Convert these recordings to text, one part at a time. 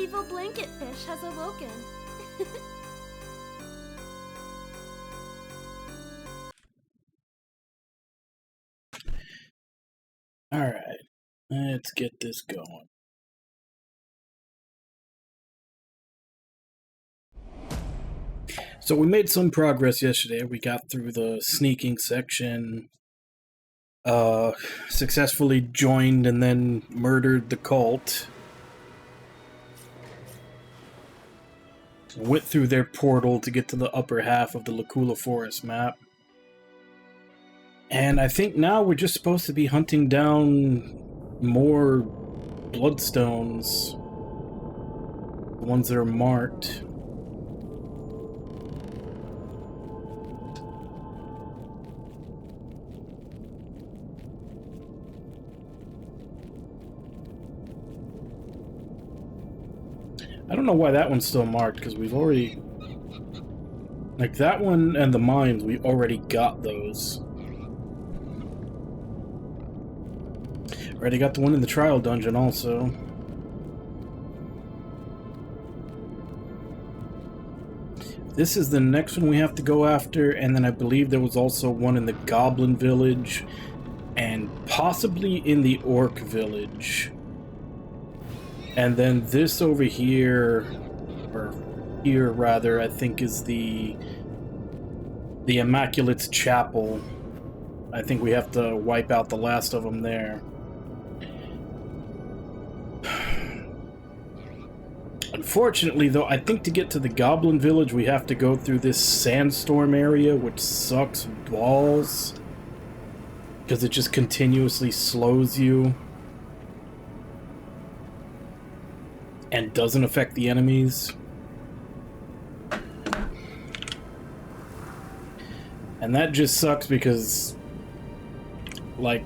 evil blanket fish has awoken. Alright, let's get this going. So we made some progress yesterday. We got through the sneaking section, successfully joined and then murdered the cult. Went through their portal to get to the upper half of the Lacula Forest map. And I think now we're just supposed to be hunting down more bloodstones. The ones that are marked. I don't know why that one's still marked, because we've already... Like, that one and the mines, we already got those. Already got the one in the trial dungeon, also. This is the next one we have to go after, and then I believe there was also one in the Goblin Village, and possibly in the Orc Village. And then this over here, or here rather, I think is the Immaculate's Chapel. I think we have to wipe out the last of them there. Unfortunately, though, I think to get to the Goblin Village, we have to go through this sandstorm area, which sucks balls. Because it just continuously slows you. And doesn't affect the enemies. And that just sucks because, like,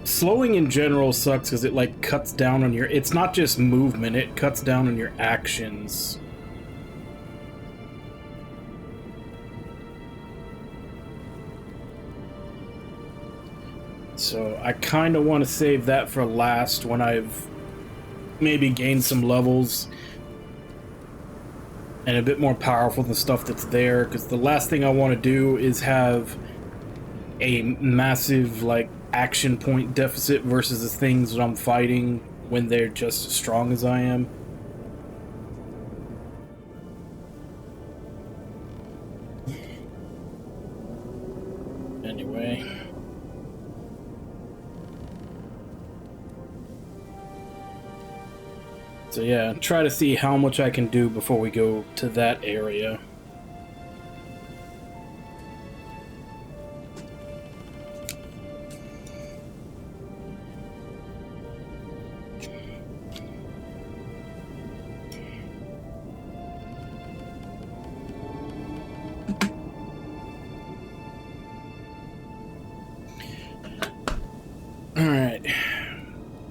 slowing in general sucks because it, like, cuts down on your... It's not just movement, it cuts down on your actions. So I kind of want to save that for last when I've maybe gained some levels and a bit more powerful than stuff that's there, because the last thing I want to do is have a massive, like, action point deficit versus the things that I'm fighting when they're just as strong as I am. Anyway. So yeah, try to see how much I can do before we go to that area. Alright.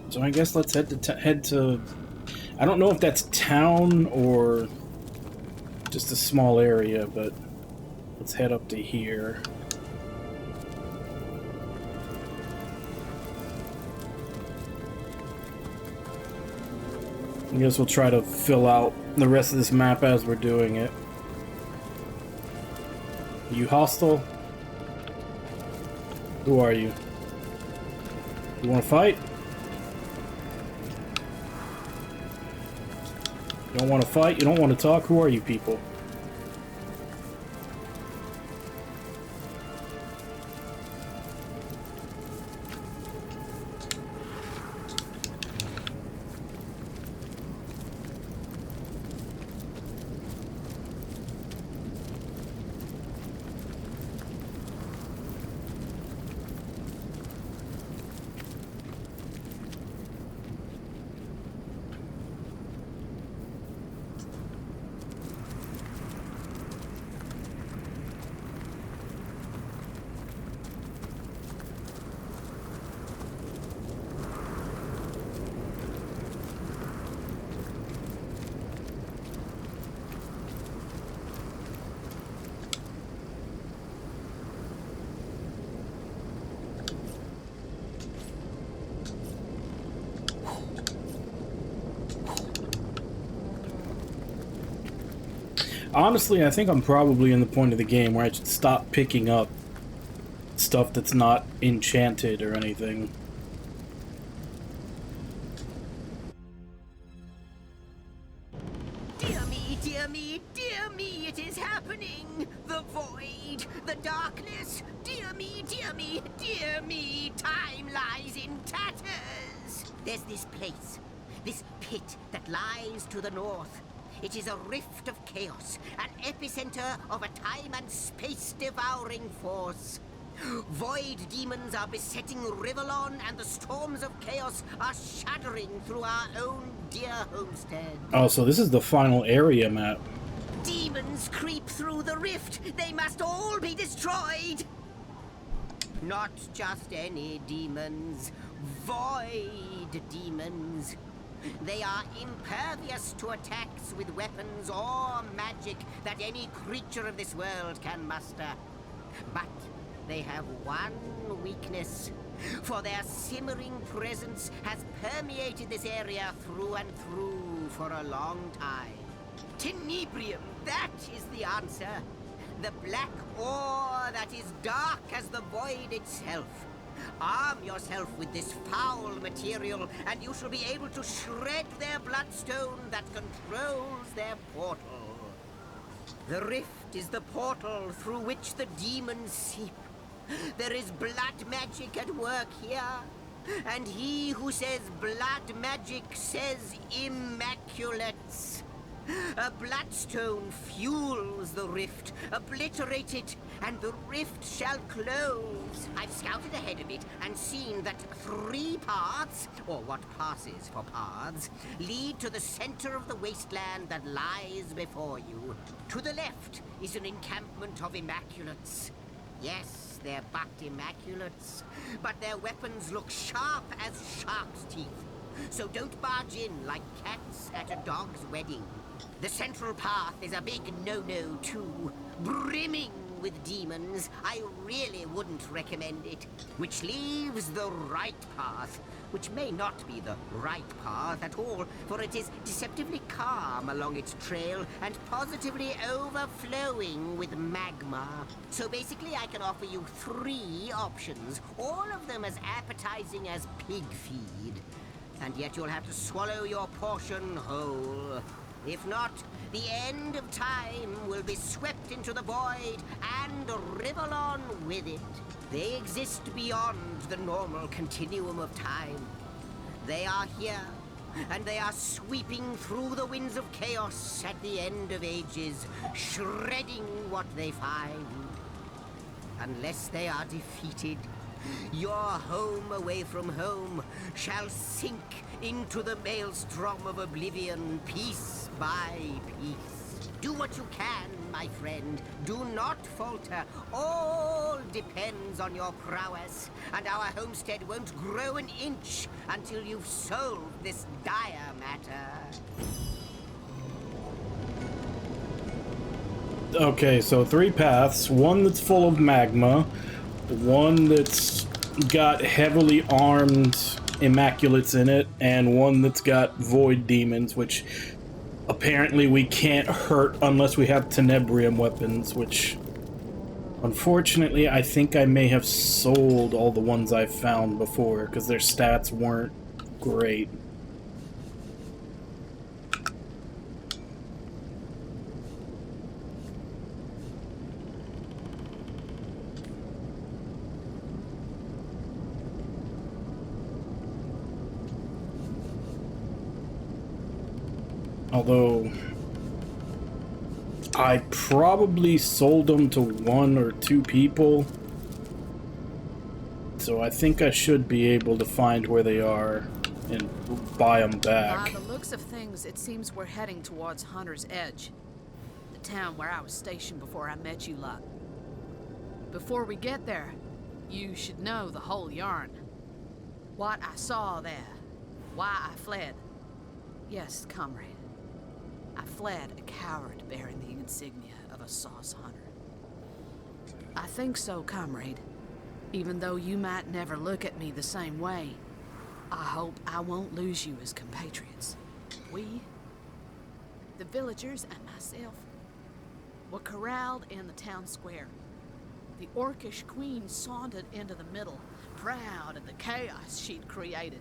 So I guess let's head to I don't know if that's town or just a small area, but let's head up to here. I guess we'll try to fill out the rest of this map as we're doing it. Are you hostile? Who are you? You want to fight? You don't want to fight? You don't want to talk? Who are you people? Honestly, I think I'm probably in the point of the game where I should stop picking up stuff that's not enchanted or anything. Dear me, it is happening! The void, the darkness, dear me, time lies in tatters! There's this place, this pit that lies to the north. It is a rift of chaos, an epicenter of a time and space-devouring force. Void demons are besetting Rivellon, and the storms of chaos are shuddering through our own dear homestead. Oh, so this is the final area map. Demons creep through the rift. They must all be destroyed. Not just any demons. Void demons. They are impervious to attacks with weapons or magic that any creature of this world can muster. But they have one weakness, for their simmering presence has permeated this area through and through for a long time. Tenebrium, that is the answer. The black ore that is dark as the void itself. Arm yourself with this foul material, and you shall be able to shred their bloodstone that controls their portal. The rift is the portal through which the demons seep. There is blood magic at work here, and he who says blood magic says immaculates. A bloodstone fuels the rift. Obliterate it, and the rift shall close. I've scouted ahead of it and seen that 3 paths, or what passes for paths, lead to the center of the wasteland that lies before you. To the left is an encampment of immaculates. Yes, they're but immaculates, but their weapons look sharp as shark's teeth. So don't barge in like cats at a dog's wedding. The central path is a big no-no too, brimming with demons. I really wouldn't recommend it. Which leaves the right path, which may not be the right path at all, for it is deceptively calm along its trail and positively overflowing with magma. So basically I can offer you 3 options, all of them as appetizing as pig feed. And yet you'll have to swallow your portion whole. If not, the end of time will be swept into the void, and Rivellon with it. They exist beyond the normal continuum of time. They are here, and they are sweeping through the winds of chaos at the end of ages, shredding what they find. Unless they are defeated, your home away from home shall sink into the maelstrom of oblivion, piece by piece. Do what you can, my friend. Do not falter. All depends on your prowess, and our homestead won't grow an inch until you've solved this dire matter. Okay, so 3 paths. One that's full of magma. One that's got heavily armed immaculates in it, and one that's got void demons, which apparently we can't hurt unless we have tenebrium weapons, which unfortunately I think I may have sold all the ones I found before because their stats weren't great. Although, I probably sold them to 1 or 2 people. So I think I should be able to find where they are and buy them back. By the looks of things, it seems we're heading towards Hunter's Edge. The town where I was stationed before I met you lot. Before we get there, you should know the whole yarn. What I saw there. Why I fled. Yes, comrade. I fled a coward bearing the insignia of a sauce hunter. I think so, comrade. Even though you might never look at me the same way, I hope I won't lose you as compatriots. We, the villagers and myself, were corralled in the town square. The orcish queen sauntered into the middle, proud of the chaos she'd created.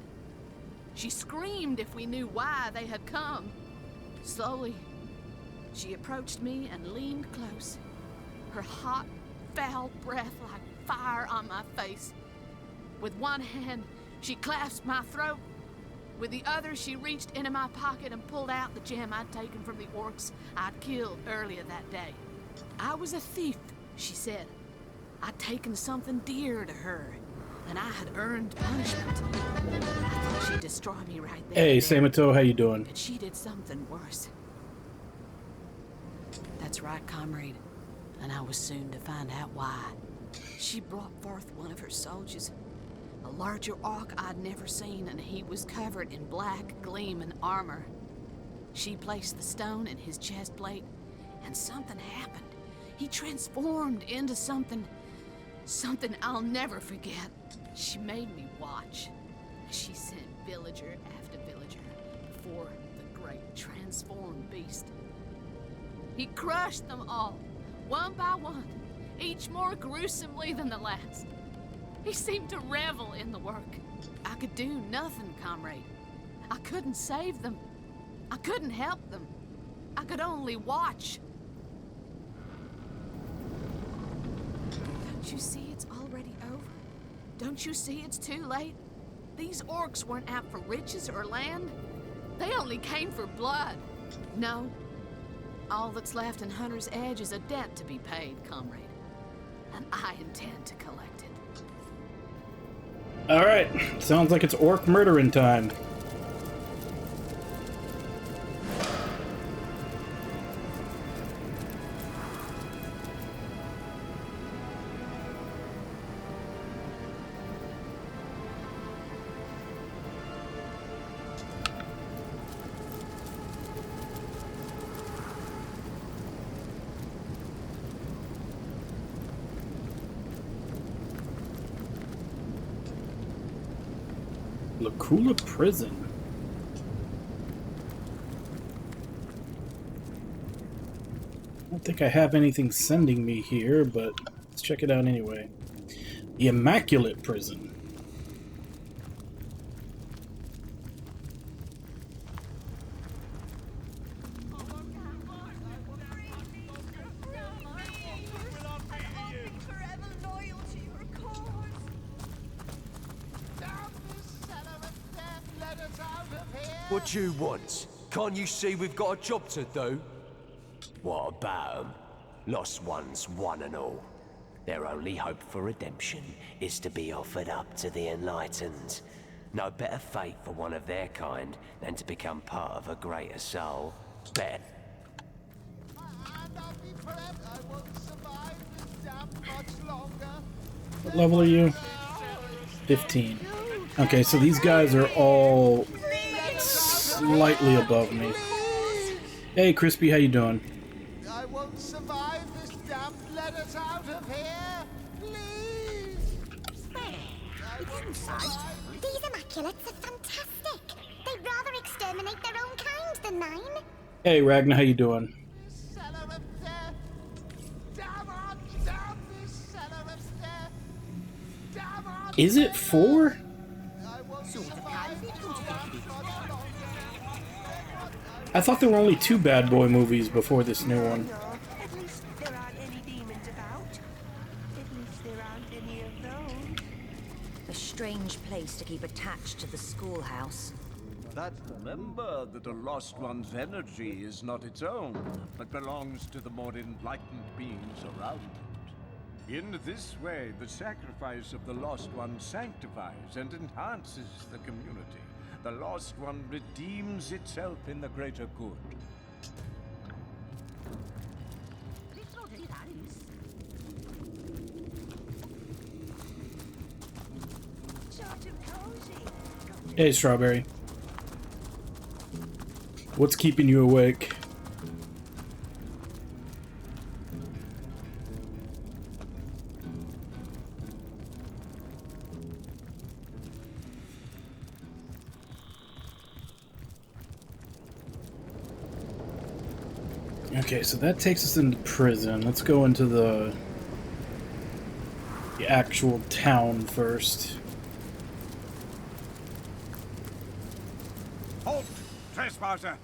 She screamed if we knew why they had come. Slowly, she approached me and leaned close, her hot, foul breath like fire on my face. With one hand, she clasped my throat. With the other, she reached into my pocket and pulled out the gem I'd taken from the orcs I'd killed earlier that day. I was a thief, she said. I'd taken something dear to her, and I had earned punishment. I thought she'd destroy me right there. Hey, Samato, how you doing? But she did something worse. That's right, comrade. And I was soon to find out why. She brought forth one of her soldiers, a larger orc I'd never seen, and he was covered in black, gleaming armor. She placed the stone in his chest plate, and something happened. He transformed into something I'll never forget. She made me watch. She sent villager after villager before the great transformed beast. He crushed them all, one by one, each more gruesomely than the last. He seemed to revel in the work. I could do nothing, comrade. I couldn't save them. I couldn't help them. I could only watch. Don't you see it's already over? Don't you see it's too late? These orcs weren't out for riches or land. They only came for blood. No. All that's left in Hunter's Edge is a debt to be paid, comrade. And I intend to collect it. Alright, sounds like it's orc murdering time. Lakula Prison. I don't think I have anything sending me here, but let's check it out anyway. The Immaculate Prison. What do you want? Can't you see we've got a job to do? What about 'em? Lost ones, one and all. Their only hope for redemption is to be offered up to the enlightened. No better fate for one of their kind than to become part of a greater soul. Bet. What level are you? 15. Okay, so these guys are all slightly above me. Hey, Crispy, how you doing? I won't survive this damp. Let us out of here, please. These Immaculates are fantastic. They'd rather exterminate their own kind than mine. Hey, Ragnar, how you doing? Cellar of death. Damn on, damn this cellar of death. Damn on. Is it 4? I won't survive this damp much longer. I thought there were only 2 Bad Boy movies before this new one. At least there aren't any demons about. At least there aren't any of those. A strange place to keep attached to the schoolhouse. But remember that a lost one's energy is not its own, but belongs to the more enlightened beings around it. In this way, the sacrifice of the lost one sanctifies and enhances the community. The lost one redeems itself in the greater good. Hey, Strawberry. What's keeping you awake? Okay, so that takes us into prison. Let's go into the actual town first. Halt, trespasser!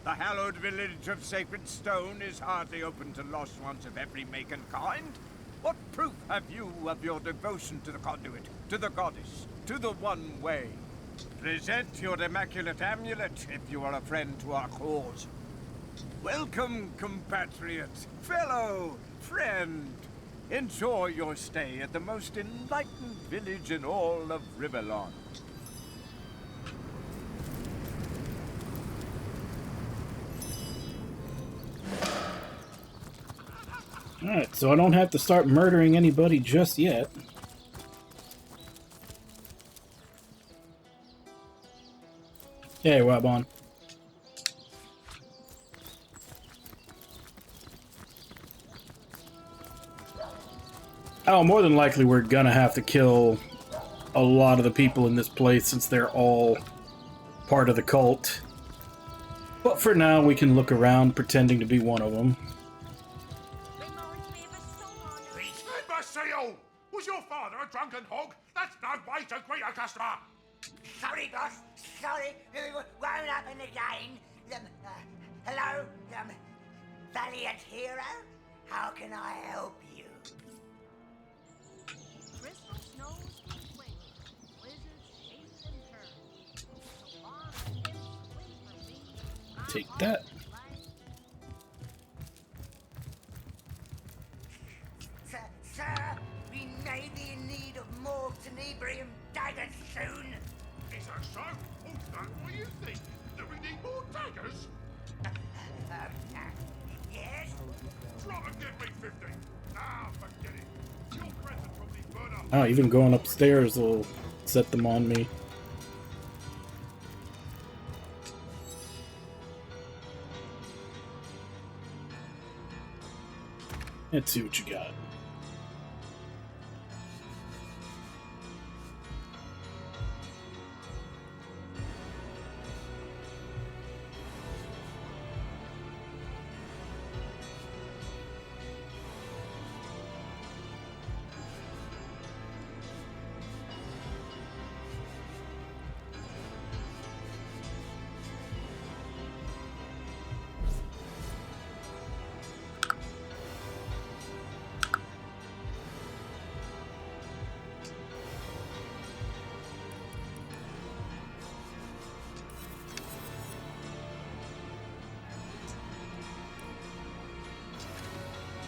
The hallowed village of Sacred Stone is hardly open to lost ones of every make and kind. What proof have you of your devotion to the conduit, to the goddess, to the one way? Present your immaculate amulet if you are a friend to our cause. Welcome, compatriot, fellow, friend. Enjoy your stay at the most enlightened village in all of Riverlawn. Alright, so I don't have to start murdering anybody just yet. Hey, Wabon. Oh, more than likely we're gonna have to kill a lot of the people in this place since they're all part of the cult. But for now, we can look around pretending to be one of them. Imbecile! Was your father a drunken hog? That's no way to greet a customer! Sorry, boss. Sorry. Won't happen again. Hello? Valiant hero? How can I help you? Crystal snows will swing. Blizzards shake and turn. So long as it's swing for me. Take that. Sir, we may be in need of more tenebrium daggers soon. Is that so? What's that? What do you think? That we need more daggers? Yes? Try and give me 50. Ah, forget it. Your friends would probably burn up. Oh, even going upstairs will set them on me. Let's see what you got.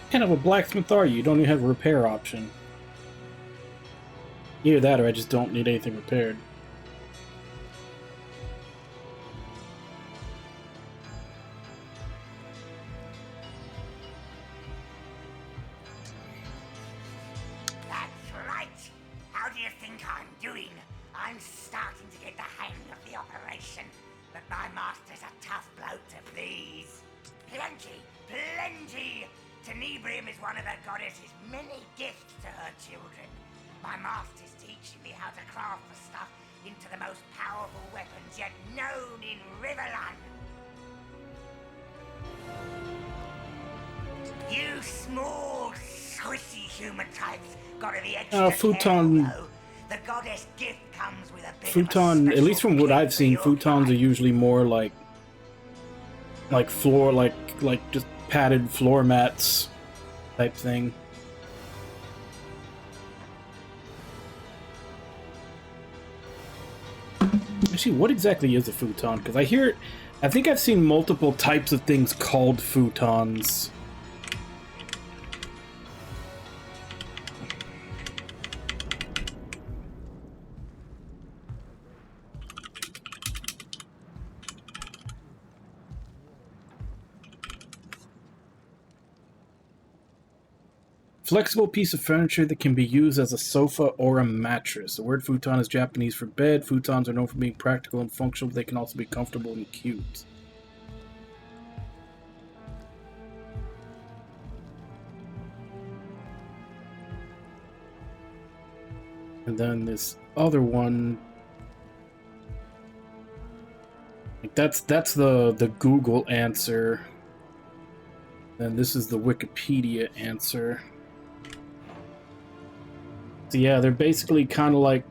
What kind of a blacksmith are you? You don't even have a repair option. Either that or I just don't need anything repaired. That's right. How do you think I'm doing? I'm starting to get the hang of the operation. But my master's a tough bloke to please. Plenty, plenty. Tenebrium is one of the goddess's many gifts to her children. My master's teaching me how to craft the stuff into the most powerful weapons yet known in Riverland. You small, squishy human types got to the extra futon. careful, though. The goddess gift comes with a bit Futon, of a at least from what special I've seen, gift for your futons are kind. usually more like floor, like just padded floor mats type thing. Actually, what exactly is a futon? Because I think I've seen multiple types of things called futons. Flexible piece of furniture that can be used as a sofa or a mattress. The word futon is Japanese for bed. Futons are known for being practical and functional, but they can also be comfortable and cute. And then this other one, like that's the Google answer. Then this is the Wikipedia answer. So yeah, they're basically kind of like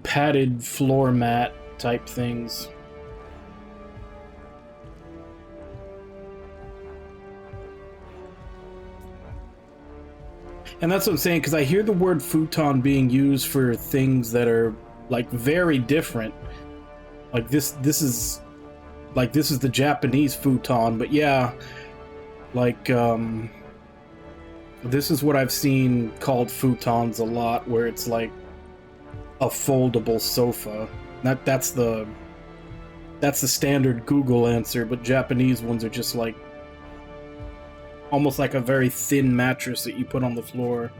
padded floor mat type things. And that's what I'm saying, because I hear the word futon being used for things that are like very different. Like this is the Japanese futon, but yeah, like this is what I've seen called futons a lot, where it's like a foldable sofa. That's the standard Google answer, but Japanese ones are just like almost like a very thin mattress that you put on the floor.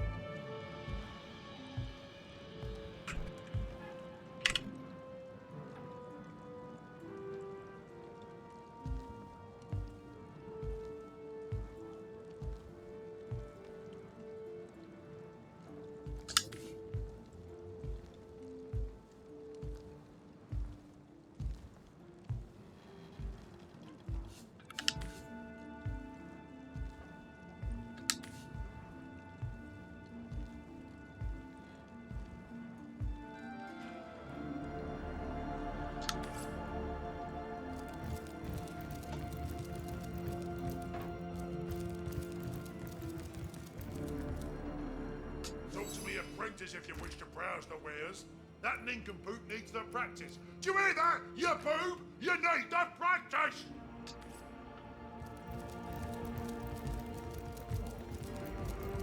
Talk to me apprentice if you wish to browse the wares. That nincompoop needs the practice. Do you hear that, you boob? You need the practice!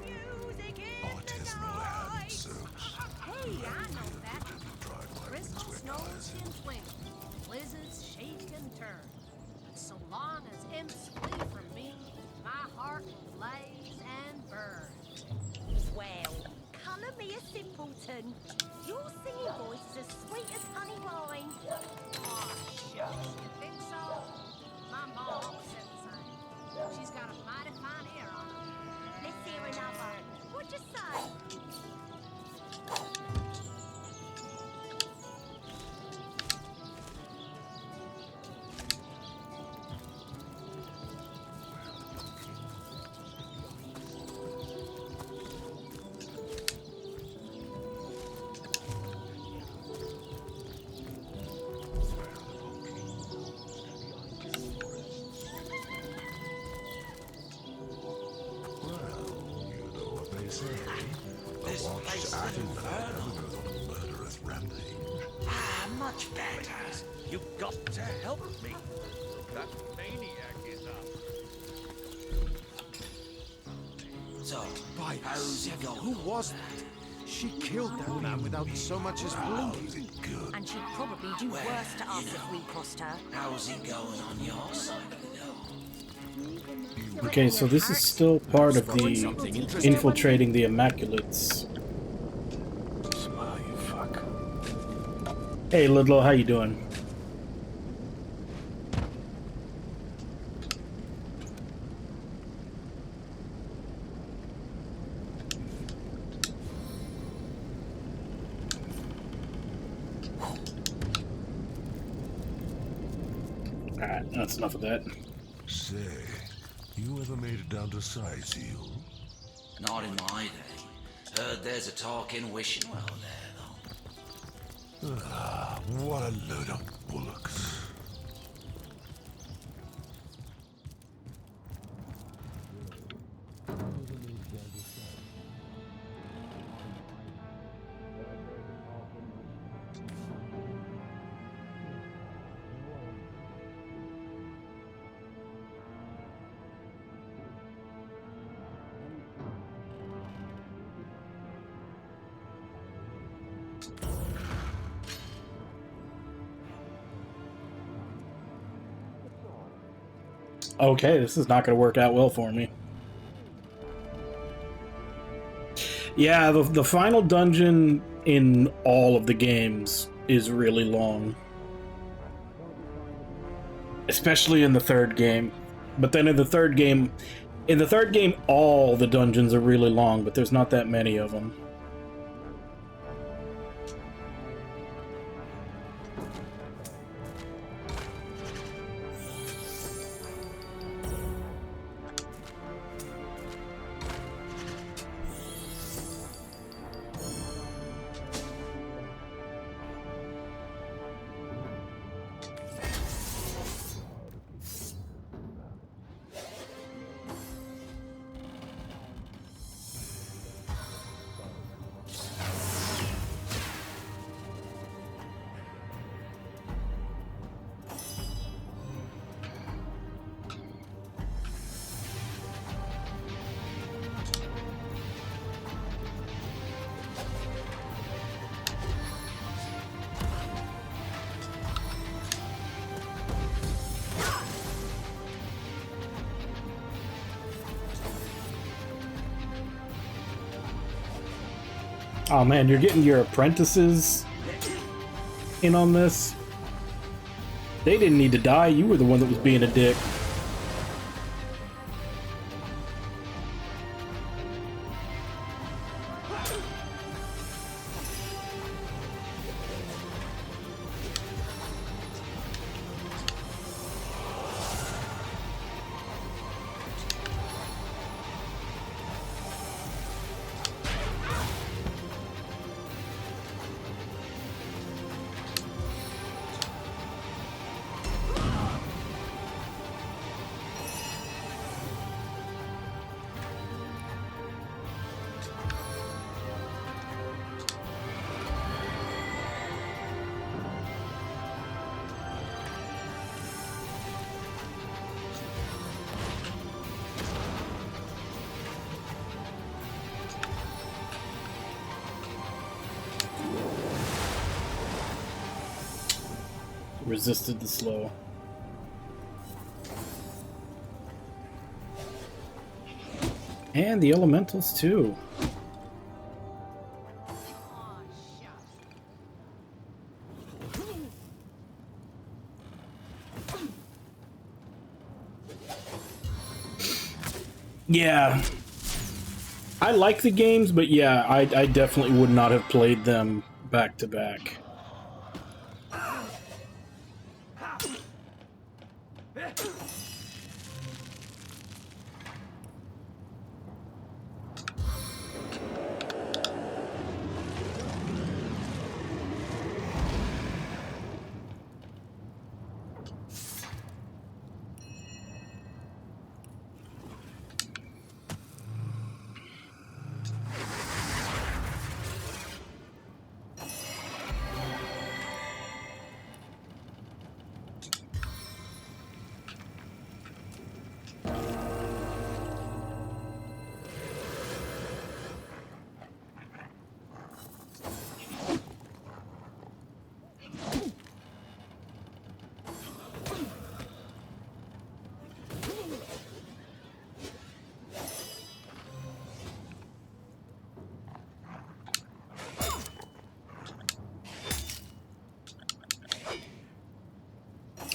Music in the night. Hey, I know that. Crystal snows and twinkle, blizzards shake and turn. But so long as imps flee from me, my heart will blaze and burn. Well, colour me a simpleton. Your singing voice is as sweet as honey wine. Aw, shucks, you think so? My mom always said the same. She's got a mighty fine ear on her. Let's hear another. What'd you say? Much better. You got to help me. That maniac is up. So, how's it going? Who was that? She killed that man without so much as blinking. And she'd probably do worse to us if we crossed her. How's it going on your side of the door? Okay, so this is still part of the infiltrating the Immaculates. Hey Ludlow, how you doing? Alright, that's enough of that. Say, you ever made it down to Sizeel? Not in my day. Heard there's a talking wishing well there, though. Ah, what a load of bullocks. Okay, this is not going to work out well for me. Yeah, the final dungeon in all of the games is really long. Especially in the third game. But then in the third game, all the dungeons are really long, but there's not that many of them. Oh man, you're getting your apprentices in on this. They didn't need to die, you were the one that was being a dick. Resisted the slow. And the elementals too. Yeah. I like the games, but yeah, I definitely would not have played them back to back.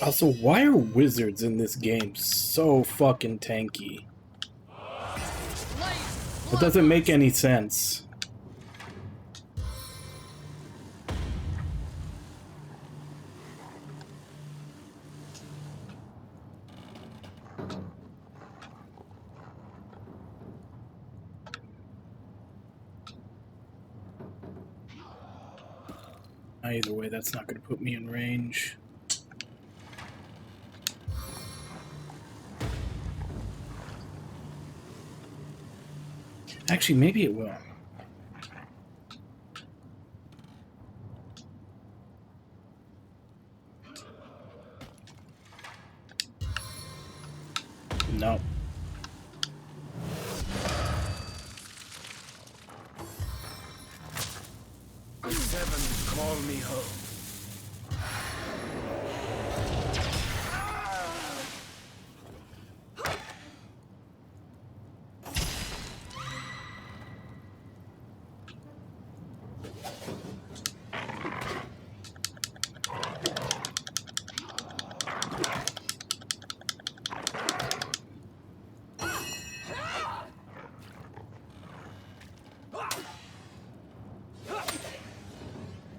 Also, why are wizards in this game so fucking tanky? It doesn't make any sense. Either way, that's not going to put me in range. Actually, maybe it will. No. The Seven call me home.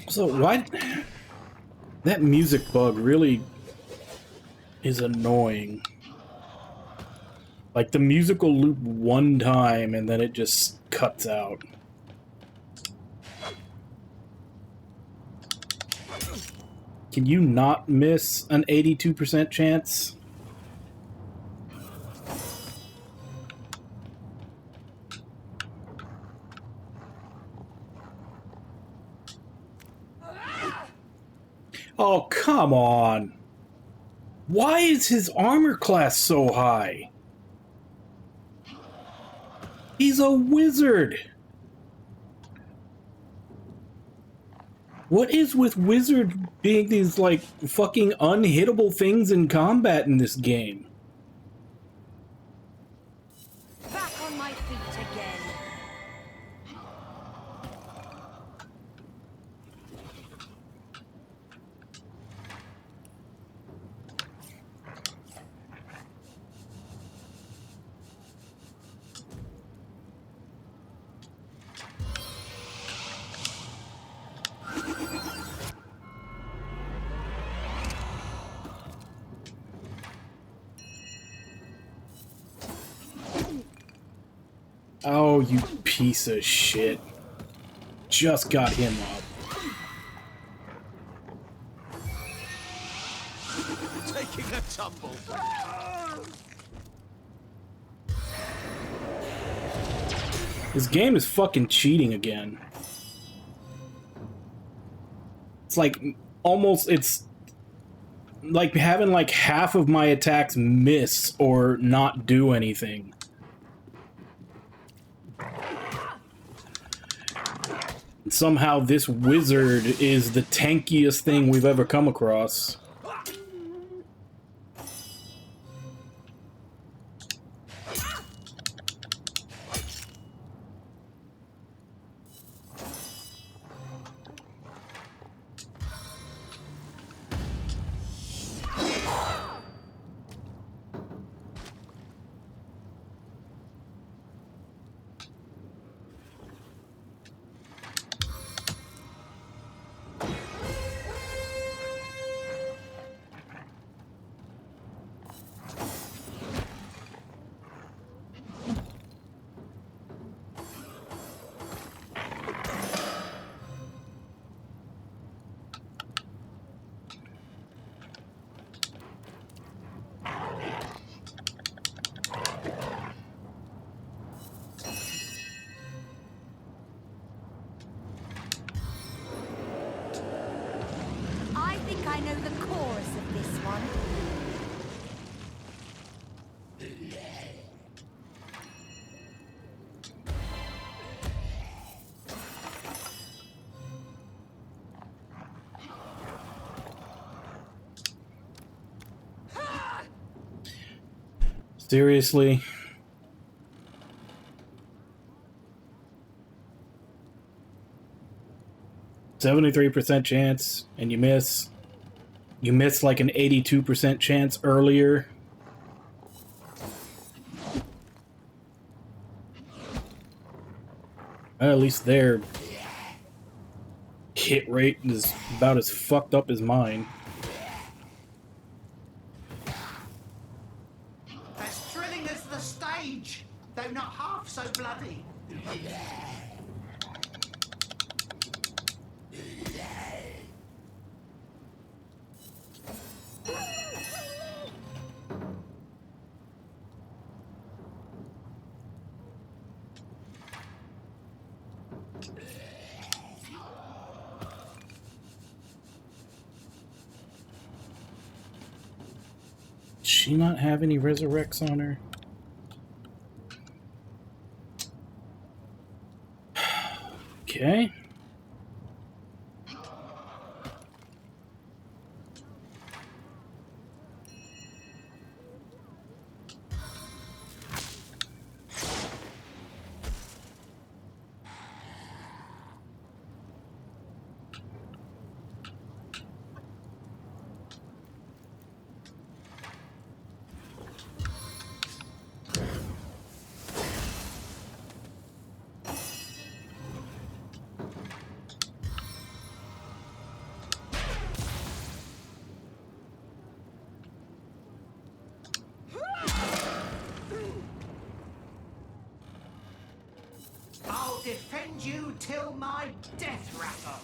So why that music bug really is annoying. Like the music will loop one time and then it just cuts out. Can you not miss an 82% chance? Oh, come on. Why is his armor class so high? He's a wizard. What is with wizards being these, like, fucking unhittable things in combat in this game? Back on my feet again. Oh, you piece of shit. Just got him up. Taking a tumble. This game is fucking cheating again. It's like almost, it's like having like half of my attacks miss or not do anything. And somehow this wizard is the tankiest thing we've ever come across. I think I know the chorus of this one. Seriously? %73% chance, and you miss. You missed like an 82% chance earlier. At least their hit rate is about as fucked up as mine. As thrilling as the stage, though not half so bloody. Does she not have any resurrects on her? Okay. I'll defend you till my death rattle.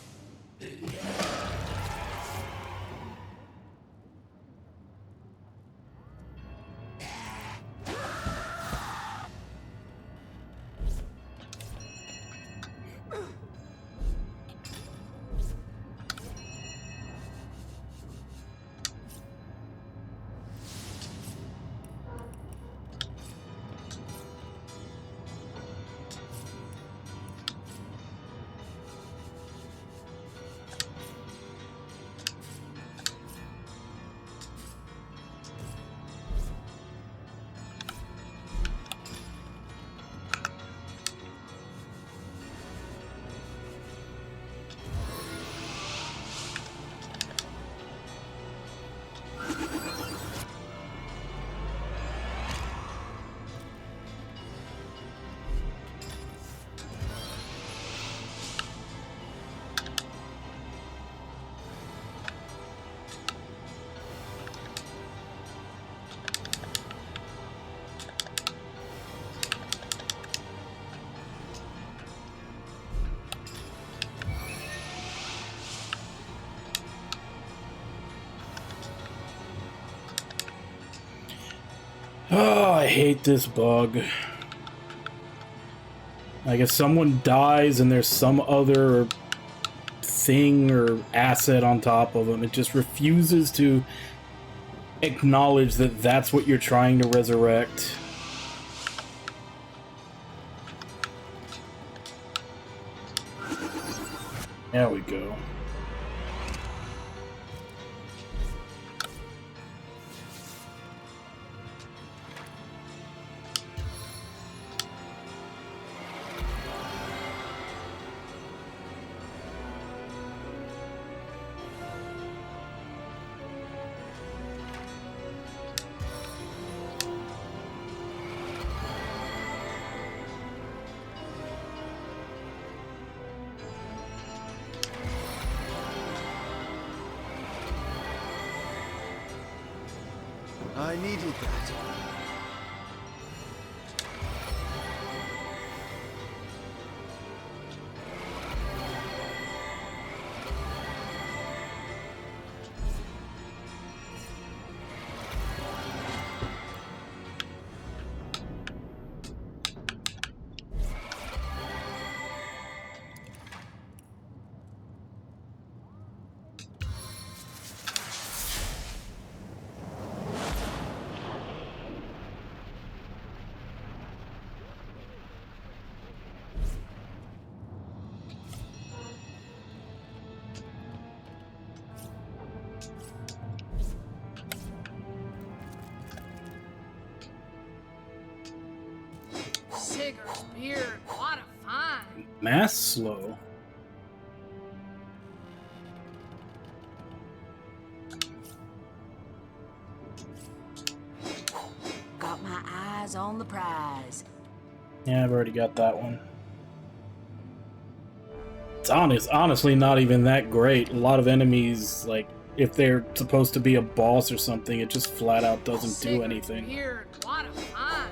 hate this bug. Like, if someone dies and there's some other thing or asset on top of them, it just refuses to acknowledge that that's what you're trying to resurrect. There we go. I needed that. Sigur's beard, what a find. Mass slow. Got my eyes on the prize. Yeah, I've already got that one. It's honestly not even that great. A lot of enemies, like, if they're supposed to be a boss or something, it just flat out doesn't do anything. Beard, what a find.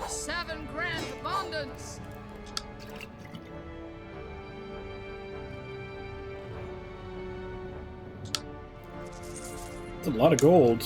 Seven grand abundance. It's a lot of gold.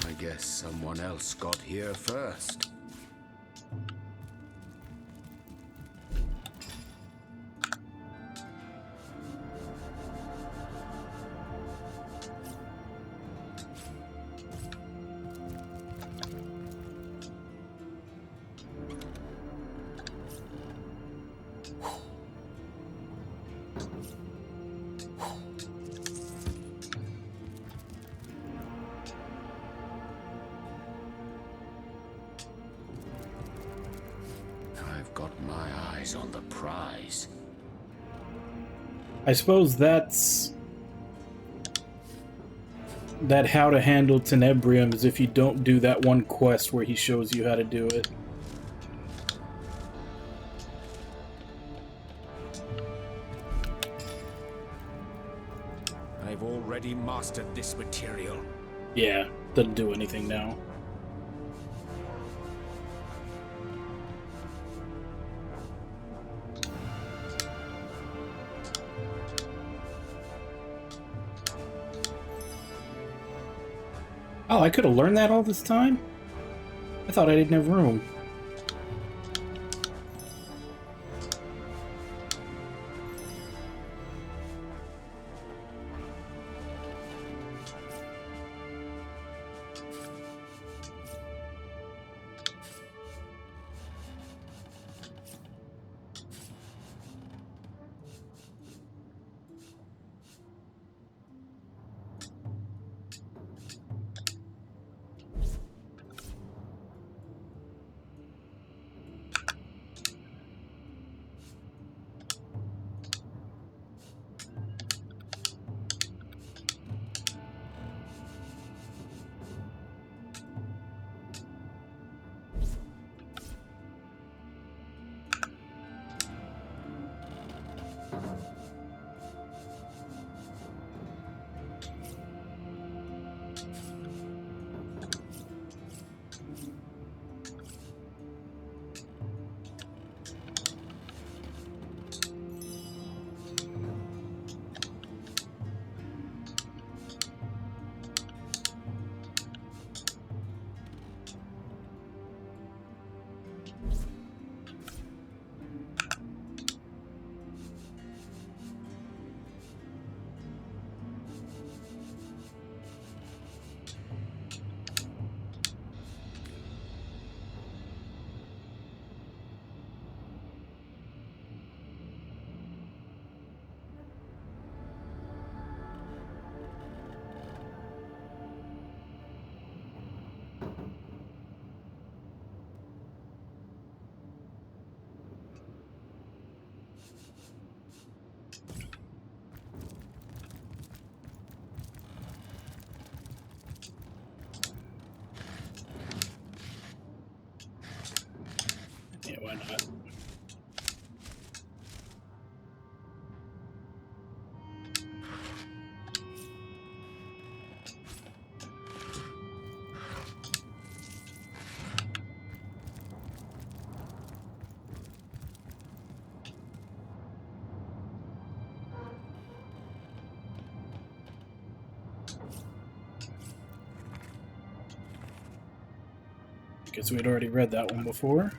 I guess someone else got here first. I've got my eyes on the prize. I suppose that's that how to handle Tenebrium is if you don't do that one quest where he shows you how to do it. I've already mastered this material. Yeah, doesn't do anything now. Oh, I could have learned that all this time? I thought I didn't have room. Guess we'd already read that one before.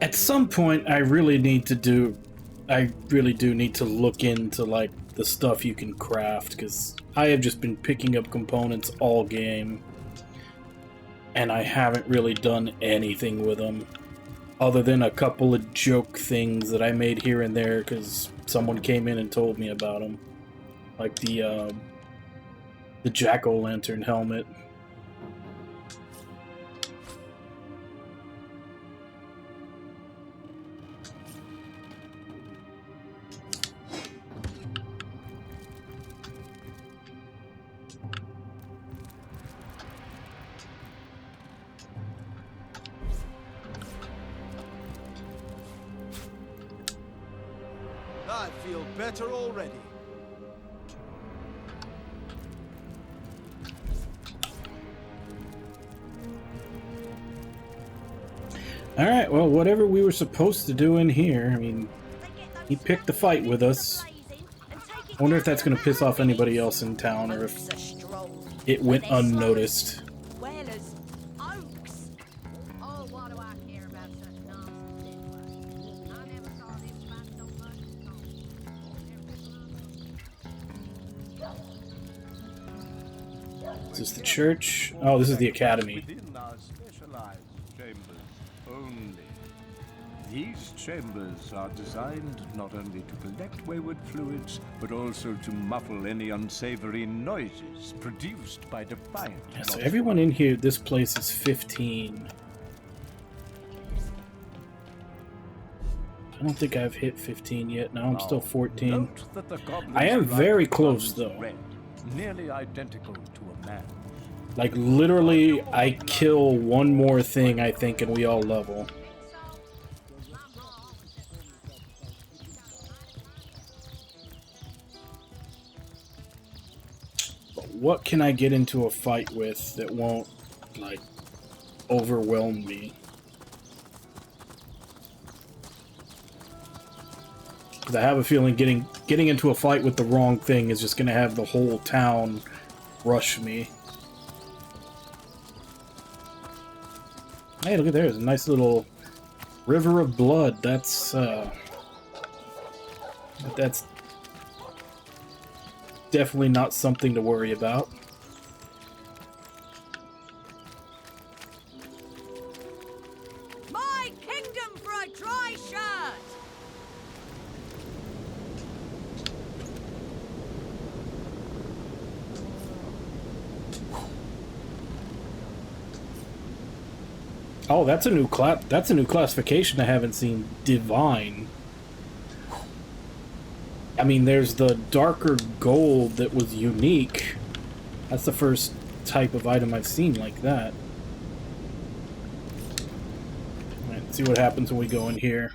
At some point, I really do need to look into, like, the stuff you can craft, because I have just been picking up components all game, and I haven't really done anything with them, other than a couple of joke things that I made here and there, because someone came in and told me about them, like the jack-o'-lantern helmet. I feel better already. Alright, well, whatever we were supposed to do in here, I mean, he picked the fight with us. I wonder if that's going to piss off anybody else in town, or if it went unnoticed. Oh, what do I care about such nonsense anyway? I never saw them fight so much as Is this the church? Oh, this is the academy. Within our specialized chambers only. These chambers are designed not only to collect wayward fluids, but also to muffle any unsavory noises produced by defiant. Yeah, so everyone in here, this place is 15. I don't think I've hit 15 yet. Now I'm still 14. Note that the goblin's I am very blood close, runs though. red, nearly identical to a man. Like, literally, I kill one more thing, I think, and we all level. But what can I get into a fight with that won't, like, overwhelm me? Because I have a feeling getting into a fight with the wrong thing is just going to have the whole town rush me. Hey, look at there. There's a nice little river of blood. That's definitely not something to worry about. My kingdom for a dry shirt! Oh, that's a new classification I haven't seen. Divine. I mean, there's the darker gold that was unique. That's the first type of item I've seen like that. Alright, let's see what happens when we go in here.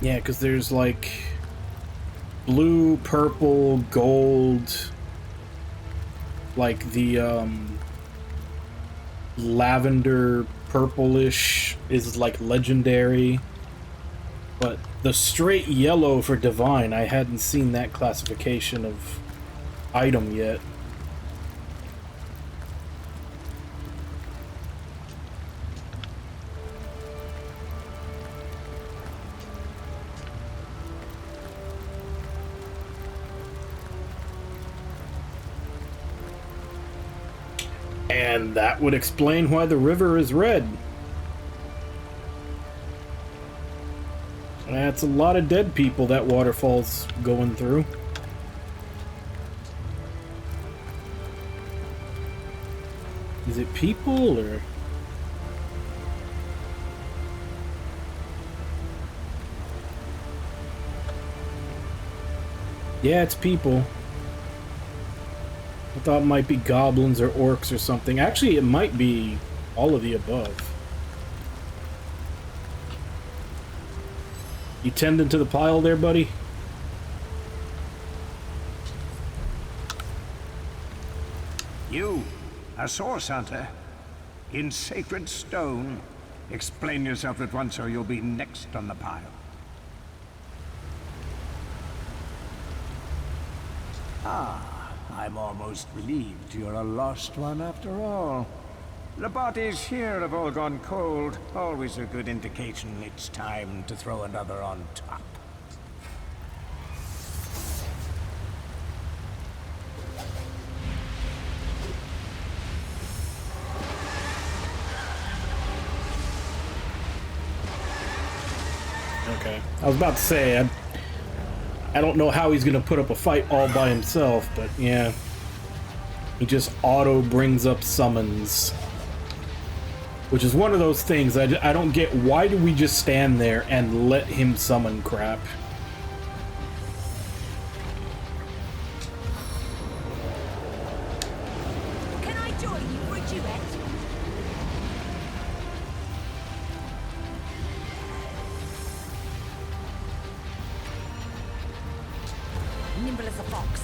Yeah, because there's like blue, purple, gold, like the lavender purplish is like legendary, but the straight yellow for divine, I hadn't seen that classification of item yet. And that would explain why the river is red. That's a lot of dead people that waterfall's going through. Is it people or... Yeah, it's people. I thought it might be goblins or orcs or something. Actually, it might be all of the above. You tending to the pile there, buddy? You, a source hunter? In sacred stone? Explain yourself at once or you'll be next on the pile. Ah, I'm almost relieved you're a lost one after all. The bodies here have all gone cold. Always a good indication it's time to throw another on top. Okay. I was about to say, I don't know how he's gonna put up a fight all by himself, but yeah. He just auto brings up summons. Which is one of those things I don't get. Why do we just stand there and let him summon crap? Can I join you for a duet? Nimble as a fox.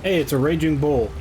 Hey, it's a raging bull.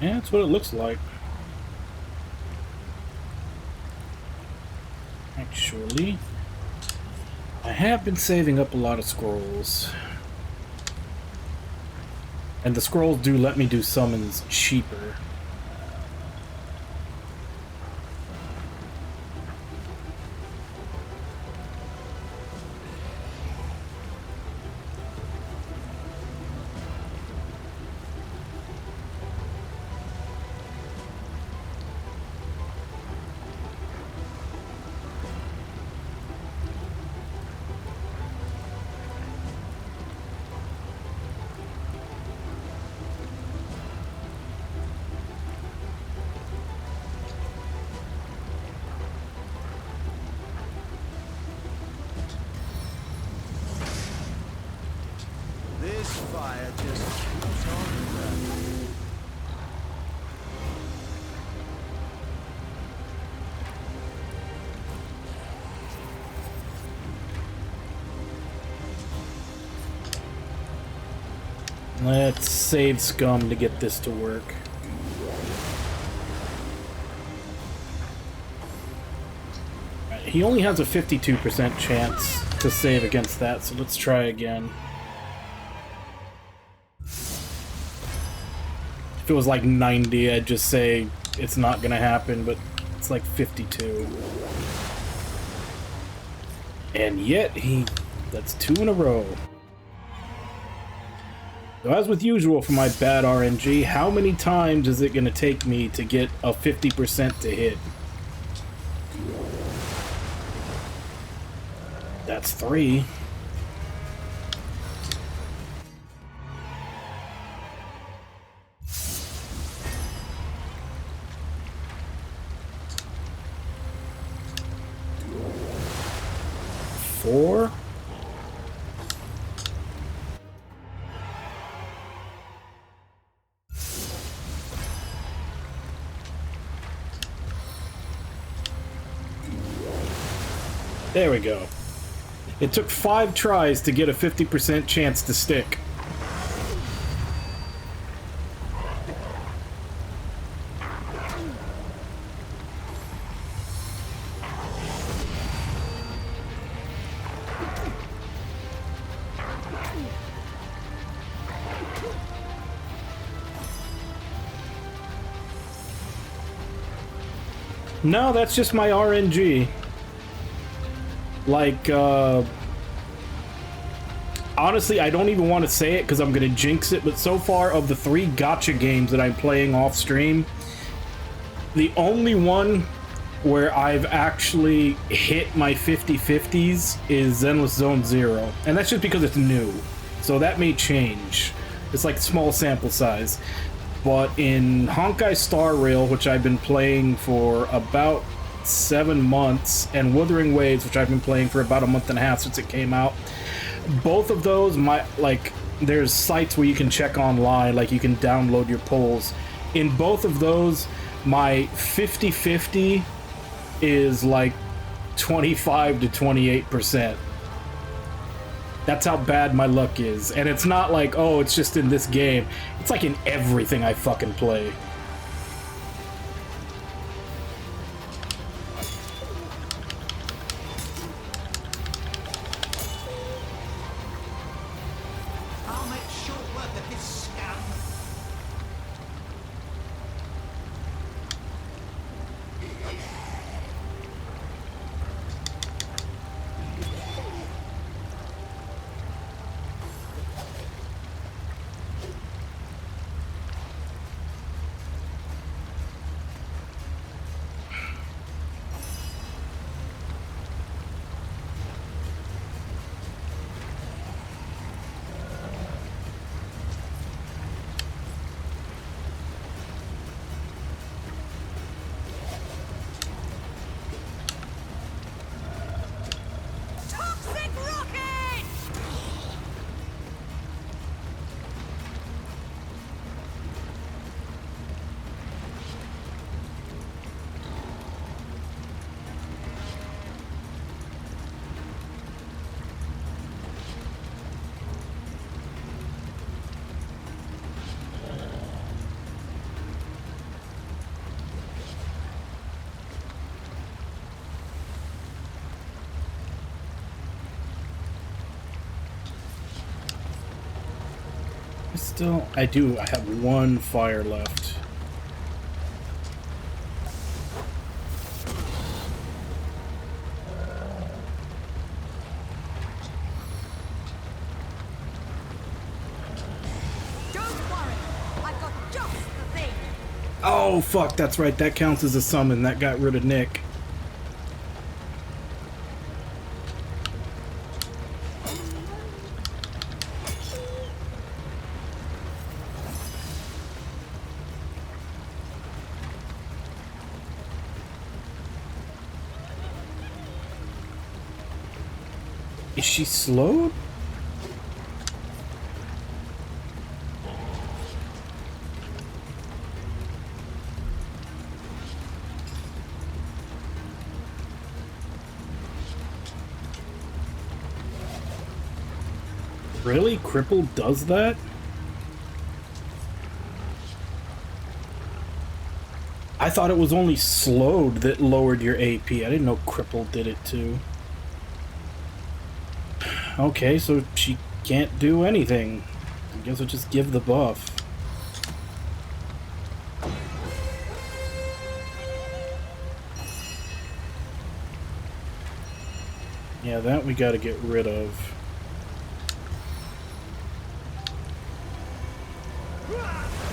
Yeah, that's what it looks like. Actually, I have been saving up a lot of scrolls. And the scrolls do let me do summons cheaper. This fire just keeps on burning. Let's save scum to get this to work. Right, he only has a 52% chance to save against that, so let's try again. If it was like 90, I'd just say it's not gonna happen, but it's like 52. And yet, that's 2 in a row. So as with usual for my bad RNG, how many times is it gonna take me to get a 50% to hit? That's 3. Four. There we go. It took 5 tries to get a 50% chance to stick. No, that's just my RNG. Like, honestly, I don't even want to say it because I'm going to jinx it, but so far, of the 3 gacha games that I'm playing off stream, the only one where I've actually hit my 50/50s is Zenless Zone Zero. And that's just because it's new. So that may change. It's like small sample size. But in Honkai Star Rail, which I've been playing for about 7 months, and Wuthering Waves, which I've been playing for about a month and a half since it came out, both of those, there's sites where you can check online, like you can download your polls. In both of those, my 50/50 is like 25 to 28%. That's how bad my luck is. And it's not like, oh, it's just in this game. It's like in everything I fucking play. I'll make short work of this scum. Toxic rocket! I have 1 fire left. Don't worry, I've got just the thing. Oh, fuck, that's right. That counts as a summon. That got rid of Nick. Is she slowed? Really? Crippled does that? I thought it was only slowed that lowered your AP. I didn't know Crippled did it too. Okay, so she can't do anything. I guess we'll just give the buff. Yeah, that we gotta get rid of.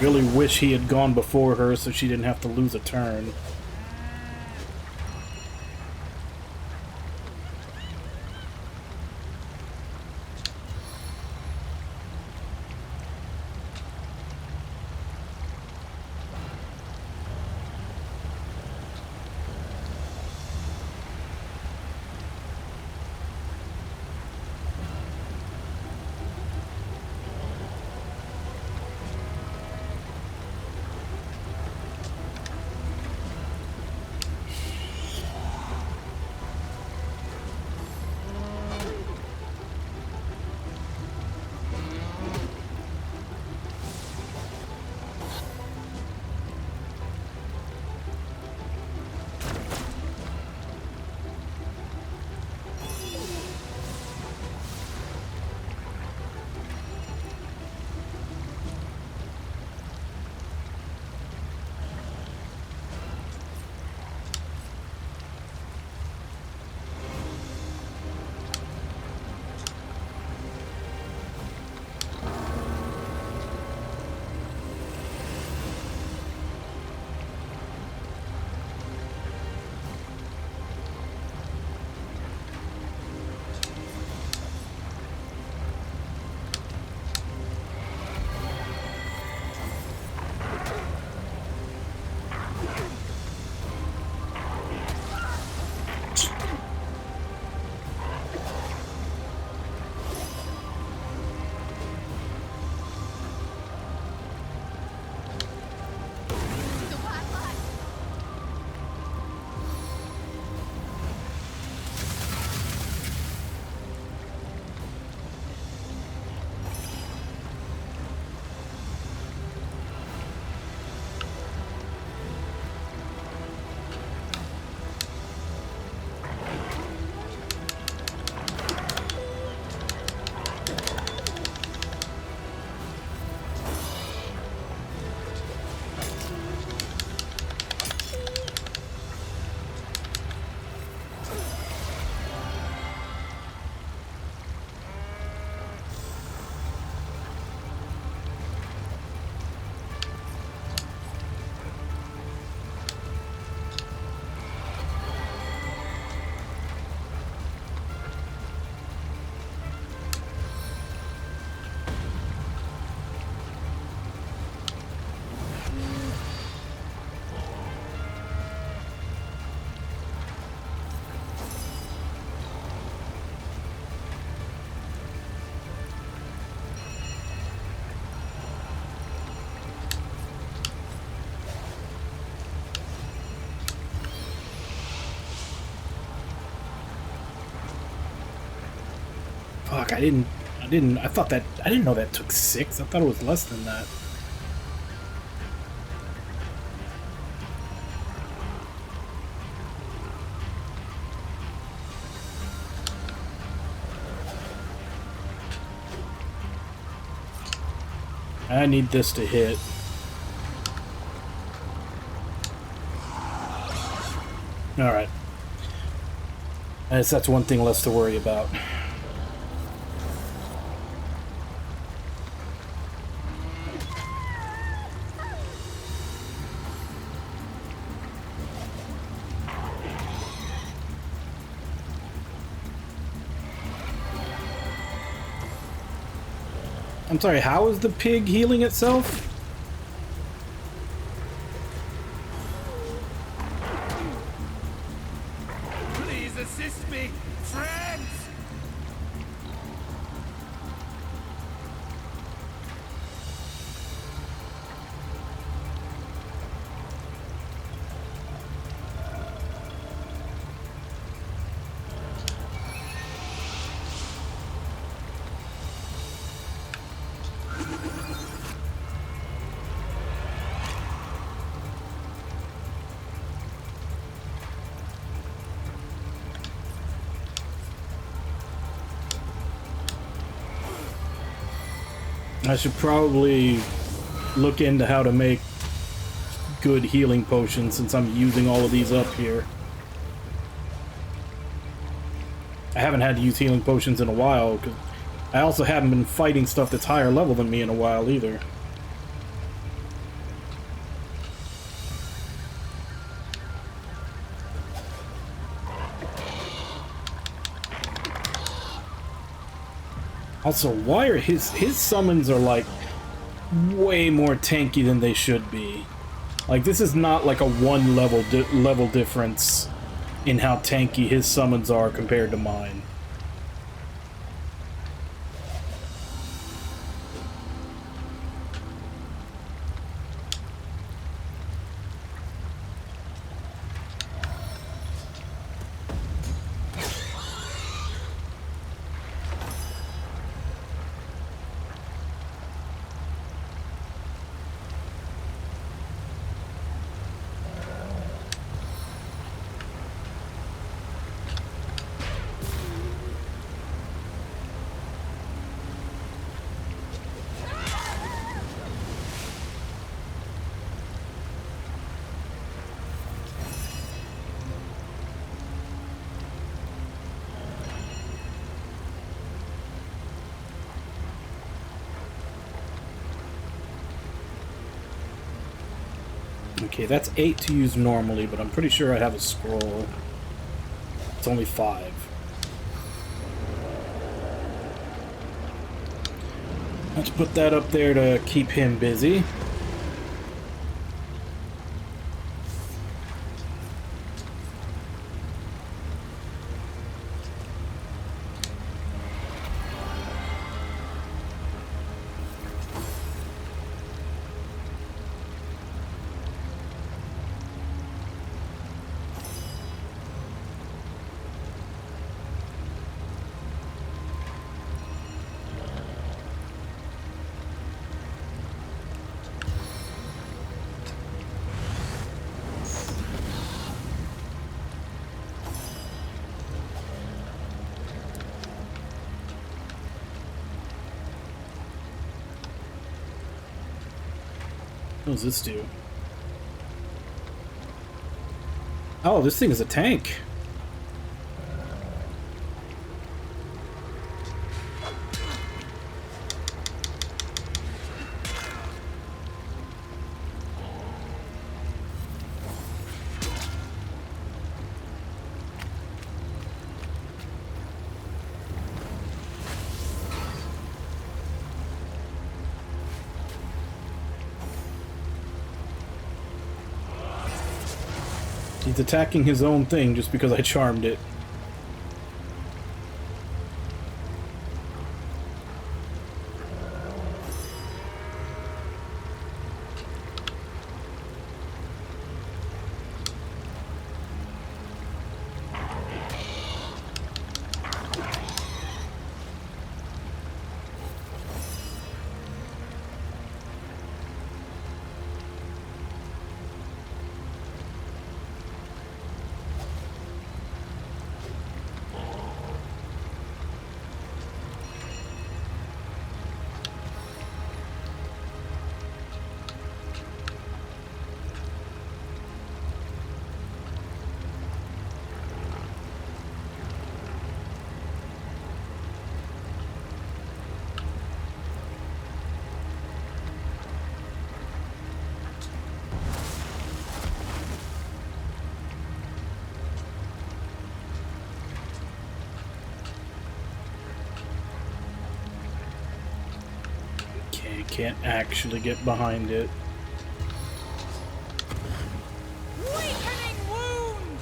Really wish he had gone before her so she didn't have to lose a turn. Fuck, I didn't know that took 6. I thought it was less than that. I need this to hit. Alright. I guess that's one thing less to worry about. I'm sorry, how is the pig healing itself? Please assist me, friends! I should probably look into how to make good healing potions since I'm using all of these up here. I haven't had to use healing potions in a while, because I also haven't been fighting stuff that's higher level than me in a while either. Also, why are his summons are like way more tanky than they should be. Like, this is not like a one level difference in how tanky his summons are compared to mine. Okay, that's 8 to use normally, but I'm pretty sure I have a scroll. It's only 5. Let's put that up there to keep him busy. What does this do? Oh, this thing is a tank. He's attacking his own thing just because I charmed it. can't actually get behind it. Weakening wound!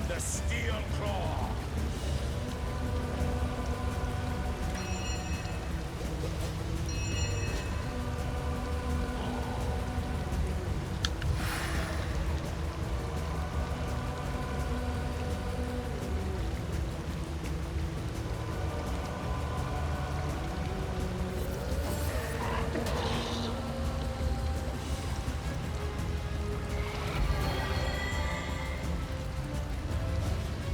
The steel claw.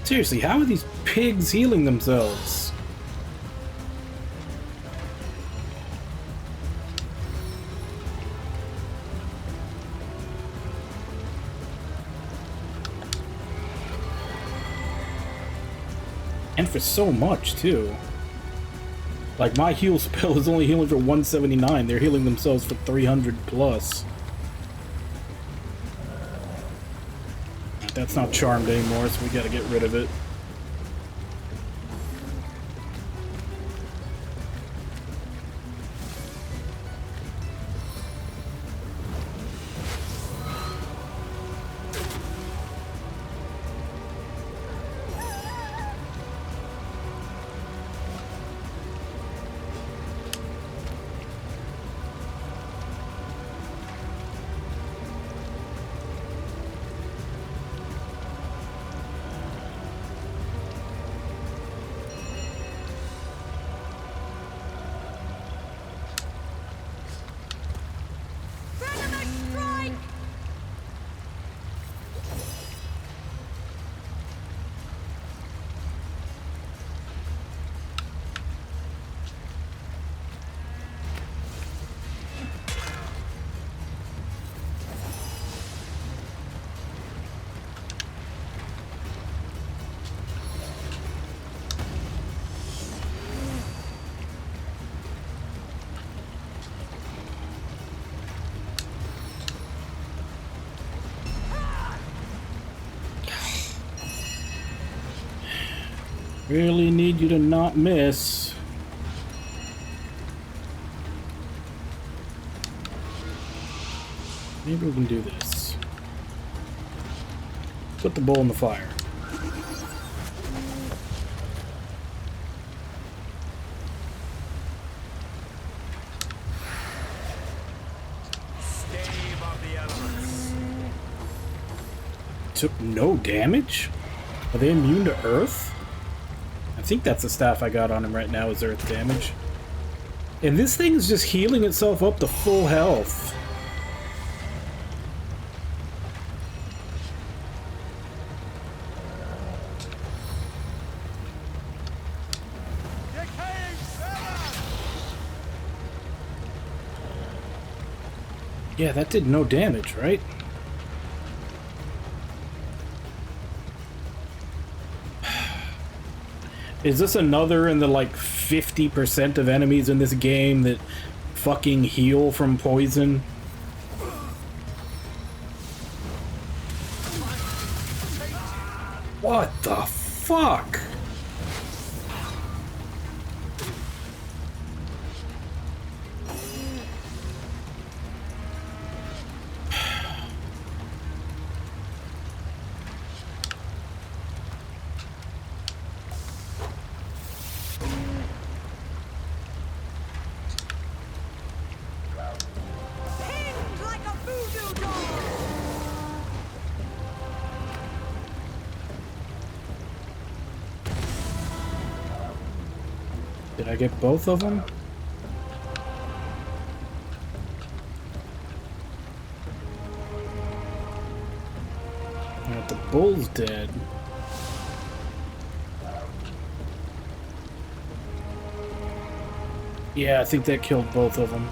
Seriously, how are these pigs healing themselves? And for so much, too. Like, my heal spell is only healing for 179. They're healing themselves for 300 plus. That's not charmed anymore, so we gotta get rid of it. Really need you to not miss. Maybe we can do this. Put the bowl in the fire. Stave of the elements. Took no damage? Are they immune to earth? I think that's the staff I got on him right now is earth damage. And this thing is just healing itself up to full health. Yeah, that did no damage, right? Is this another in the like 50% of enemies in this game that fucking heal from poison? What the fuck? Did I get both of them? The bull's dead. Yeah, I think that killed both of them.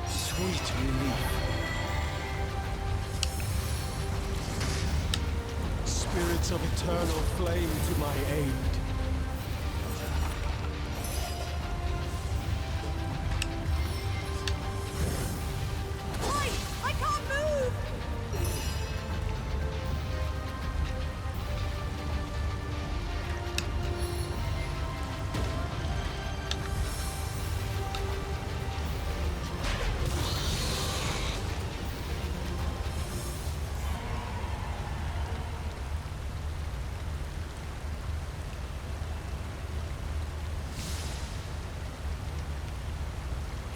Sweet relief. Spirits of eternal flame to my aid. I can't move!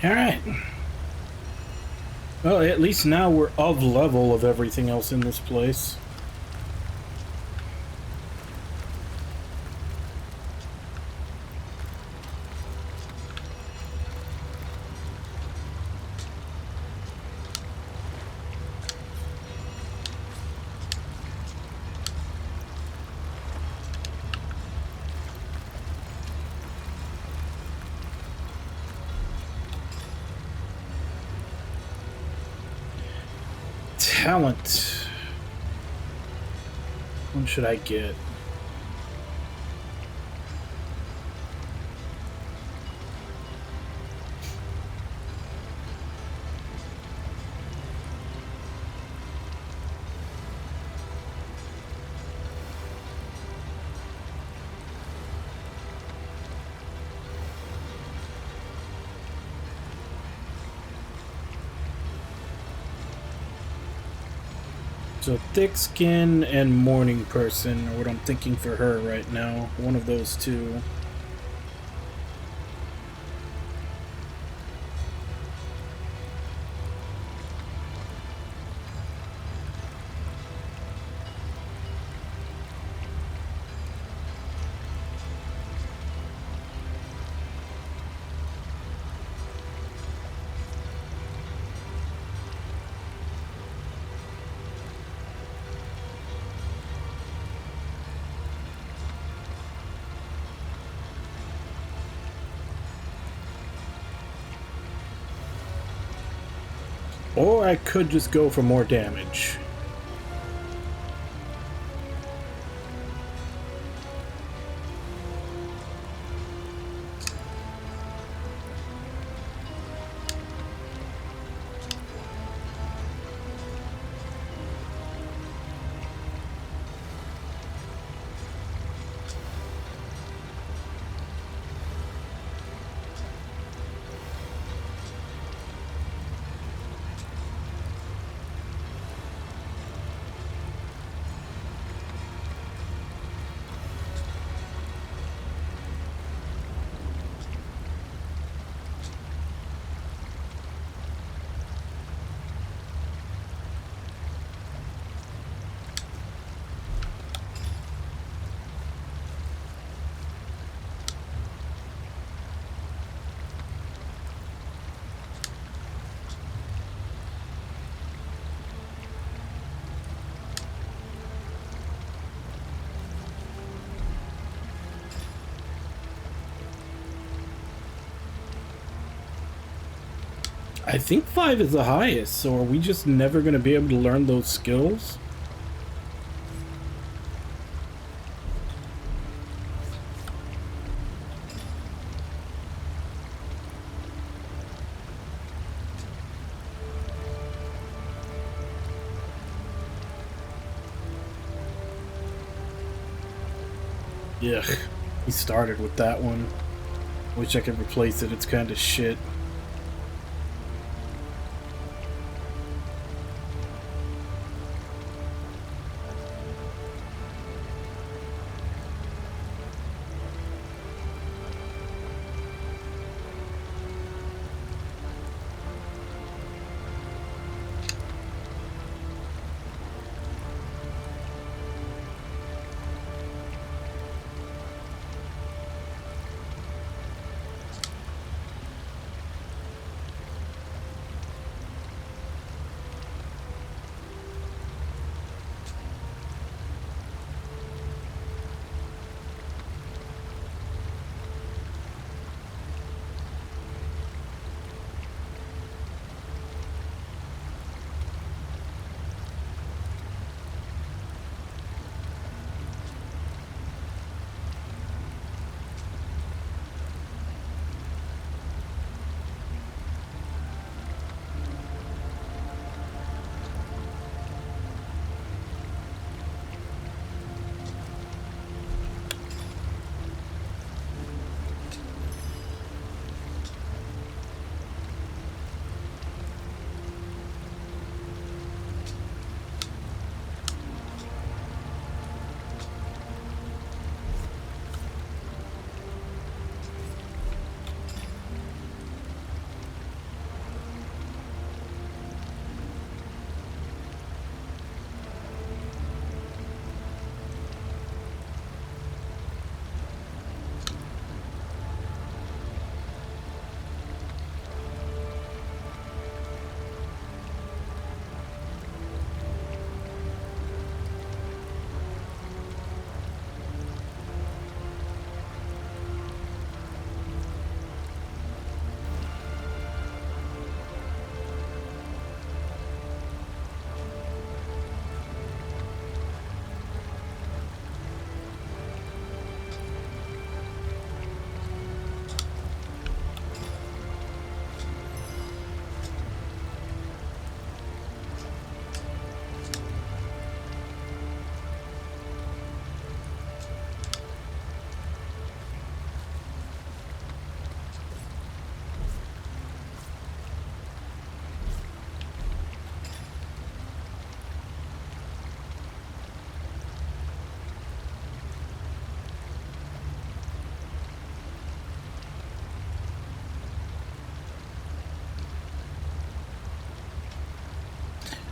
Alright. Well, at least now we're of level of everything else in this place. Talent. What should I get? So thick skin and morning person are what I'm thinking for her right now. One of those two. Or I could just go for more damage. I think 5 is the highest, so are we just never going to be able to learn those skills? Ugh, he started with that one. Wish I could replace it, it's kind of shit.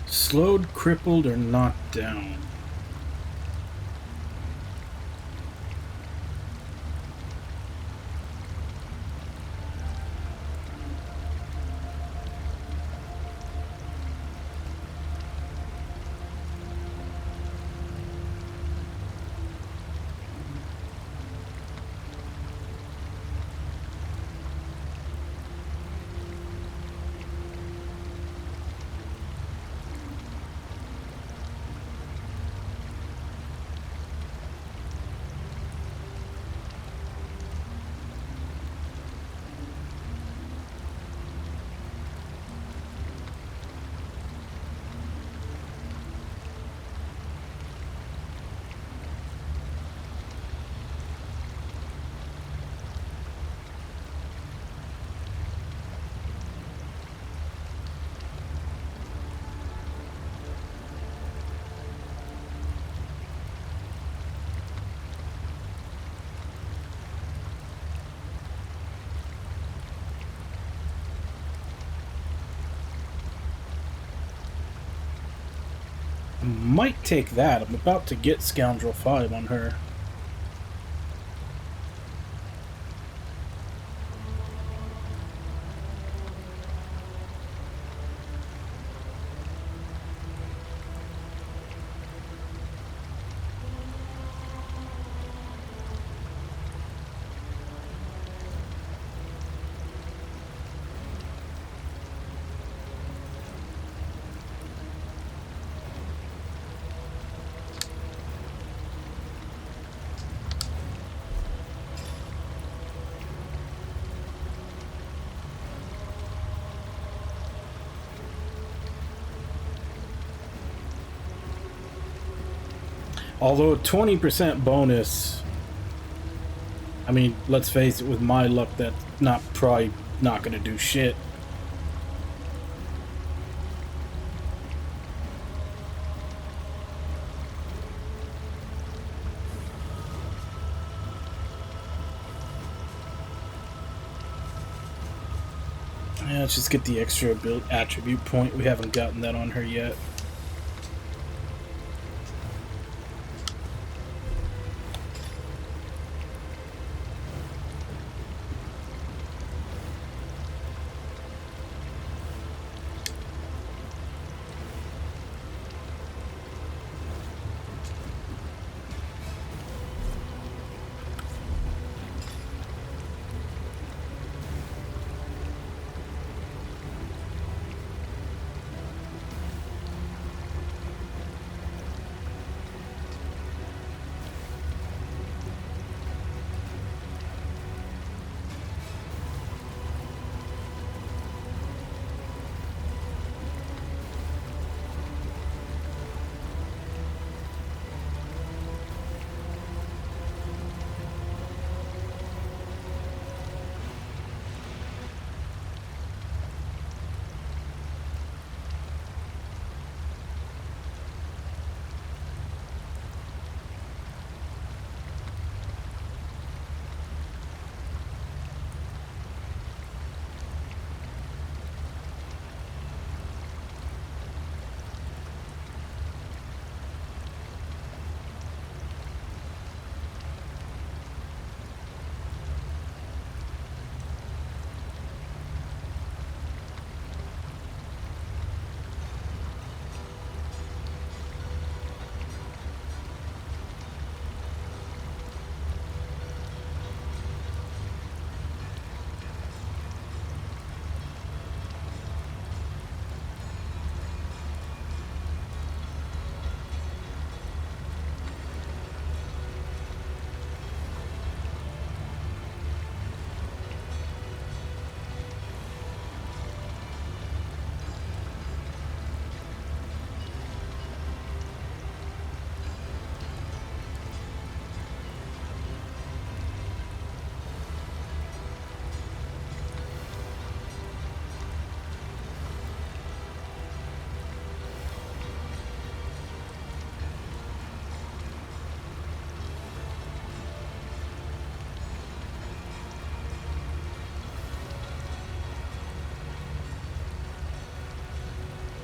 Slowed, crippled, or knocked down. Might take that. I'm about to get Scoundrel 5 on her. Although a 20% bonus, I mean, let's face it, with my luck, that's probably not gonna do shit. Yeah, let's just get the extra attribute point. We haven't gotten that on her yet.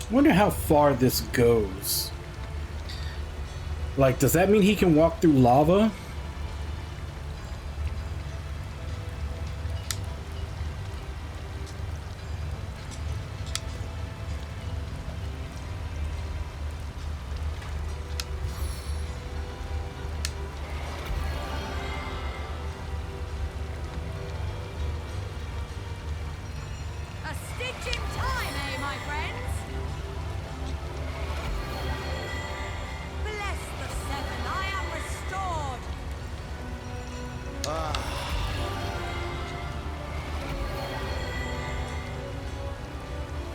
I wonder how far this goes. Like, does that mean he can walk through lava? A stitch in time, eh, my friends? Bless the seven, I am restored.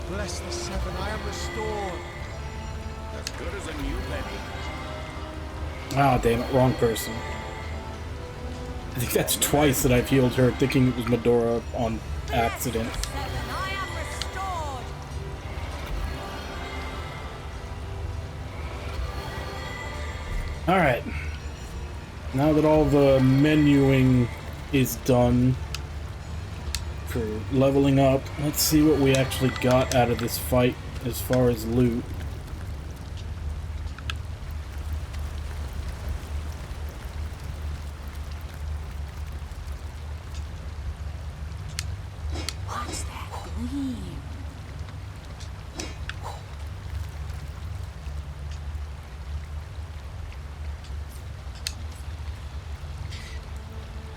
Bless the seven, I am restored. As good as a new penny. Ah, damn it, wrong person. I think that's twice that I've healed her, thinking it was Medora on accident. I am restored. Alright. Now that all the menuing is done for leveling up, let's see what we actually got out of this fight as far as loot.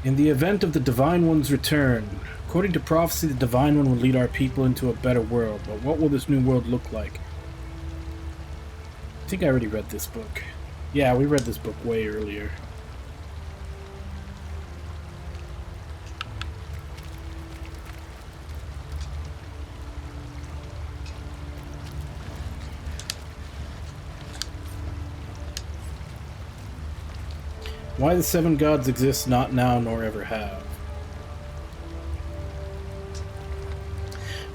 In the event of the Divine One's return, according to prophecy, the Divine One will lead our people into a better world. But what will this new world look like? I think I already read this book. Yeah, we read this book way earlier. Why the seven gods exist not now nor ever have.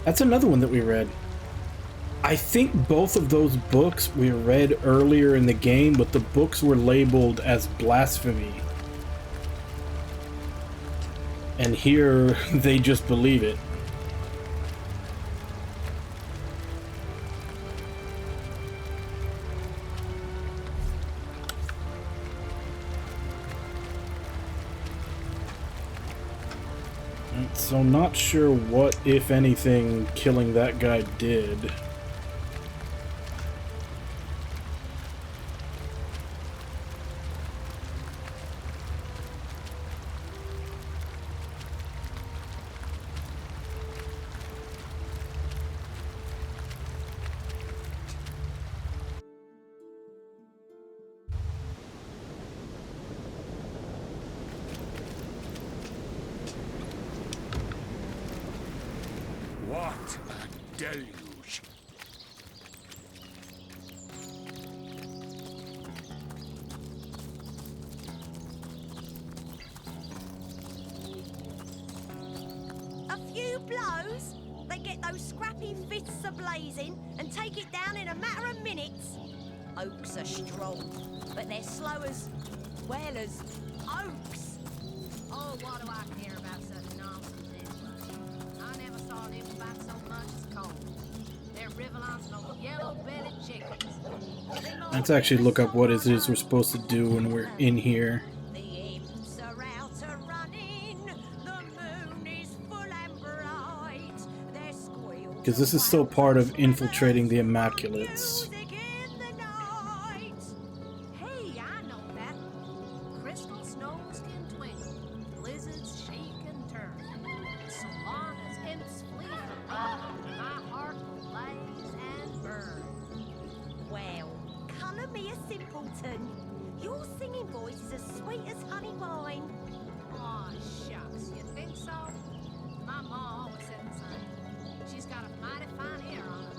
That's another one that we read. I think both of those books we read earlier in the game, but the books were labeled as blasphemy. And here they just believe it. So not sure what, if anything, killing that guy did. What a deluge! A few blows, they get those scrappy fists a-blazing and take it down in a matter of minutes. Oaks are strong, but they're slow as, well, as oaks. Oh, what do I care about such nonsense anyway? I never saw an imp fight so much as cold. They're Rivellon's most yellow-bellied chickens. Let's actually look up what it is we're supposed to do when we're in here. The imps are out a-running, the moon is full and bright. Their squeals Because this is still part of infiltrating the Immaculates. Hey, I know that. Crystal snows can twinkle, blizzards shake and turn. So long as imps flee from me, my heart will blaze and burn. Well, colour me a simpleton. Your singing voice is as sweet as honey wine. Aw, shucks, you think so? My ma always said the same. She's got a mighty fine ear on her.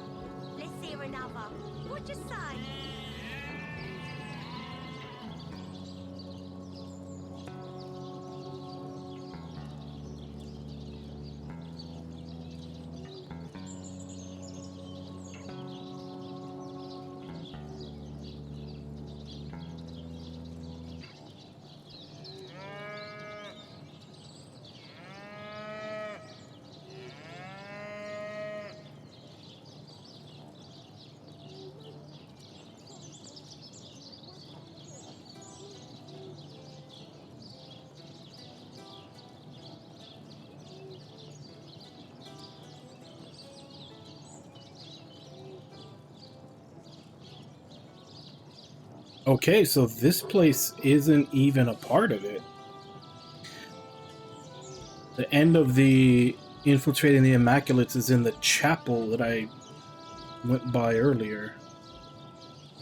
Let's hear another. What'd you say? Okay, so this place isn't even a part of it. The end of the infiltrating the Immaculates is in the chapel that I went by earlier.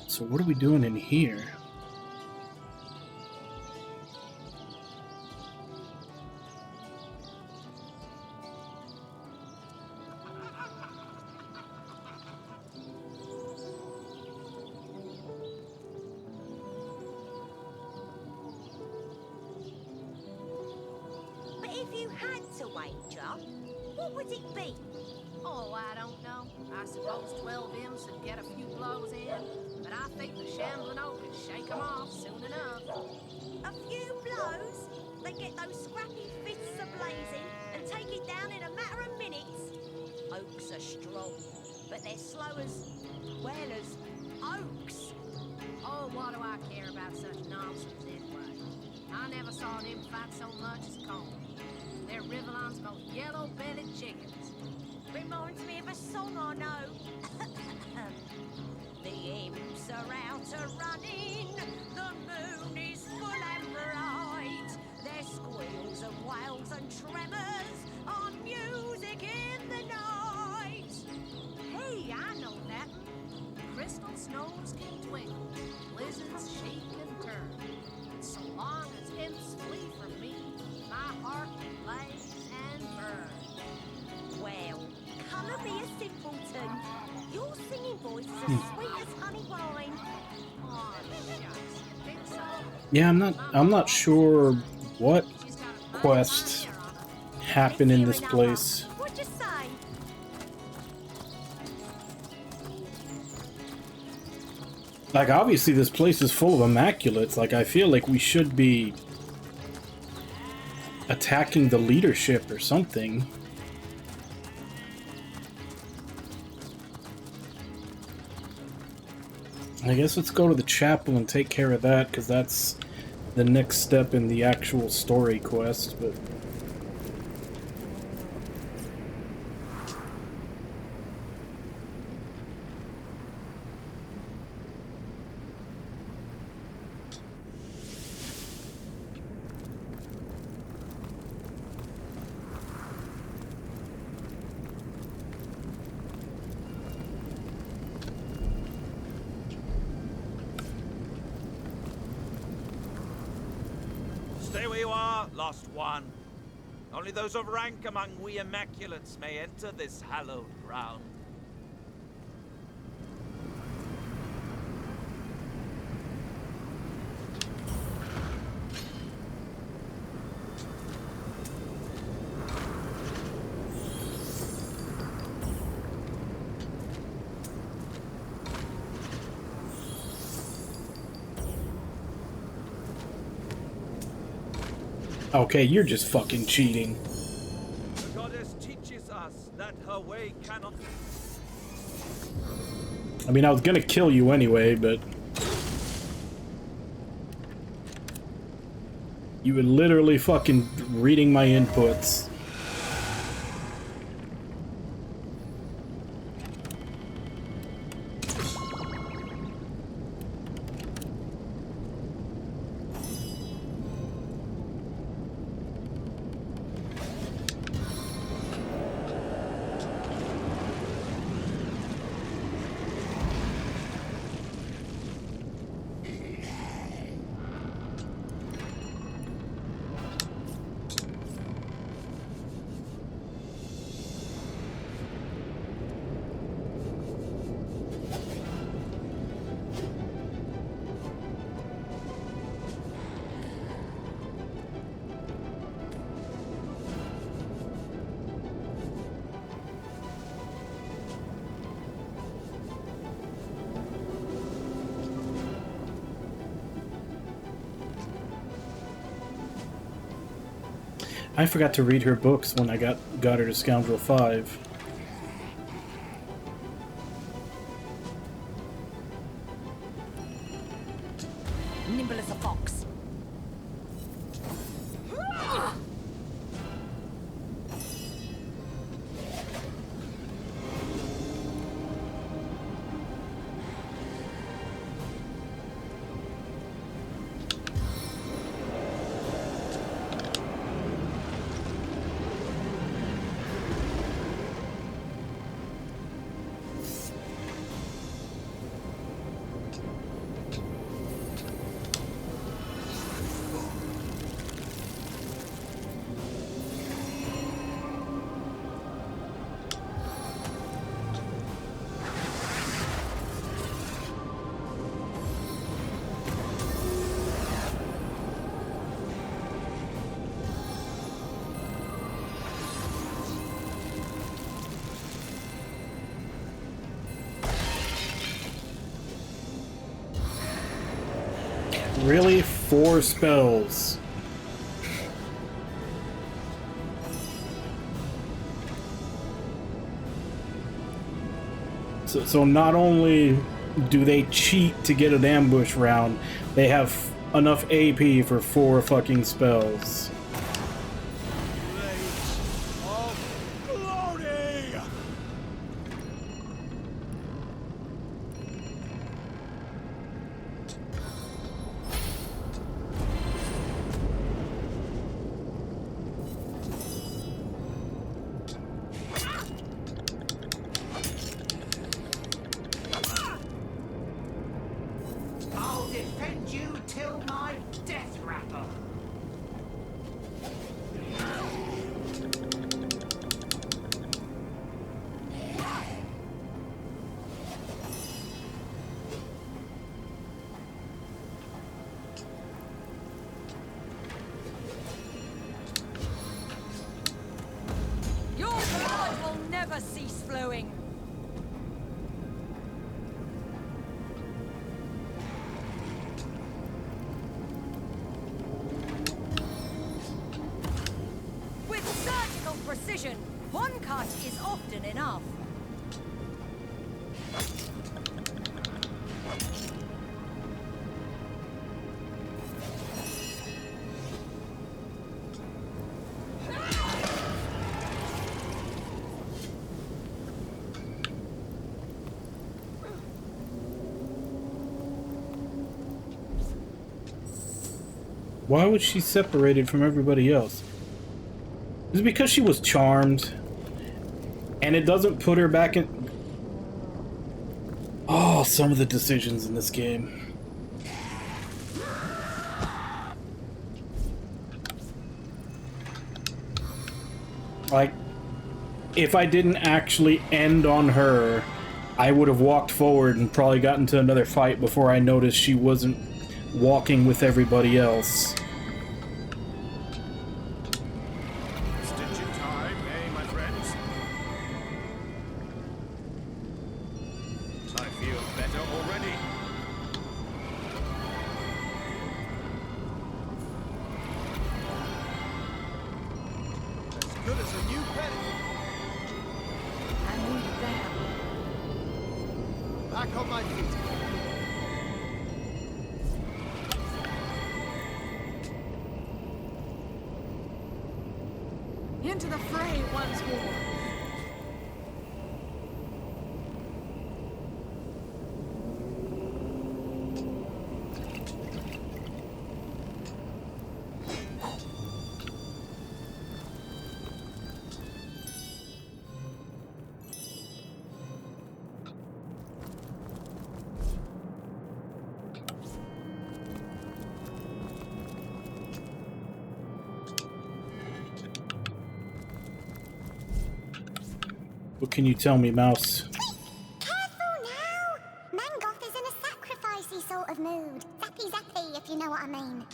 So what are we doing in here? But if you had to wager, what would it be? Oh, I don't know. I suppose 12 imps would get a few blows in, but I think the shambling oak could shake 'em off soon enough. A few blows, they get those scrappy fists a-blazing and take it down in a matter of minutes. Oaks are strong, but they're slow as, well, as oaks. Oh, what do I care about such nonsense anyway? I never saw an imp fight so much as cold. They're Rivellon's most yellow-bellied chickens. Reminds me of a song I know. The imps are out a-running, the moon is full and bright. There's squeals and wails and tremors on music in the night. Hey, I know that. Crystal snows can twinkle, blizzards shake and turn. And so long as imps flee from me, my heart will blaze and burn. Well, colour me a simpleton. Your singing voice is as sweet as honey wine. Oh, shucks, you think so? Yeah, I'm not sure what quests happen in this place. What'd you say? Like, obviously this place is full of immaculates. Like, I feel like we should be attacking the leadership or something. I guess let's go to the chapel and take care of that, because that's the next step in the actual story quest, but... Stay where you are, lost one. Only those of rank among we Immaculates may enter this hallowed ground. Okay, you're just fucking cheating. The goddess teaches us that her way cannot... I mean, I was gonna kill you anyway, but... You were literally fucking reading my inputs. I forgot to read her books when I got her to Scoundrel 5. Nimble as a fox. Really? 4 spells. So not only do they cheat to get an ambush round, they have enough AP for 4 fucking spells. Blades of glory! never cease flowing. With surgical precision, one cut is often enough. Why was she separated from everybody else? Is it because she was charmed? And it doesn't put her back in... Oh, some of the decisions in this game. Like, if I didn't actually end on her, I would have walked forward and probably got into another fight before I noticed she wasn't walking with everybody else. Stitching time, eh, my friends? I feel better already. As good as a new penny. I need that. Back on my feet. Into the fray once more. What can you tell me, Mouse? Careful now! Mangoth is in a sacrificey sort of mood. Zappy zappy, if you know what I mean.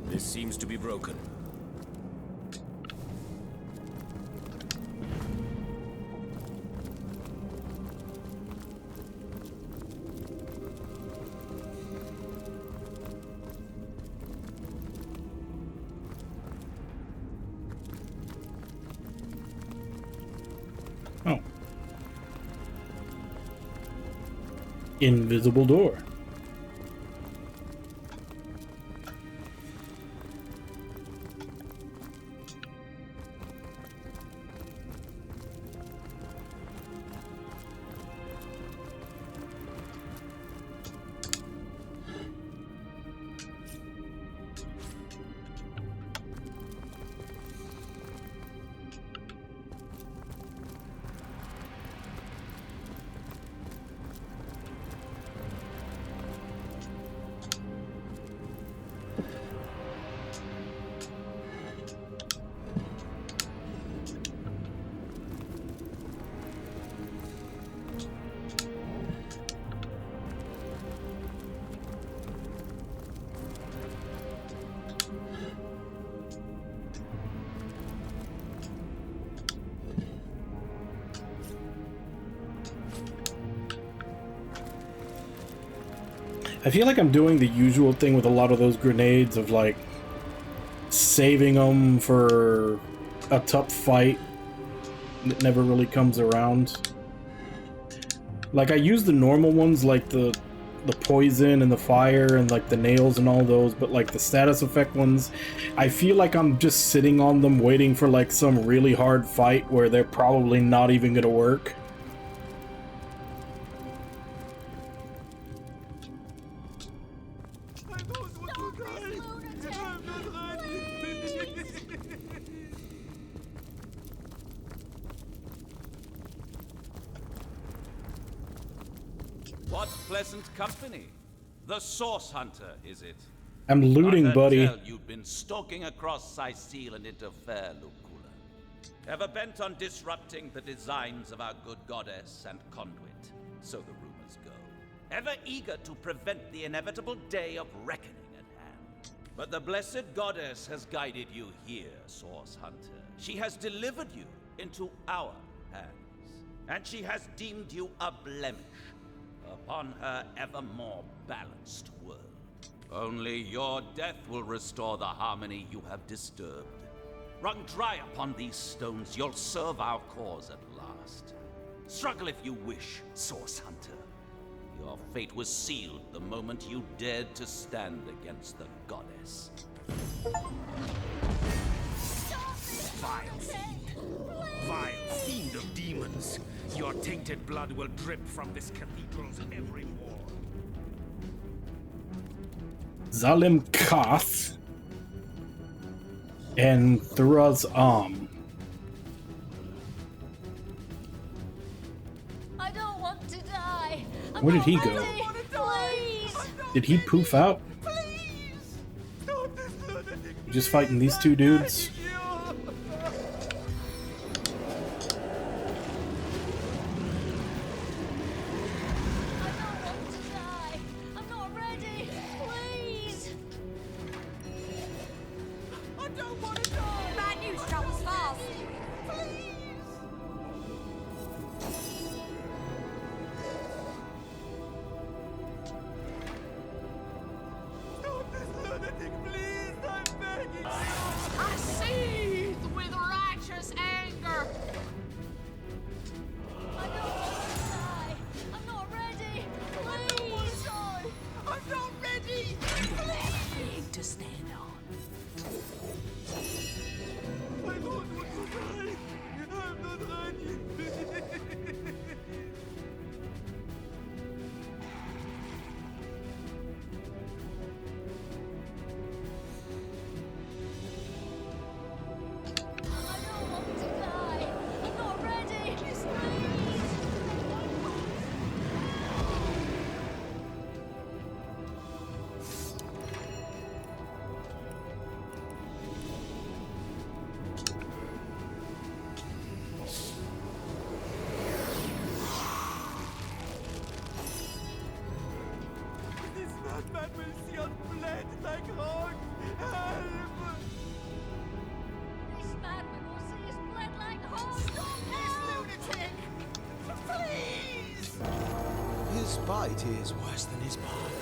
This seems to be broken. Oh. Invisible door. I feel like I'm doing the usual thing with a lot of those grenades of like saving them for a tough fight that never really comes around. Like I use the normal ones like the poison and the fire and like the nails and all those, but like the status effect ones, I feel like I'm just sitting on them waiting for like some really hard fight where they're probably not even gonna work. What pleasant company. The Source Hunter, is it? I'm looting, I heard buddy. tell you'd been stalking across Sicil and into fair Lucula. Ever bent on disrupting the designs of our good goddess and conduit, so the rumors go. Ever eager to prevent the inevitable day of reckoning at hand. But the blessed goddess has guided you here, Source Hunter. She has delivered you into our hands, and she has deemed you a blemish upon her ever more balanced world. Only your death will restore the harmony you have disturbed. Wrung dry upon these stones, you'll serve our cause at last. Struggle if you wish, Source Hunter. Your fate was sealed the moment you dared to stand against the goddess. Vile fiend! Vile fiend of demons! Your tainted blood will drip from this cathedral's every wall. Zalim Kath and Thuraz I don't want to die. Where did he go? Please. Did he poof out? Just fighting these two dudes? I seethe with righteous anger. I don't want to die. I'm not ready. Please. I'm not ready! Big to stand on. I don't want to die! I'm not ready! Man will see us bled like hogs! Help! This madman will see us bled like hogs. This lunatic! Please! His bite is worse than his bark.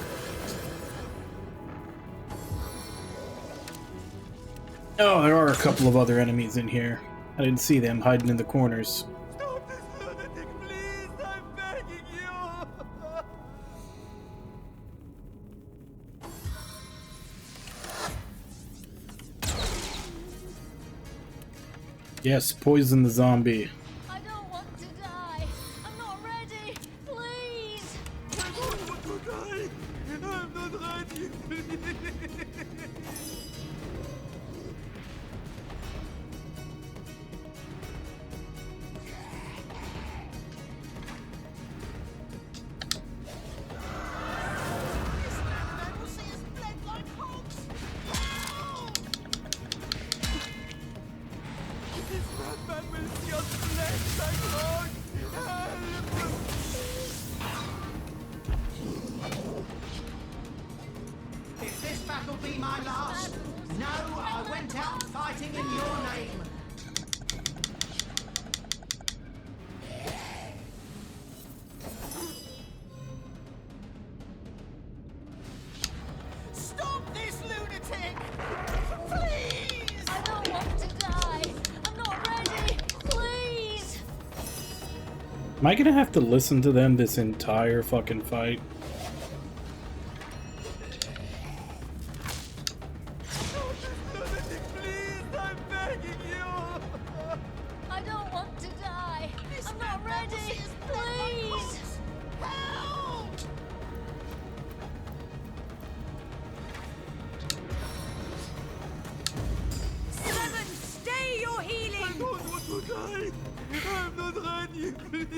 Oh, there are a couple of other enemies in here. I didn't see them hiding in the corners. Stop this lunatic, please! I'm begging you! Yes, poison the zombie. I don't want to die. I'm not ready. Please. I don't want to die! I'm not ready! If this battle be my last, know I went out fighting in your name. Stop this lunatic! Please! I don't want to die. I'm not ready. Please. Am I gonna have to listen to them this entire fucking fight? I don't want to die. I'm not ready. Please. Help! Seven, stay your healing. I don't want to die! I'm not ready, please!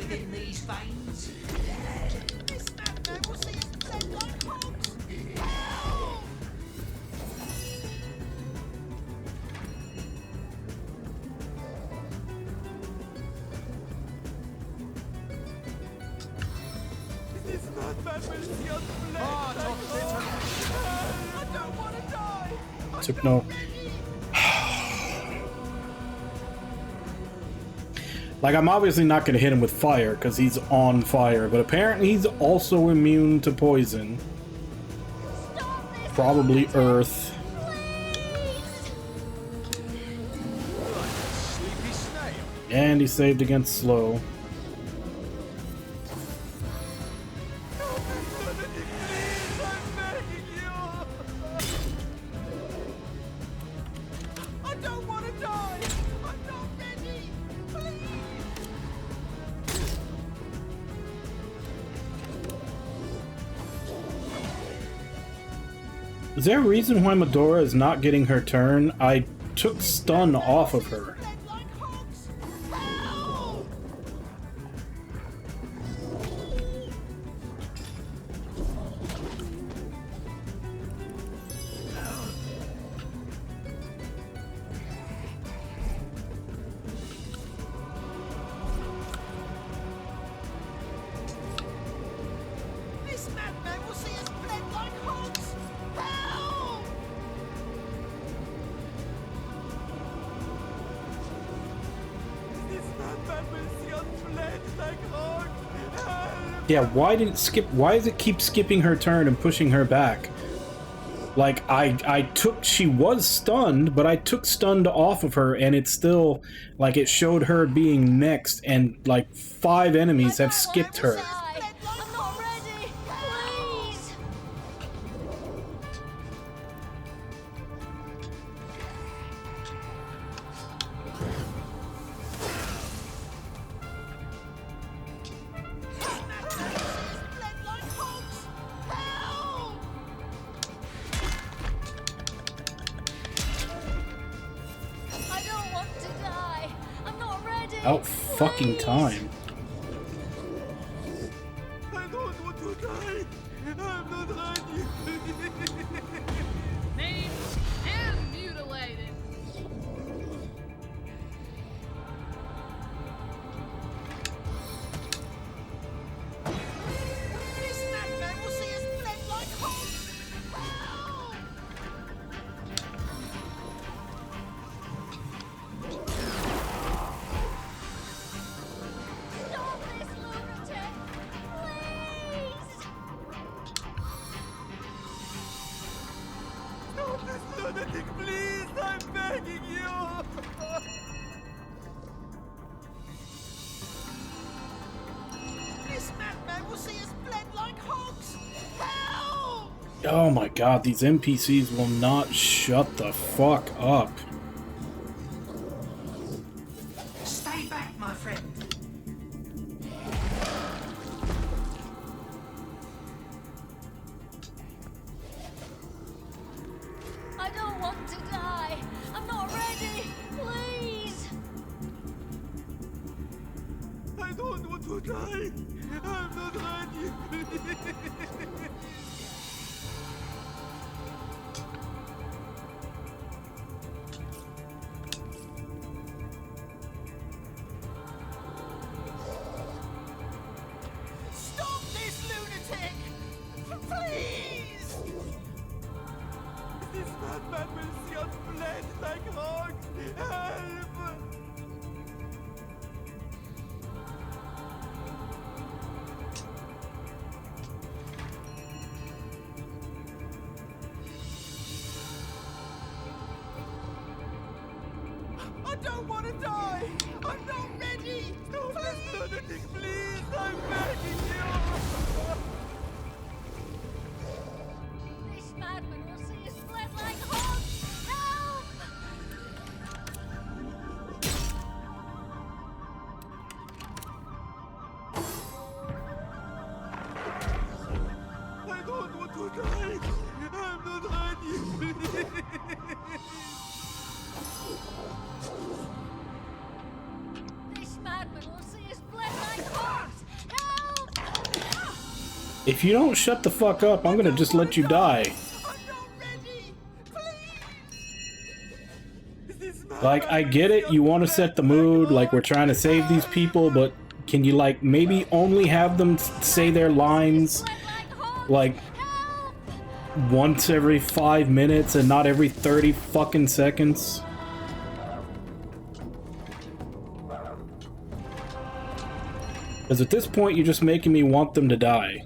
within these veins. This madman will see us bled like hogs! Help! This madman will see us bled like hogs! I don't want to die! Took no. Like, I'm obviously not going to hit him with fire because he's on fire, but apparently he's also immune to poison. Probably earth. And he saved against slow. I don't want to die! I'm not ready! Please! Is there a reason why Medora is not getting her turn? I took stun off of her. This madman will see us bled like hogs! Help! This madman will see us bled like hogs! Help! Yeah, why did it skip? Why does it keep skipping her turn and pushing her back? Like, she was stunned, but I took stunned off of her, and it's still, like, it showed her being next, and, like, 5 enemies have skipped her. I'm not ready! Please! Bled like hogs! Help! I don't want to die! I'm not ready! Out fucking time. I don't want to die! I'm not ready! Maimed and mutilated. This madman will see us bled like hogs! Help! Stop this lunatic! Please! Stop this lunatic, please! I'm begging you! This madman will see us bled like hogs! Help! Oh my god, these NPCs will not shut the fuck up. Stay back, my friend. I don't want to die! I'm not ready! Please! I don't want to die! I'm not ready! Stop this lunatic! Please! This madman will see us bled like hogs! Help! I don't want to die! I'm not ready! Stop this lunatic, please! I'm begging you! This madman will see us bled like hogs! Help! I don't want to die! I'm not ready! This madman will see us bled like hogs! If you don't shut the fuck up, I'm gonna just let you die. Like, I get it, you want to set the mood, like we're trying to save these people, but can you, like, maybe only have them say their lines, like, once every 5 minutes and not every 30 fucking seconds? Because at this point, you're just making me want them to die.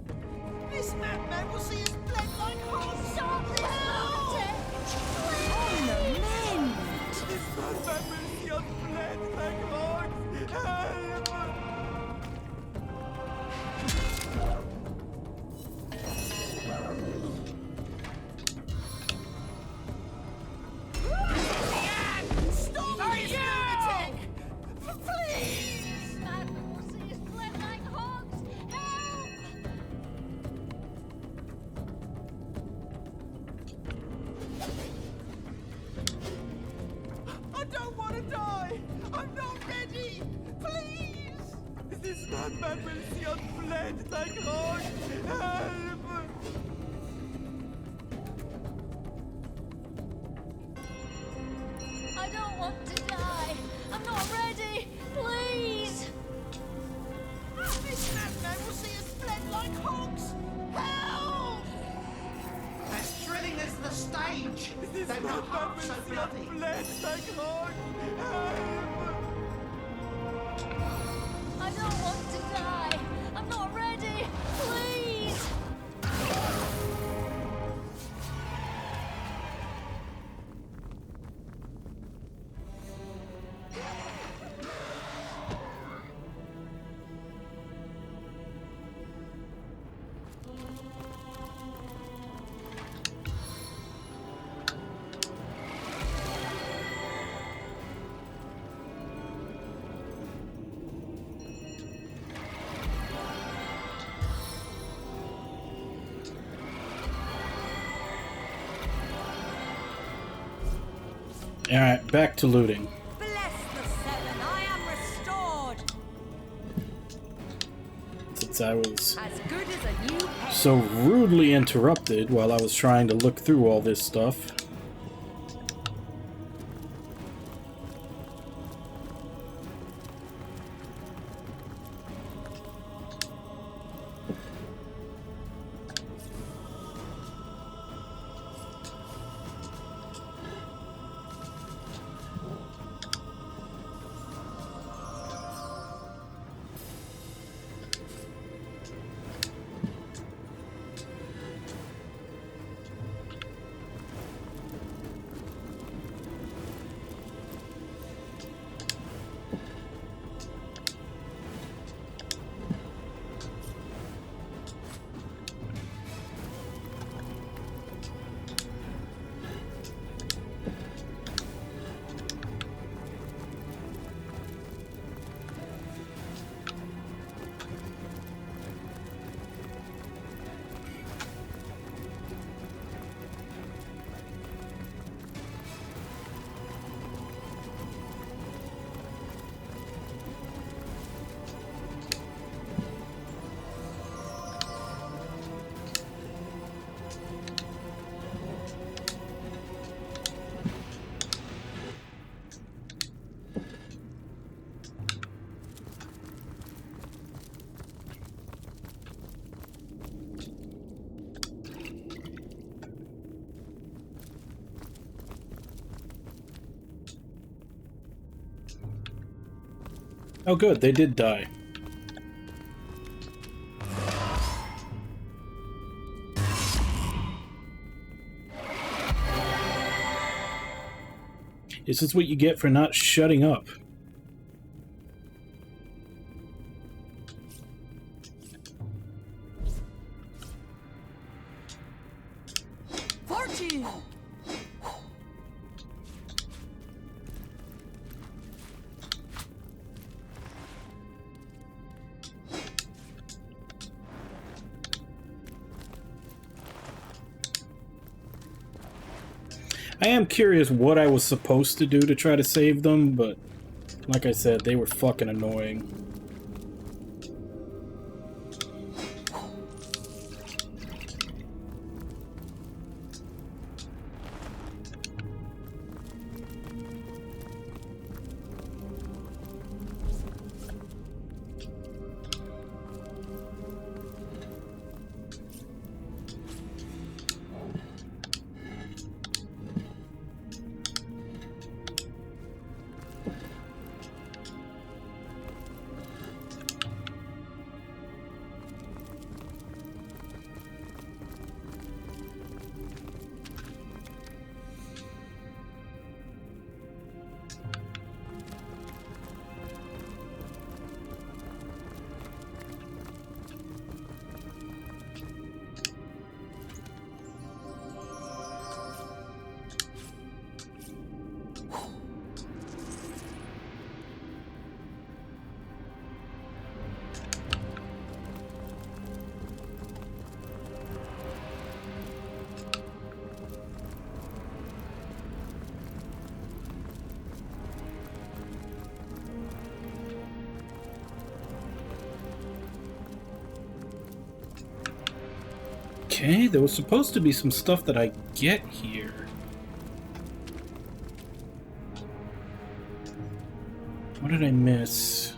This madman will see us bled like hogs. Stop this lunatic! On the mend. This madman will see us bled like hogs. Help! Stop this lunatic! Please! This madman will see us bled like hogs. Help! I don't want to die! I'm not ready! Please! This madman will see us bled like hogs! Help! I don't want to die. I'm not ready. Please. This madman will see us bled like hogs! Help! As thrilling as the stage. This They're not madman half will so see us bloody. bled like hogs! Help! I don't want to die. I'm not ready. Please. Alright, back to looting. Bless the seven, I am restored. Since I was As good as a new pet. so rudely interrupted while I was trying to look through all this stuff. Oh good, they did die. This is what you get for not shutting up. I am curious what I was supposed to do to try to save them, but like I said, they were fucking annoying. Okay, there was supposed to be some stuff that I get here. What did I miss?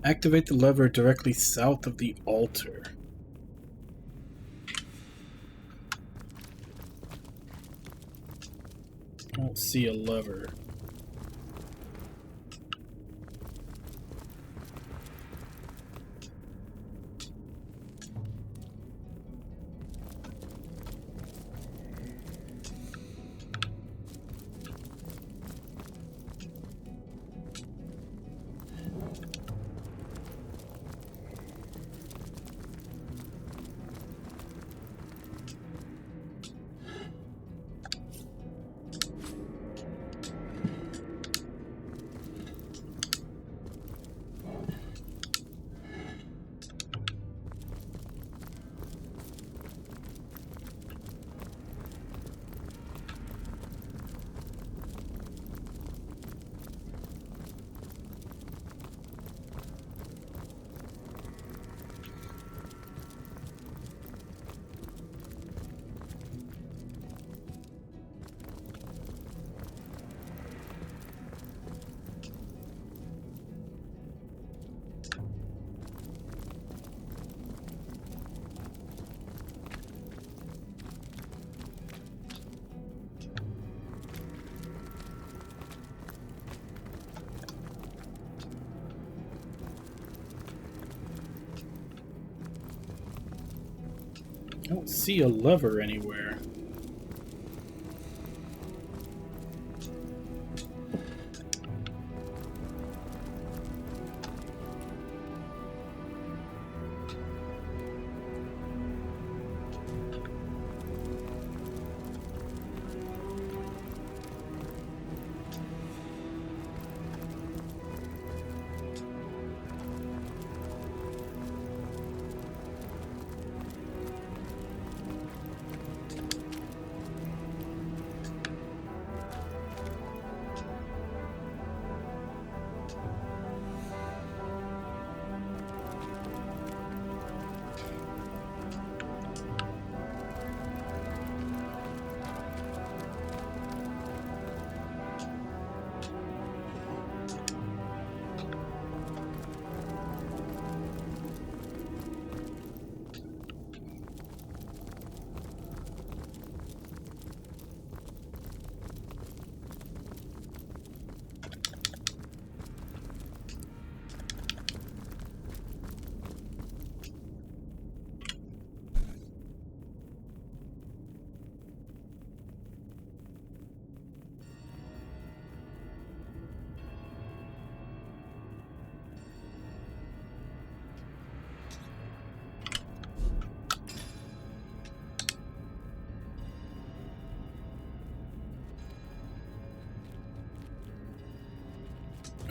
Activate the lever directly south of the altar. I don't see a lever. I don't see a lever anywhere.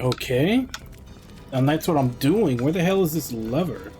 Okay. And that's what I'm doing. Where the hell is this lever?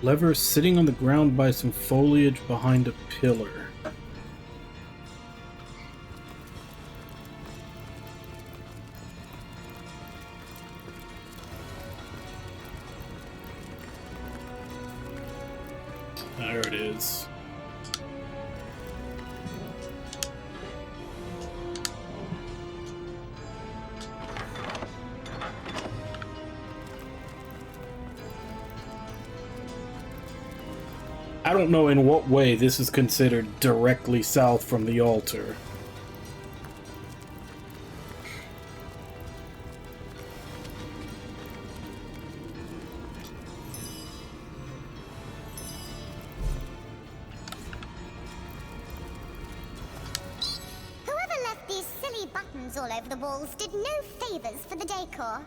Lever sitting on the ground by some foliage behind a pillar. There it is. I don't know in what way this is considered directly south from the altar. Whoever left these silly buttons all over the walls did no favors for the decor.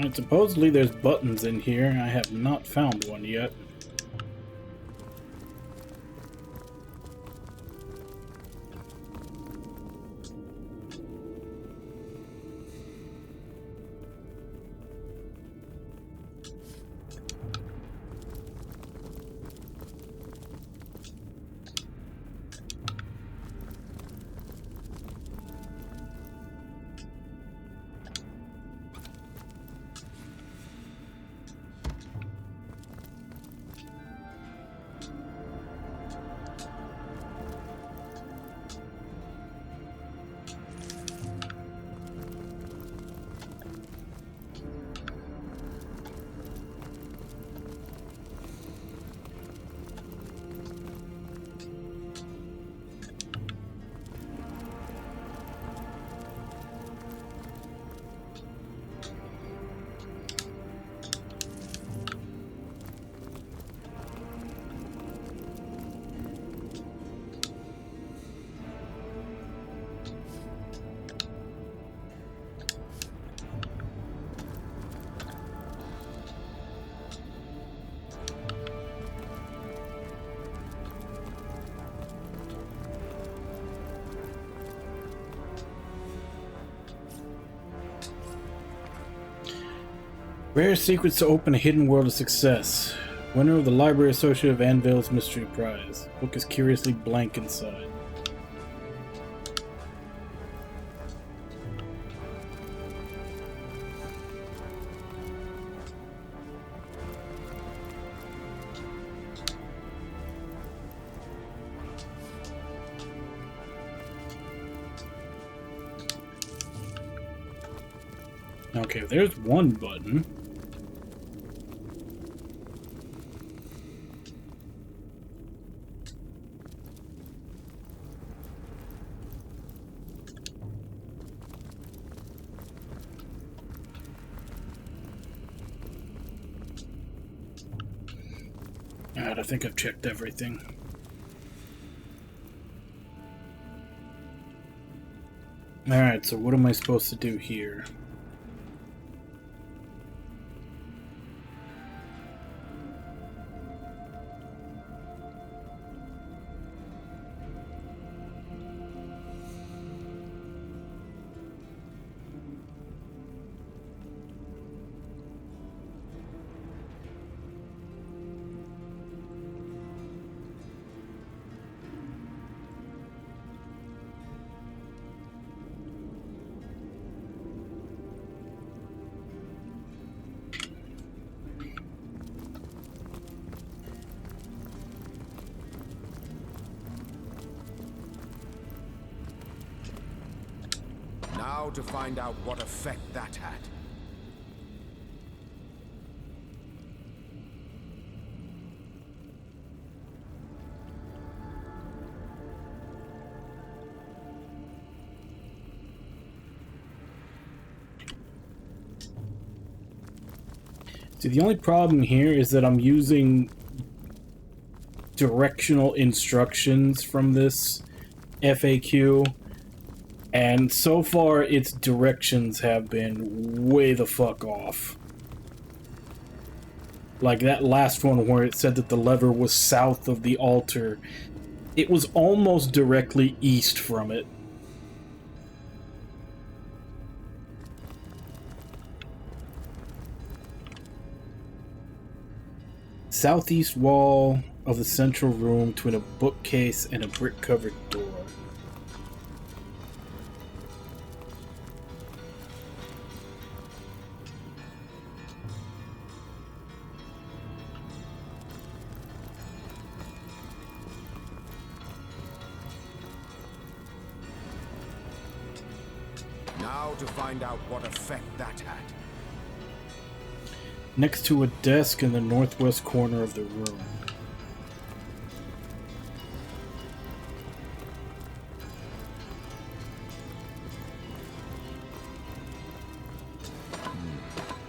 And supposedly there's buttons in here. I have not found one yet. Rare secrets to open a hidden world of success. Winner of the Library Associate of Anvil's Mystery Prize. Book is curiously blank inside. Okay, there's one button. Alright, I think I've checked everything. Alright, so what am I supposed to do here? Now to find out what effect that had. See, the only problem here is that I'm using directional instructions from this FAQ, and so far its directions have been way the fuck off. Like that last one where it said that the lever was south of the altar, it was almost directly east from it. Southeast wall of the central room between a bookcase and a brick-covered door. Now to find out what effect that had. Next to a desk in the northwest corner of the room.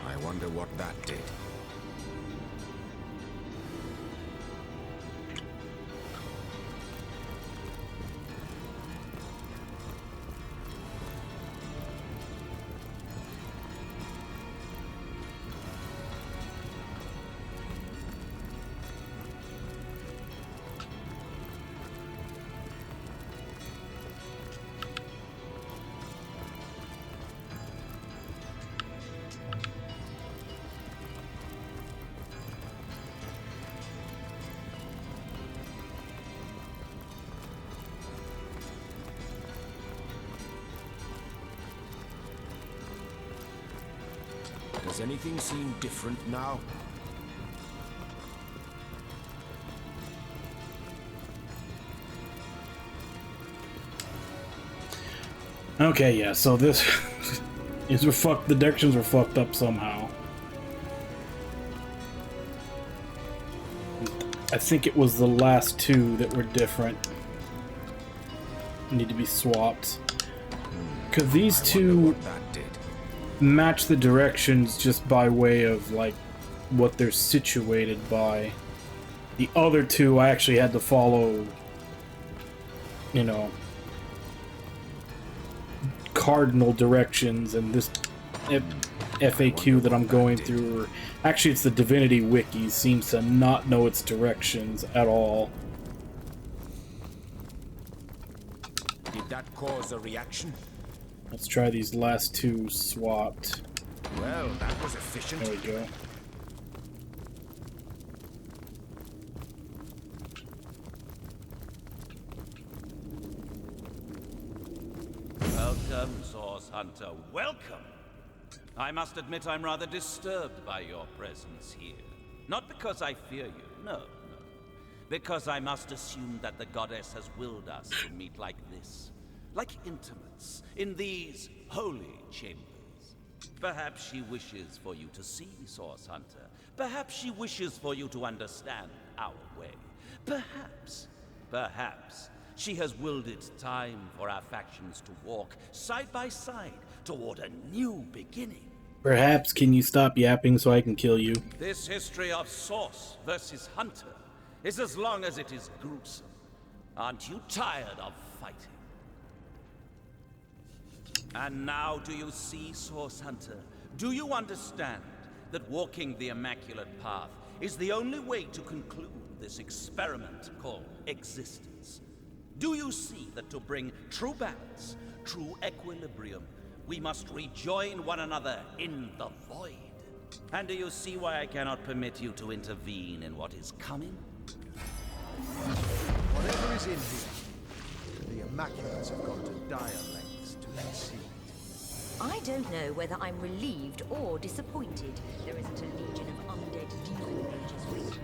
I wonder what that did. Does anything seem different now? Okay, yeah, so this is the directions were fucked up somehow. I think it was the last two that were different. Need to be swapped. Because these two match the directions just by way of, like, what they're situated by. The other two I actually had to follow, you know, cardinal directions, and this FAQ that I'm going through, or actually it's the Divinity wiki, seems to not know its directions at all. Did that cause a reaction? Let's try these last two swapped. Well, that was efficient. There we go. Welcome, Source Hunter, welcome! I must admit I'm rather disturbed by your presence here. Not because I fear you, no. Because I must assume that the goddess has willed us to meet like this. Like intimates, in these holy chambers. Perhaps she wishes for you to see, Source Hunter. Perhaps she wishes for you to understand our way. Perhaps she has willed it time for our factions to walk side by side toward a new beginning. Perhaps can you stop yapping so I can kill you? This history of Source versus Hunter is as long as it is gruesome. Aren't you tired of fighting? And now do you see, Source Hunter? Do you understand that walking the Immaculate Path is the only way to conclude this experiment called existence? Do you see that to bring true balance, true equilibrium, we must rejoin one another in the void? And do you see why I cannot permit you to intervene in what is coming? Whatever is in here, the Immaculates have gone to dire lengths to conceal. I don't know whether I'm relieved or disappointed. There isn't a legion of undead demon mages waiting for us.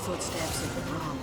footsteps of the drama.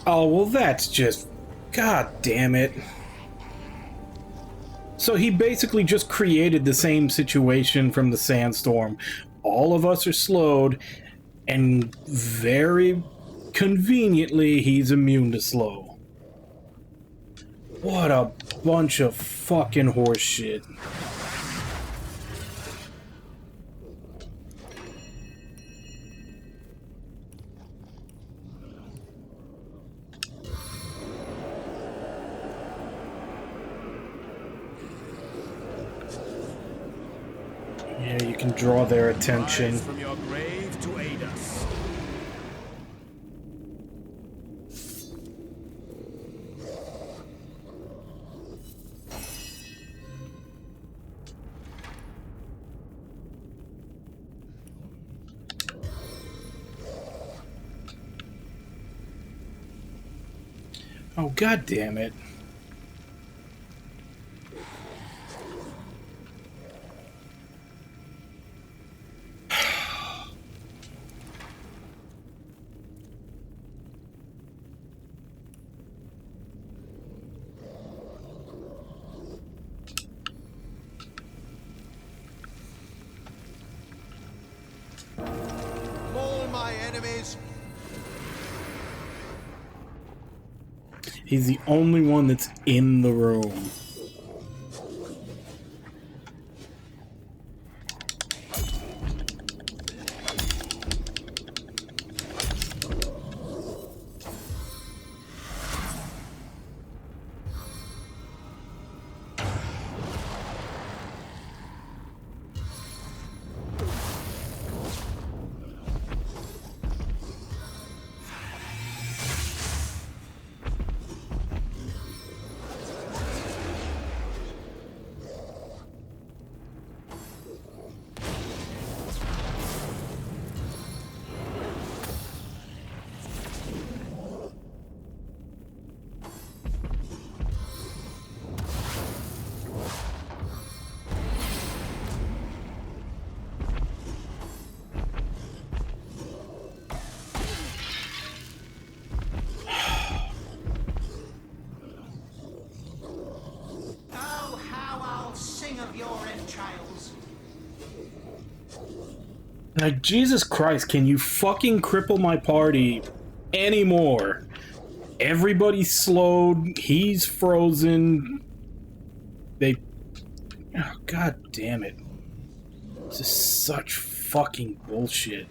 Oh, well, that's just... God damn it. So he basically just created the same situation from the sandstorm. All of us are slowed, and very conveniently, he's immune to slow. What a bunch of fucking horse shit. Yeah, you can draw their attention. Rise from your grave to aid us. Oh, god damn it. All my enemies. He's the only one that's in the room. Oh, how I'll sing of your entrails. Like, Jesus Christ, can you fucking cripple my party anymore? Everybody's slowed, he's frozen. They... Oh, god damn it. This is such fucking bullshit.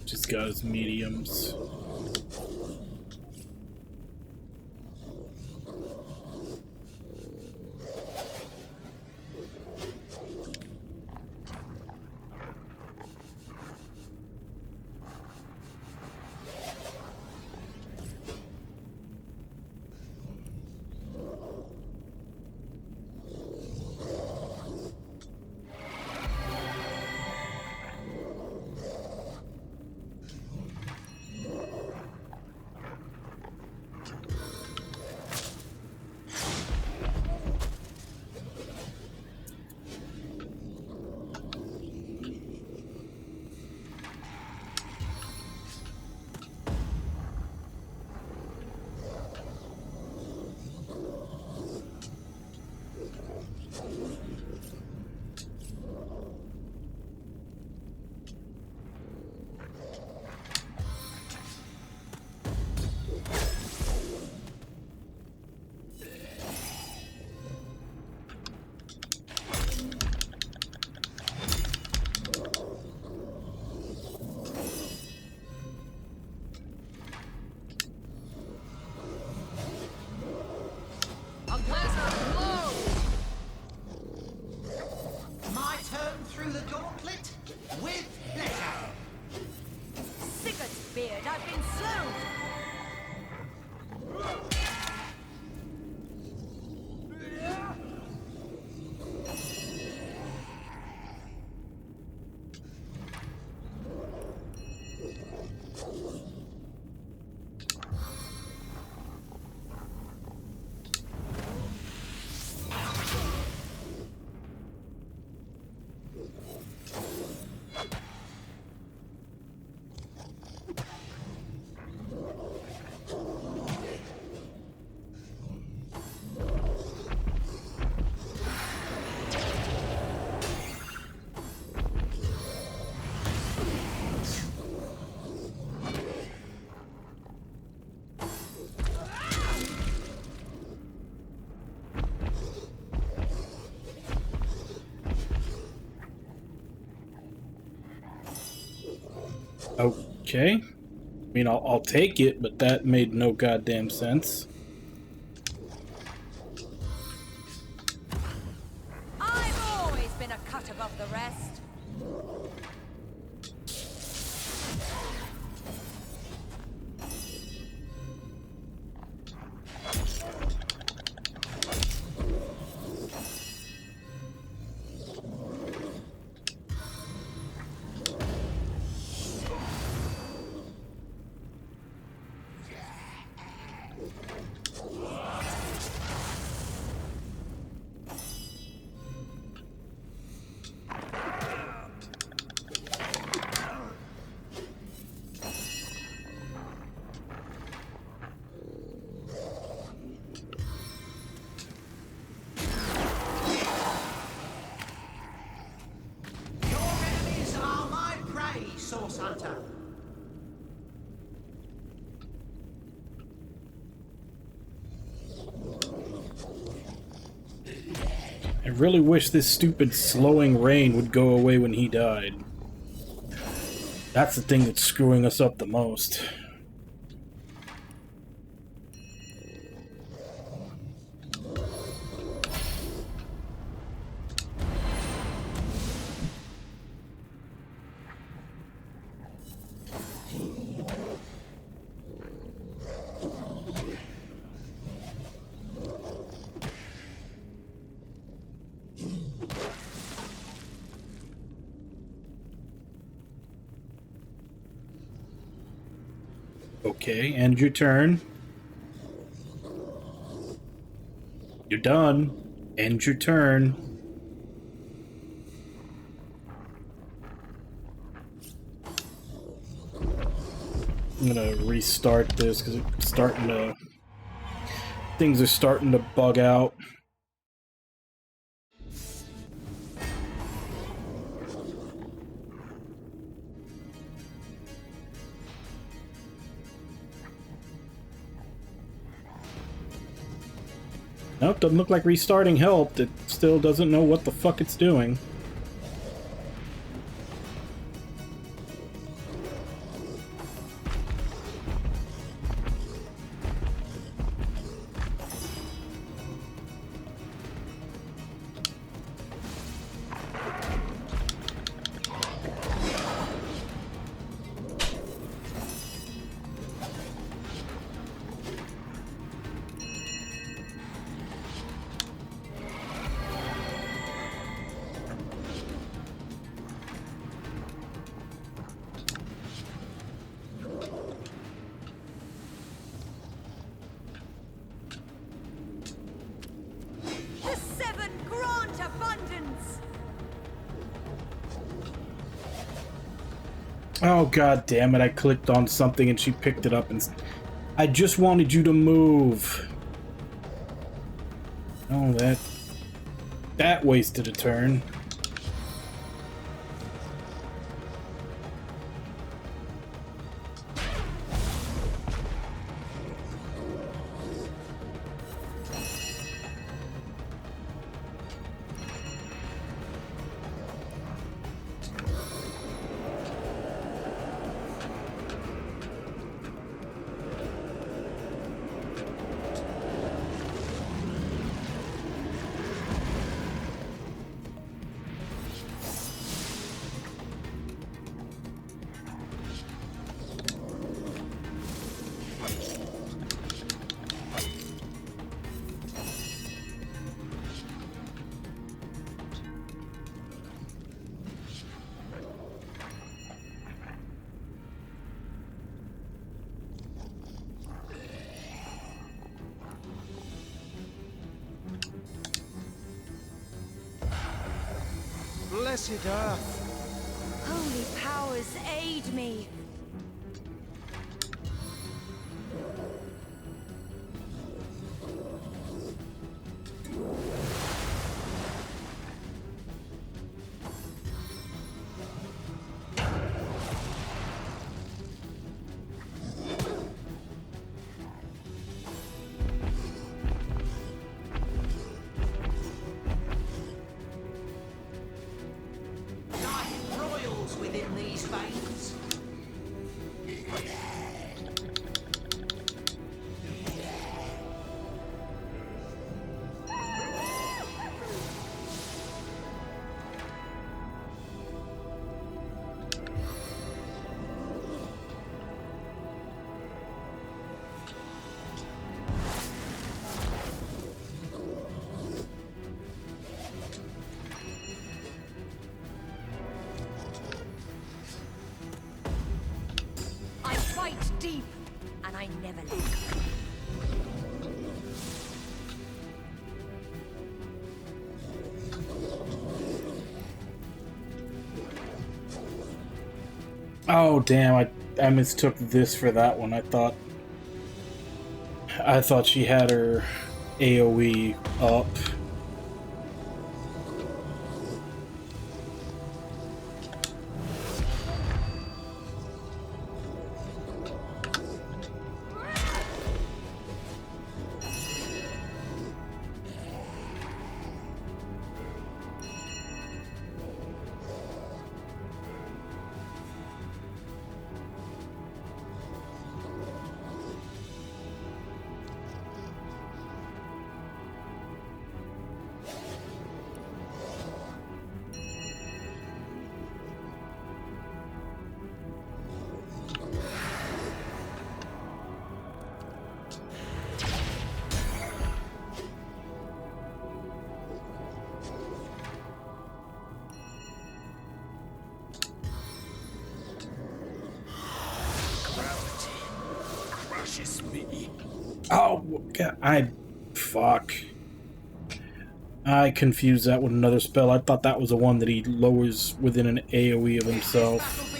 Just got his mediums. Okay. I mean, I'll take it, but that made no goddamn sense. I've always been a cut above the rest. I really wish this stupid slowing rain would go away when he died. That's the thing that's screwing us up the most. Okay, end your turn. You're done. End your turn. I'm gonna restart this because it's starting to... things are starting to bug out. Nope, doesn't look like restarting helped. It still doesn't know what the fuck it's doing. Oh god damn it, I clicked on something and she picked it up and... I just wanted you to move. Oh, that wasted a turn. Blessed earth! Holy powers, aid me! keep, and I never let go. Oh damn, I mistook this for that one. I thought she had her AoE up. Oh, God, fuck. I confused that with another spell. I thought that was the one that he lowers within an AoE of himself.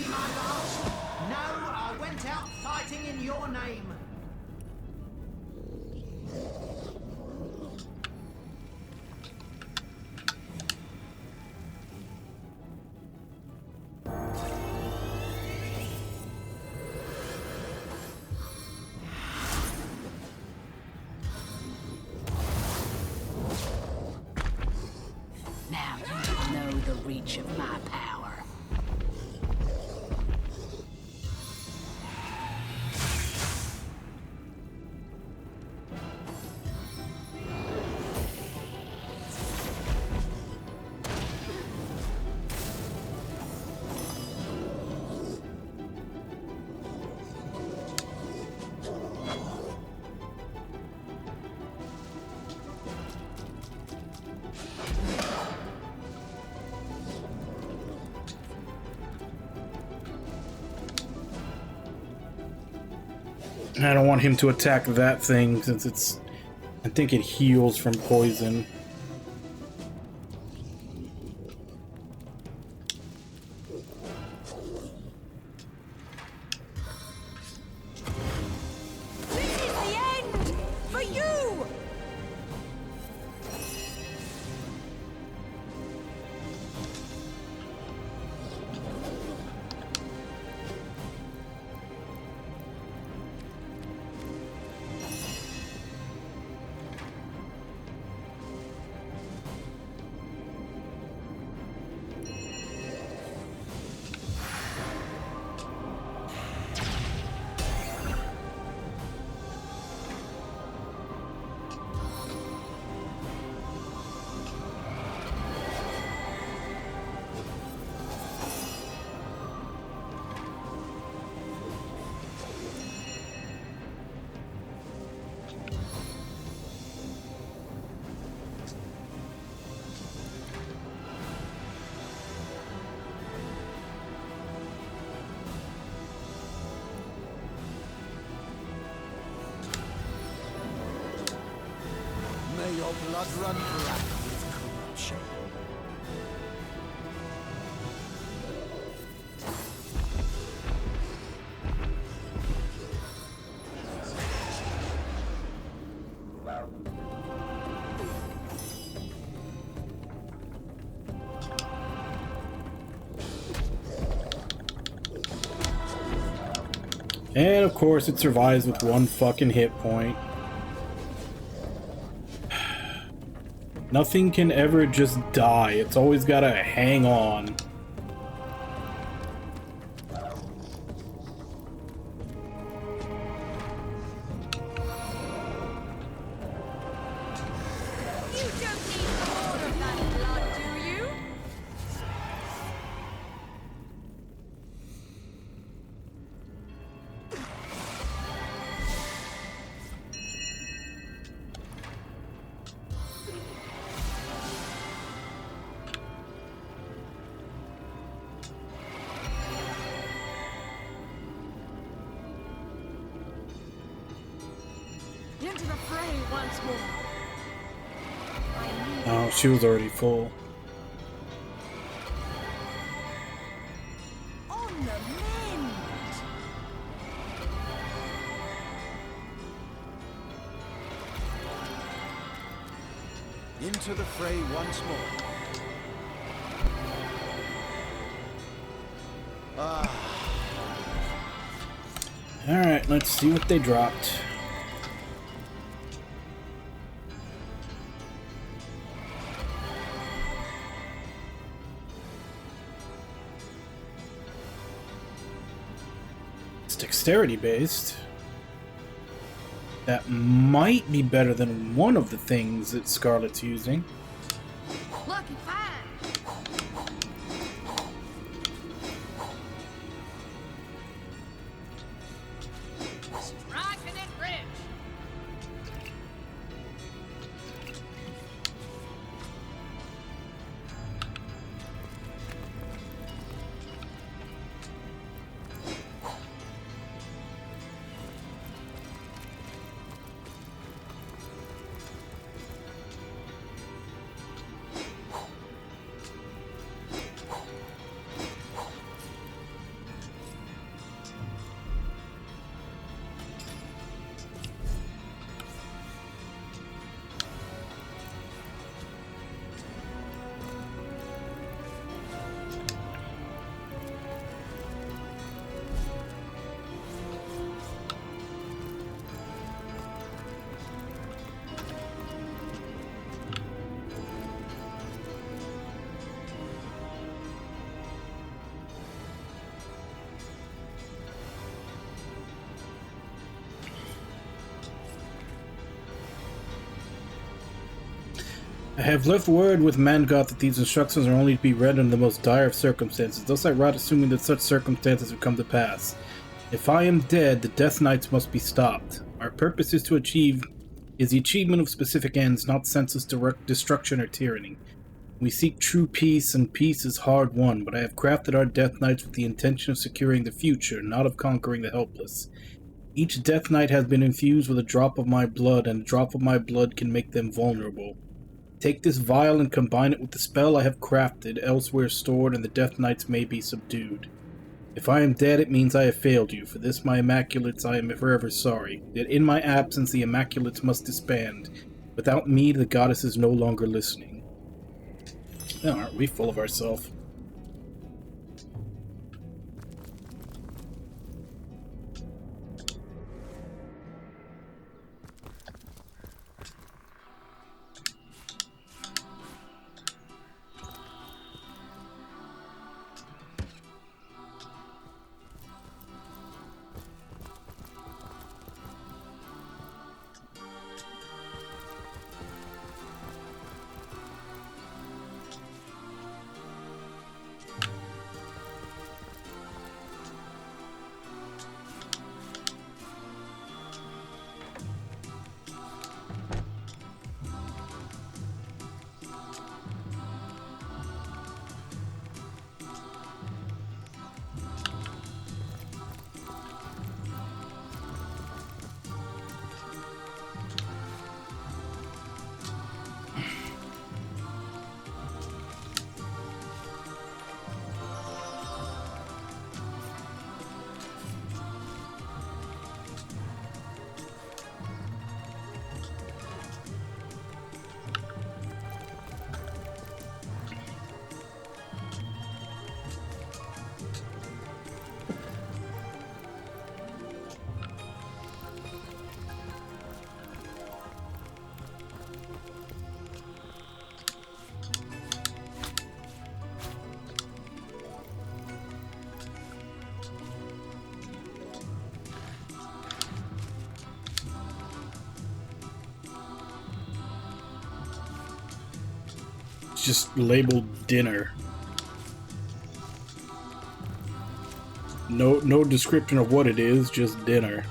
No, I went out fighting in your name. Now you know the reach of my power. I don't want him to attack that thing since I think it heals from poison. This is the end! For you! May your blood run black with corruption. And of course it survives with one fucking hit point. Nothing can ever just die. It's always gotta hang on. You don't need more of that blood, do you? Into the fray once more. Oh, she was already full. On the mend. Into the fray once more. Alright, let's see what they dropped. It's dexterity based. That might be better than one of the things that Scarlet's using. Lucky find. Striking it rich. I have left word with Mangoth that these instructions are only to be read in the most dire of circumstances, thus I write assuming that such circumstances have come to pass. If I am dead, the Death Knights must be stopped. Our purpose is the achievement of specific ends, not senseless destruction or tyranny. We seek true peace, and peace is hard won, but I have crafted our Death Knights with the intention of securing the future, not of conquering the helpless. Each Death Knight has been infused with a drop of my blood, and a drop of my blood can make them vulnerable. Take this vial and combine it with the spell I have crafted, elsewhere stored, and the Death Knights may be subdued. If I am dead, it means I have failed you. For this, my Immaculates, I am forever sorry. Yet in my absence, the Immaculates must disband. Without me, the goddess is no longer listening. Oh, aren't we full of ourselves? It's just labeled dinner. No description of what it is, just dinner.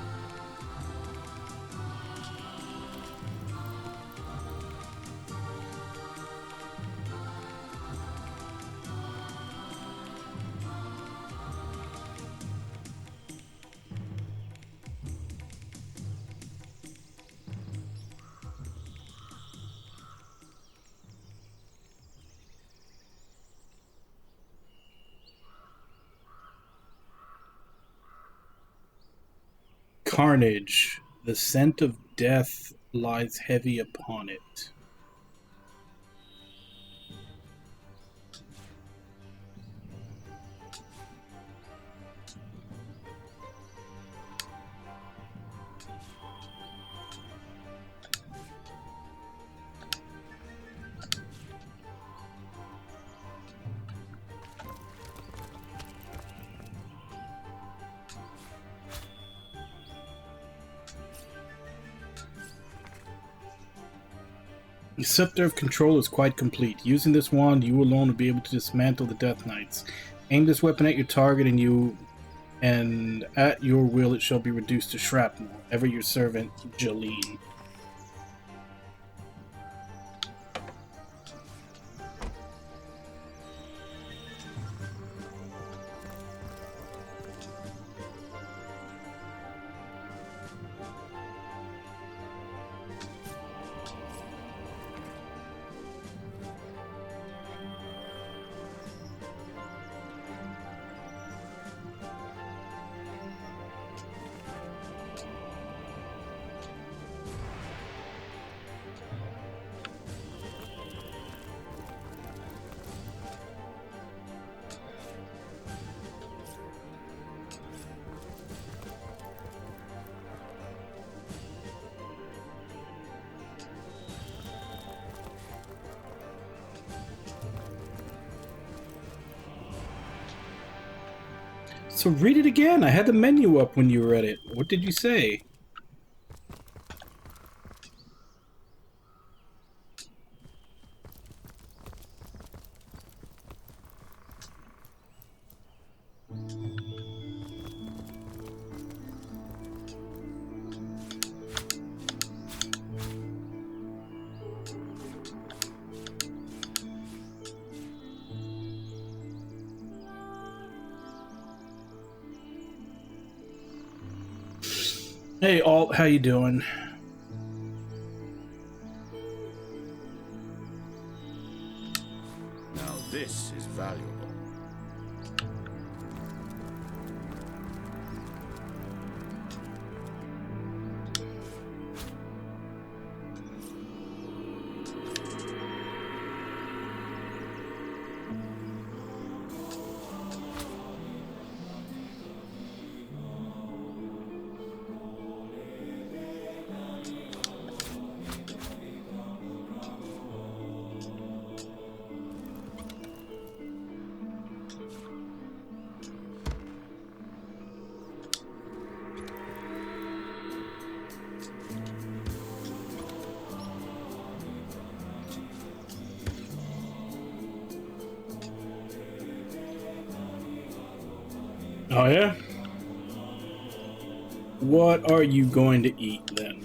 carnage. The scent of death lies heavy upon it. The scepter of control is quite complete. Using this wand, you alone will be able to dismantle the Death Knights. Aim this weapon at your target, and at your will it shall be reduced to shrapnel. Ever your servant, Jolene. So read it again. I had the menu up when you read it. What did you say? Hey, Alt, how you doing? Now this is valuable. Oh, yeah? What are you going to eat, then?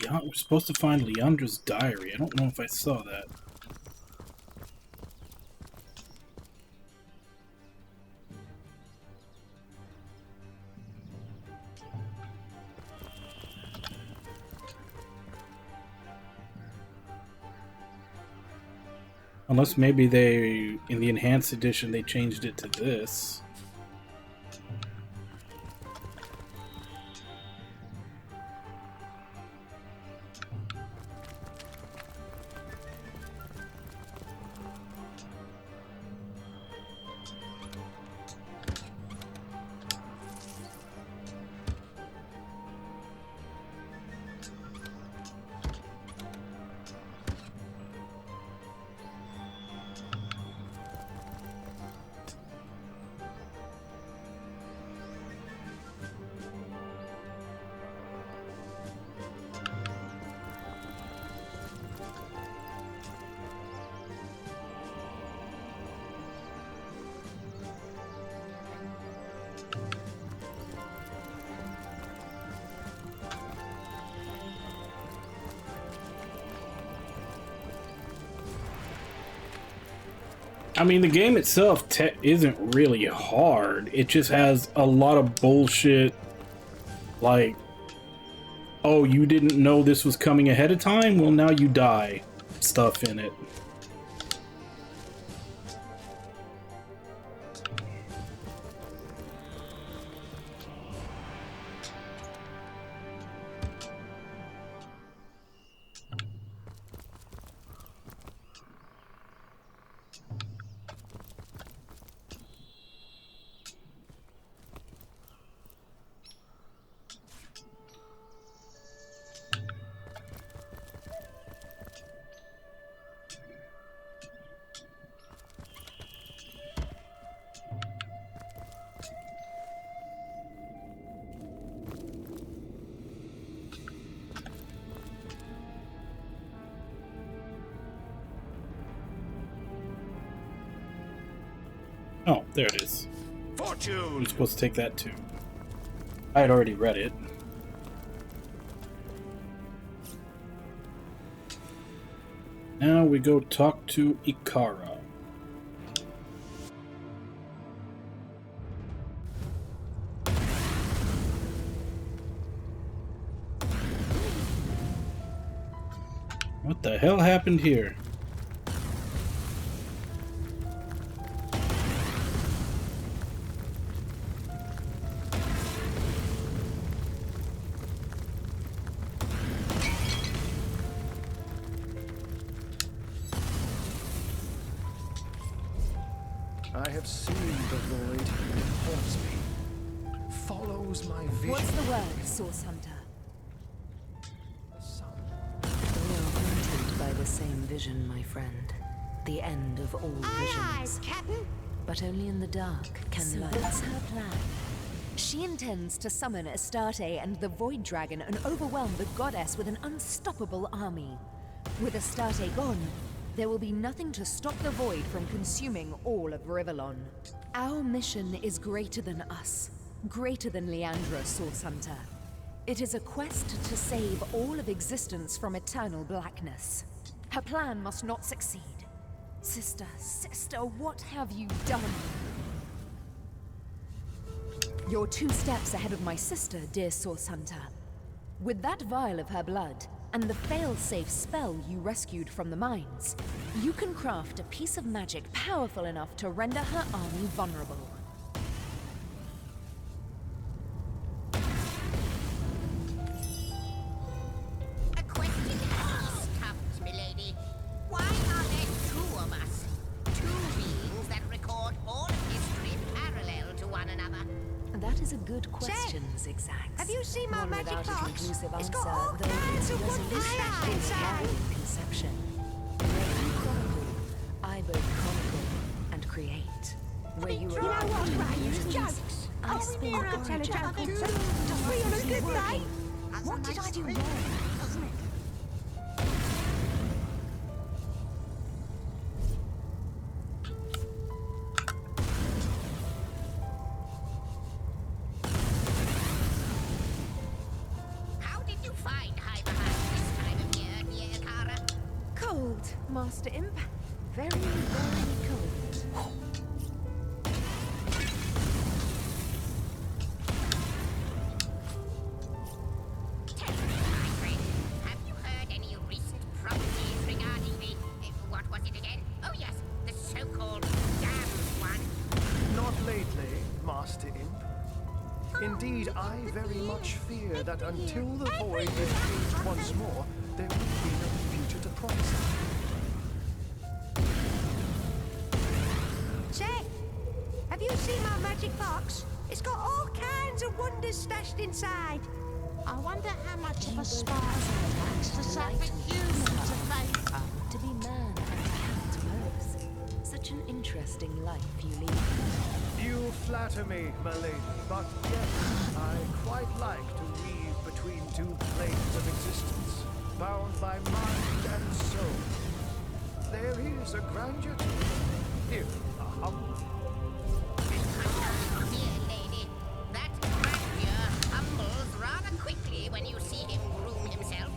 We're supposed to find Leandra's diary. I don't know if I saw that. Unless maybe they, in the enhanced edition, they changed it to this. I mean, the game itself isn't really hard. It just has a lot of bullshit, like, oh, you didn't know this was coming ahead of time? Well, now you die stuff in it. Oh, there it is. Fortune! I'm supposed to take that too. I had already read it. Now we go talk to Ikara. What the hell happened here? I have seen the void. It haunts me. Follows my vision. What's the word, Source Hunter? We are haunted by the same vision, my friend. The end of all visions. Captain. But only in the dark can light. That's her plan. She intends to summon Astarte and the Void Dragon and overwhelm the goddess with an unstoppable army. With Astarte gone, there will be nothing to stop the Void from consuming all of Rivellon. Our mission is greater than us, greater than Leandra, Source Hunter. It is a quest to save all of existence from eternal blackness. Her plan must not succeed. Sister, what have you done? You're 2 steps ahead of my sister, dear Source Hunter. With that vial of her blood, and the fail-safe spell you rescued from the mines, you can craft a piece of magic powerful enough to render her army vulnerable. A question has comes, milady. Why are there 2 of us? 2 beings that record all of history parallel to one another. That is a good question, Zigzags. Have you seen my One magic without a box? conclusive It's answer, got all though kinds its of resolution wonderful is inside. in conception. Where you chronicle, I both chronicle and create. Where you You know what's right? Use jokes. I spin I'll tell a origins. joke or 2. Just be on a good day. What did I do wrong? How did you find Hiberheim this time of year, dear Ikara? Cold, Master Imp. Very, very cold. Tell me, my friend, have you heard any recent prophecies regarding the... what was it again? Oh, yes, Indeed, I very much fear that until the void is used once more, there will be no future to prophesy. Say, have you seen my magic box? It's got all kinds of wonders stashed inside. I wonder how much of a spark it takes to set a human to vapor. To be man and cat both. Such an interesting life you lead. You flatter me, my lady, but yes, I quite like to weave between two planes of existence, bound by mind and soul. There is a grandeur to it, if a humble. Dear lady, that grandeur humbles rather quickly when you see him groom himself.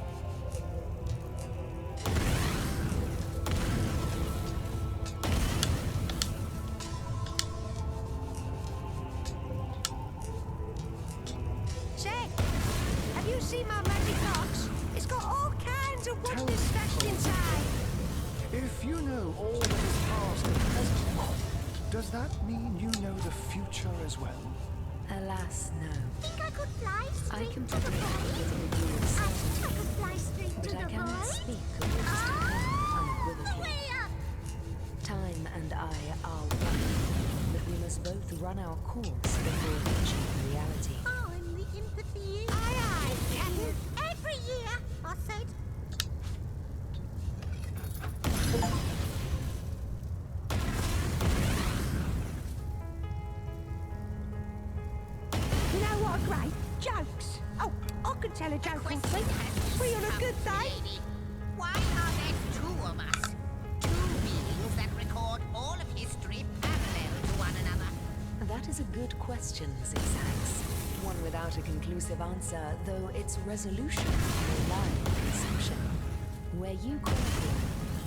Say, have you seen my magic box? It's got all kinds of wonders stashed inside. If you know all that is past and present, does that mean you know the future as well? Alas, no. Think I could fly I straight can to the predict void? with a degree of I certainty, think I could fly straight but to I the cannot void. speak of what is to come unequivocally. Way up. Time and I are one, but we must both run our course before reaching reality. Oh, and the empathy. Aye, Captain. Every year, I said. You know what are great? Jokes. Oh, I could tell a joke or two. Free on a good day. Lady, why are there two of us? Two beings that record all of history parallel to one another. That is a good question, Zigzags. One without a conclusive answer, though its resolution may lie in conception. Where you chronicle,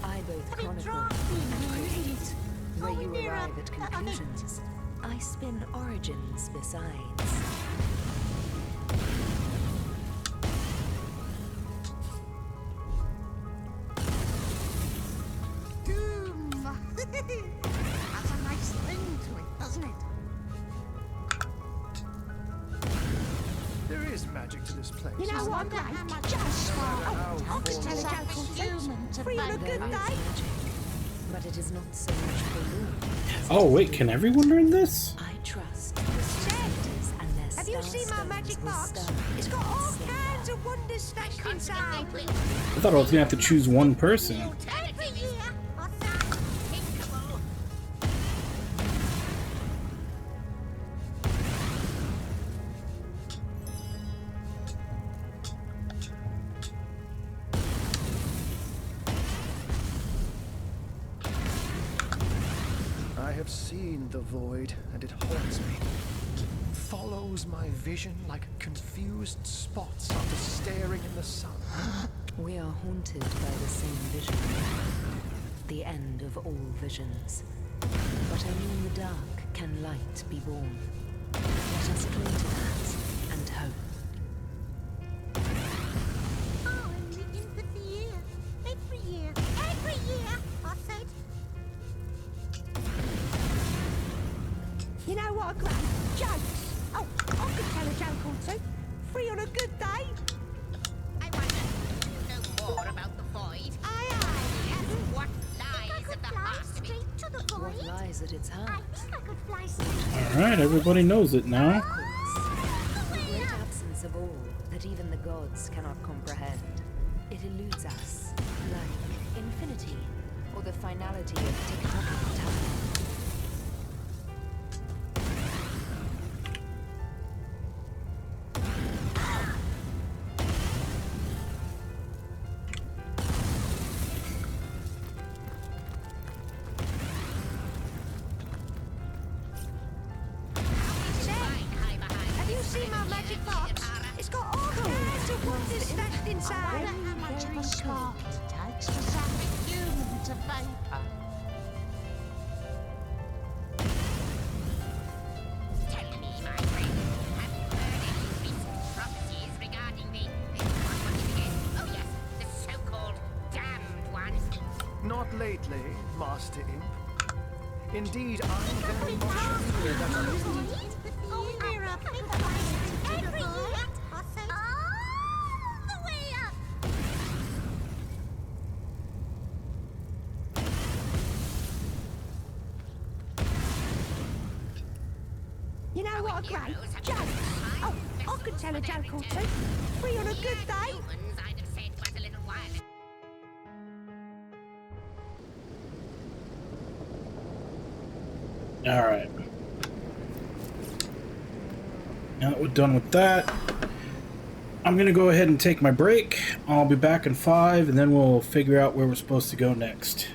I both chronicle and create. Where you arrive at conclusions, I spin origins besides. Doom! That's a nice thing to it, doesn't it? There is magic to this place. You know I what? wonder how much Just of a oh, spark I it could takes tell a to set joke or a two. human to Free on a vapor. good There is day. magic, but it is not so much forlorn. as Oh, it is wait, can doing. everyone learn this? I trust the spectators and their Have you seen my magic box? It's got all kinds of wonders stashed inside. I thought I was gonna have to choose one person. Every year, I say. Thinkable. I have seen the void, and it haunts me. Follows my vision like confused spots after staring in the sun. We are haunted by the same vision. The end of all visions. But only in the dark can light be born. Let us cling to that and hope. Oh, and the empathy year. Every year, I said. You know what are great? Jokes. Oh, I could tell a joke or two. Free on a good day. I wonder, you know more about the void? Aye, Yes, what I lies could at the fly heart of it? straight to the What void. lies at its I heart? think I could fly straight. Alright, everybody knows it now. Of course. The great absence of all that even the gods cannot comprehend. It eludes us, like infinity, or the finality of tick-tocking time. Have you seen my magic box? It's got all kinds of wonders stashed I inside. wonder how much of a spark it takes to set a human to vapor. Tell me, my friend, have you heard any recent prophecies regarding the... what was it again? Oh yes, the so-called damned ones. Not lately, Master Imp. Indeed, I very much fear that Oh, We're up every night, all the way up. You know what, Gray? Jokes. Oh, I could tell a joke or two. Free on a good day. Alright. Now that we're done with that, I'm going to go ahead and take my break. I'll be back in 5, and then we'll figure out where we're supposed to go next.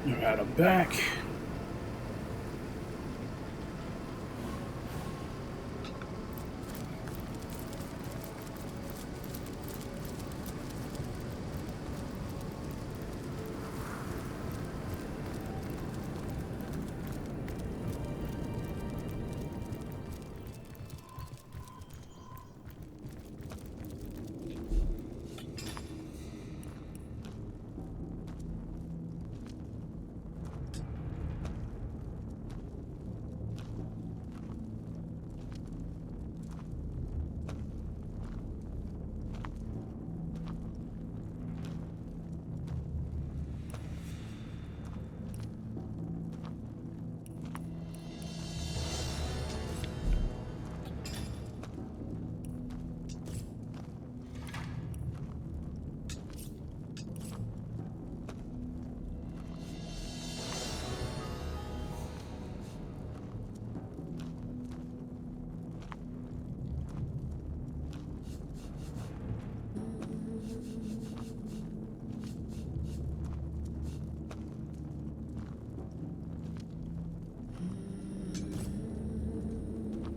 Alright, I'm back.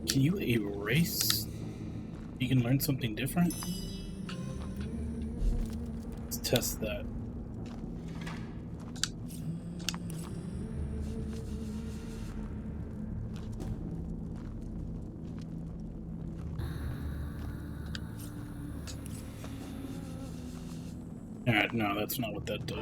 Can you erase? You can learn something different? Let's test that. Alright, no, that's not what that does.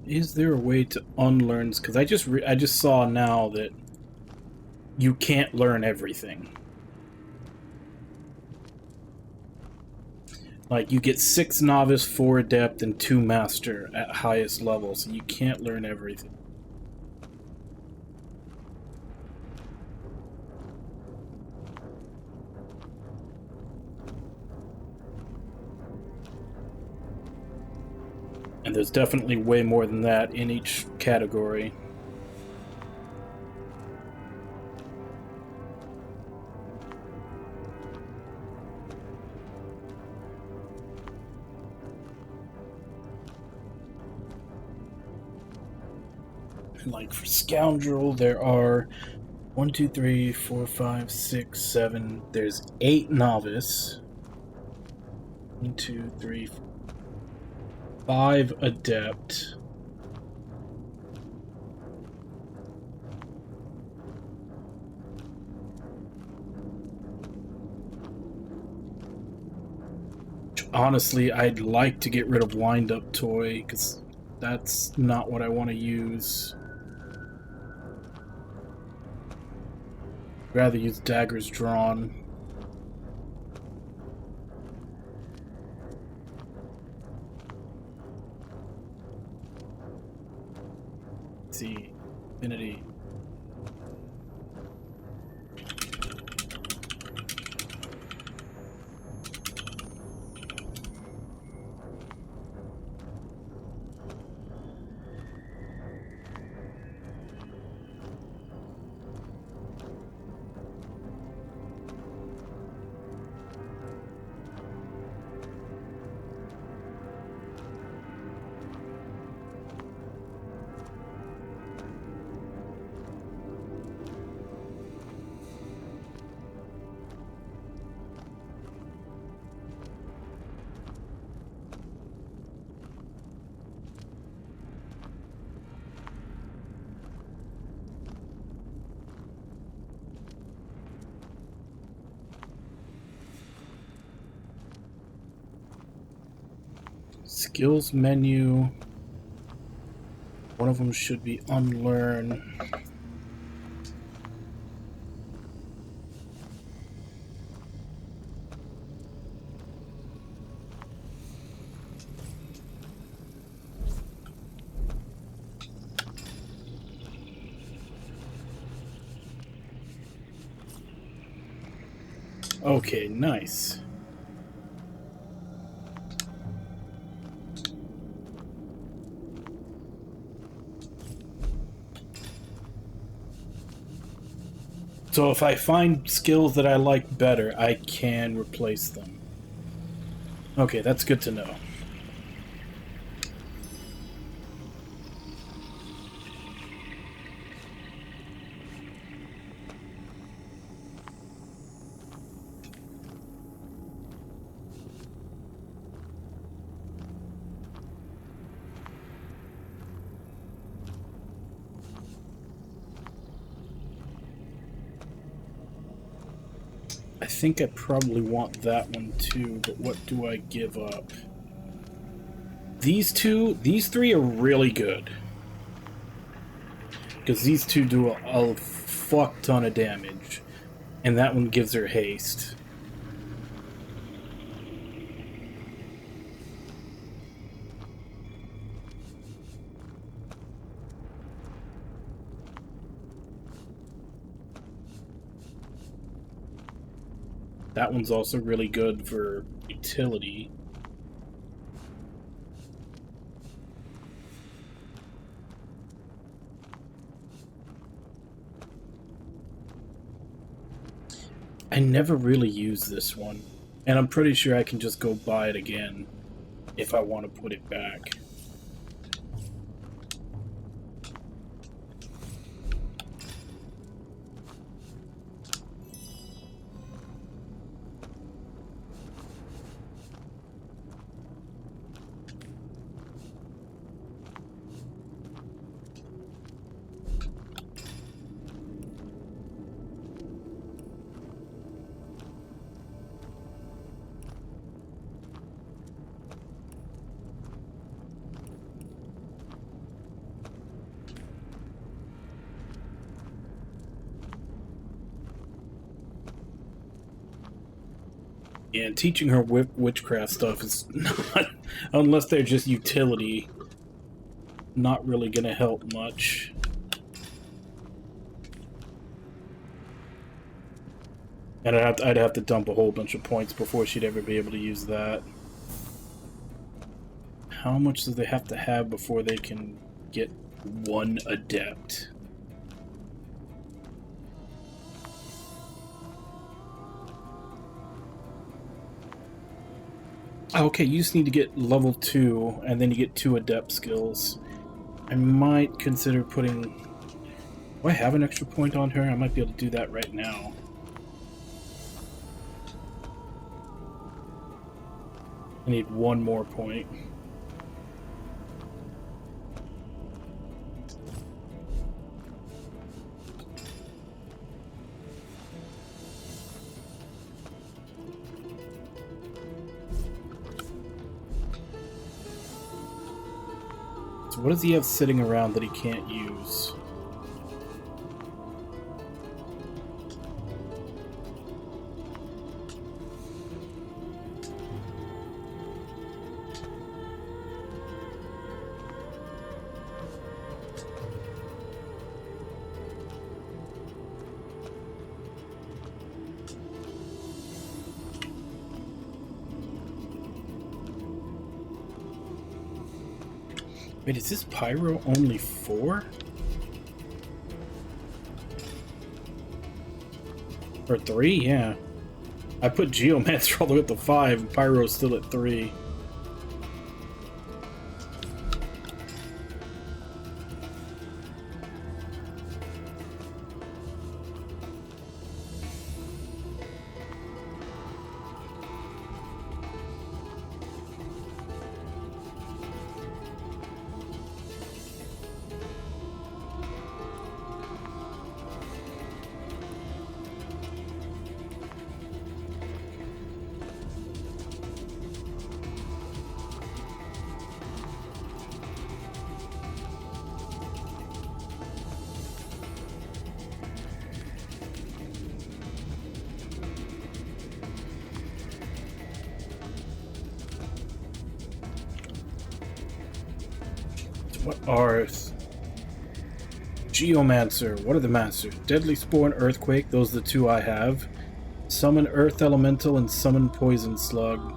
Is there a way to unlearn? Because I just saw now that you can't learn everything. Like, you get 6 novice, 4 adept, and 2 master at highest level, so you can't learn everything. And there's definitely way more than that in each category. Like for Scoundrel, there are 1, 2, 3, 4, 5, 6, 7. There's 8 novice. 1, 2, 3, 5 adept. Honestly, I'd like to get rid of Wind Up Toy, because that's not what I want to use. I'd rather use Daggers Drawn. Let's see, Divinity. Skills menu. One of them should be unlearn. Okay, nice. So if I find skills that I like better, I can replace them. Okay, that's good to know. I think I probably want that one too, but what do I give up? These three are really good. Because these two do a fuck ton of damage. And that one gives her haste. That one's also really good for utility. I never really use this one, and I'm pretty sure I can just go buy it again if I want to put it back. And teaching her witchcraft stuff is not, unless they're just utility, not really gonna help much. And I'd have to dump a whole bunch of points before she'd ever be able to use that. How much do they have to have before they can get one adept? Okay, you just need to get level 2, and then you get 2 adept skills. I might consider putting... Do I have an extra point on her? I might be able to do that right now. I need 1 more point. So what does he have sitting around that he can't use? Wait, is this Pyro only 4? Or 3? Yeah. I put Geomancer all the way up to 5, and Pyro's still at 3. What are... Geomancer. What are the masters? Deadly Spore and Earthquake. Those are the 2 I have. Summon Earth Elemental and Summon Poison Slug.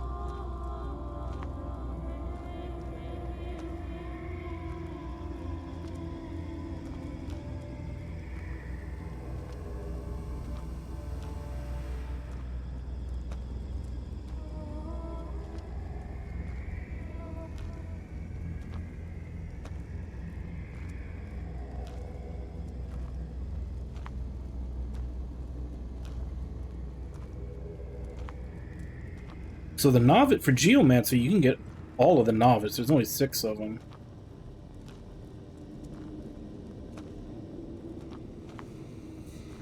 So the novice for Geomancer, you can get all of the novice. There's only 6 of them.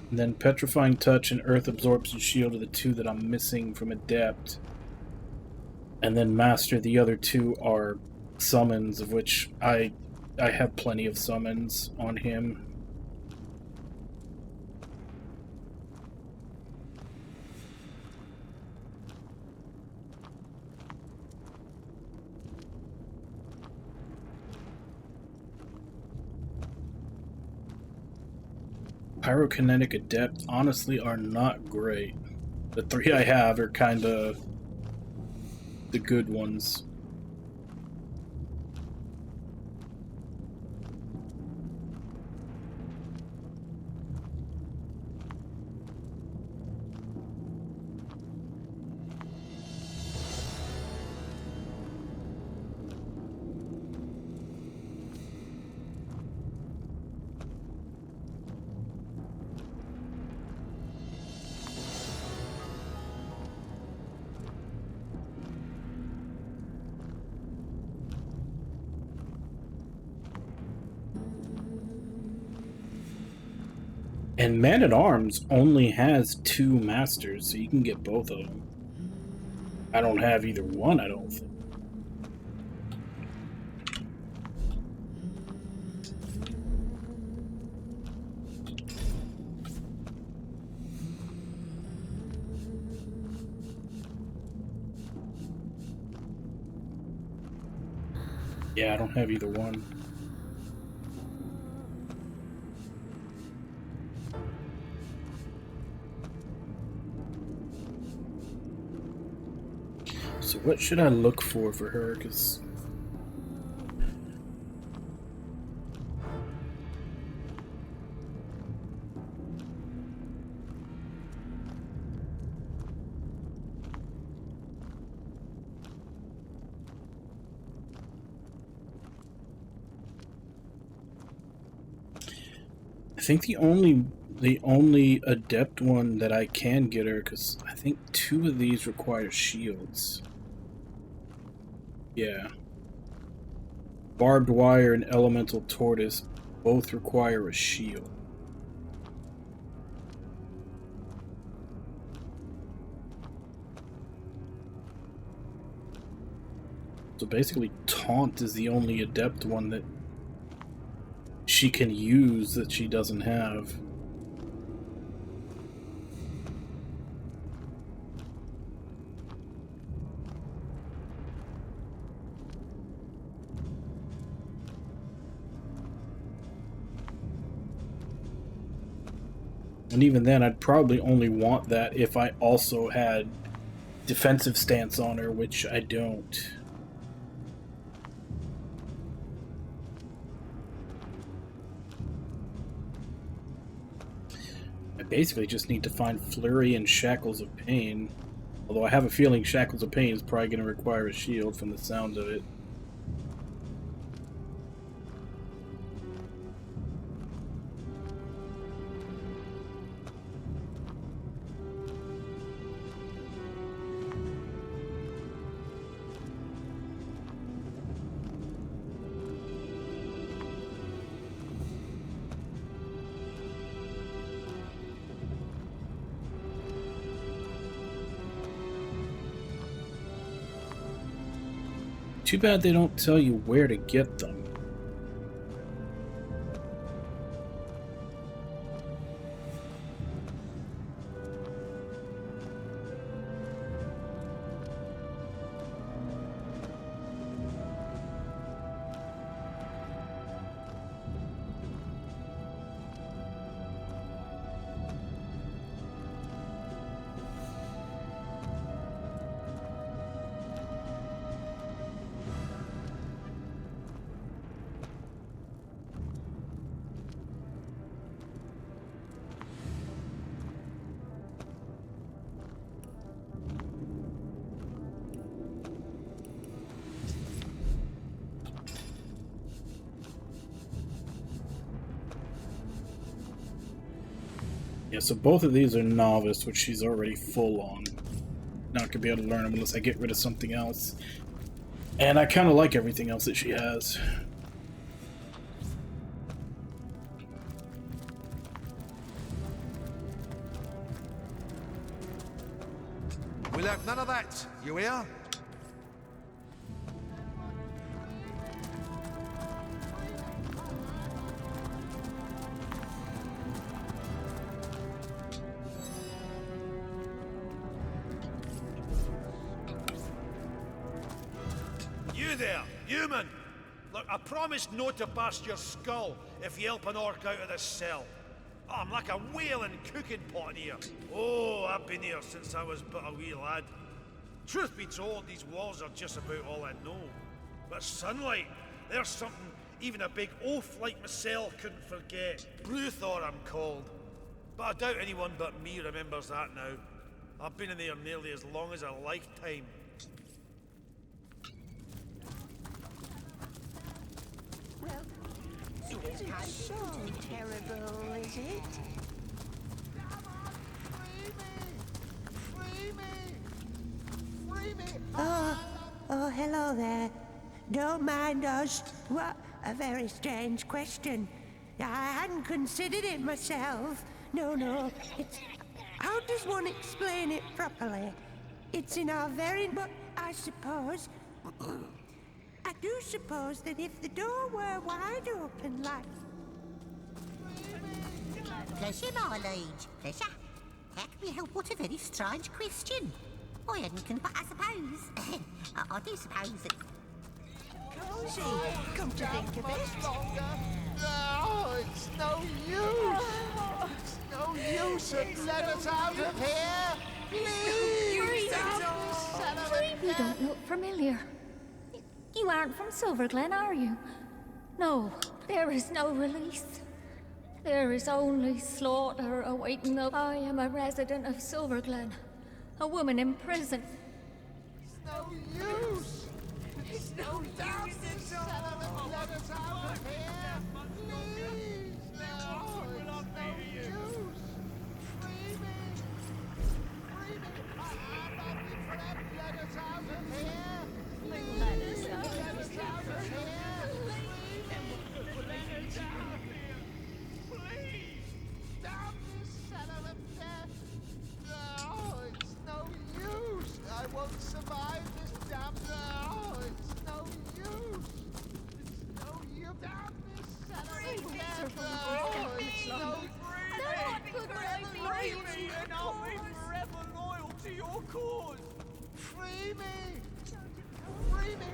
And then Petrifying Touch and Earth Absorption Shield are the 2 that I'm missing from Adept. And then Master, the other 2 are summons, of which I have plenty of summons on him. Pyrokinetic Adept honestly are not great. The 3 I have are kind of the good ones. And Man-at-Arms only has 2 masters, so you can get both of them. I don't have either one, I don't think. Yeah, I don't have either one. So what should I look for her? Because I think the only adept one that I can get her, because I think 2 of these require shields. Yeah. Barbed Wire and Elemental Tortoise both require a shield. So basically, Taunt is the only adept one that she can use that she doesn't have. And even then, I'd probably only want that if I also had defensive stance on her, which I don't. I basically just need to find Flurry and Shackles of Pain. Although I have a feeling Shackles of Pain is probably going to require a shield from the sound of it. Too bad they don't tell you where to get them. Yeah, so both of these are novice, which she's already full on. not gonna be able to learn them unless I get rid of something else. And I kind of like everything else that she has. We'll have none of that, you hear? You there, human! Look, I promised not to burst your skull if you help an orc out of this cell. Oh, I'm like a whaling cooking pot in here. Oh, I've been here since I was but a wee lad. Truth be told, these walls are just about all I know. But sunlight, there's something even a big oaf like myself couldn't forget. Bruthor, I'm called. But I doubt anyone but me remembers that now. I've been in there nearly as long as a lifetime. Well, it isn't so terrible, is it? Oh, hello there. Don't mind us. What a very strange question. I hadn't considered it myself. No, it's... How does one explain it properly? It's in our very... But I suppose... I do suppose that if the door were wide open like... Pleasure, my liege. Pleasure. How can we help? What a very strange question. I hadn't but I suppose... I do suppose that... Cozy, come to think of it. No, it's no use. It's no use. Let us out of here. Please. You don't look familiar. You aren't from Silverglen, are you? No, there is no release. There is only slaughter awaiting us. I am a resident of Silverglen, a woman in prison. It's no use. It's no use. Let us out of here. Please. No, it's no use. Free me. Free me. I'm not forever. Let us out of here. Please. Let us out of here. I won't survive this damn... No, it's no use. It's no use. Damn this son of a death. No, it's no free me. And I'll be forever loyal to your cause. Free me. Free me.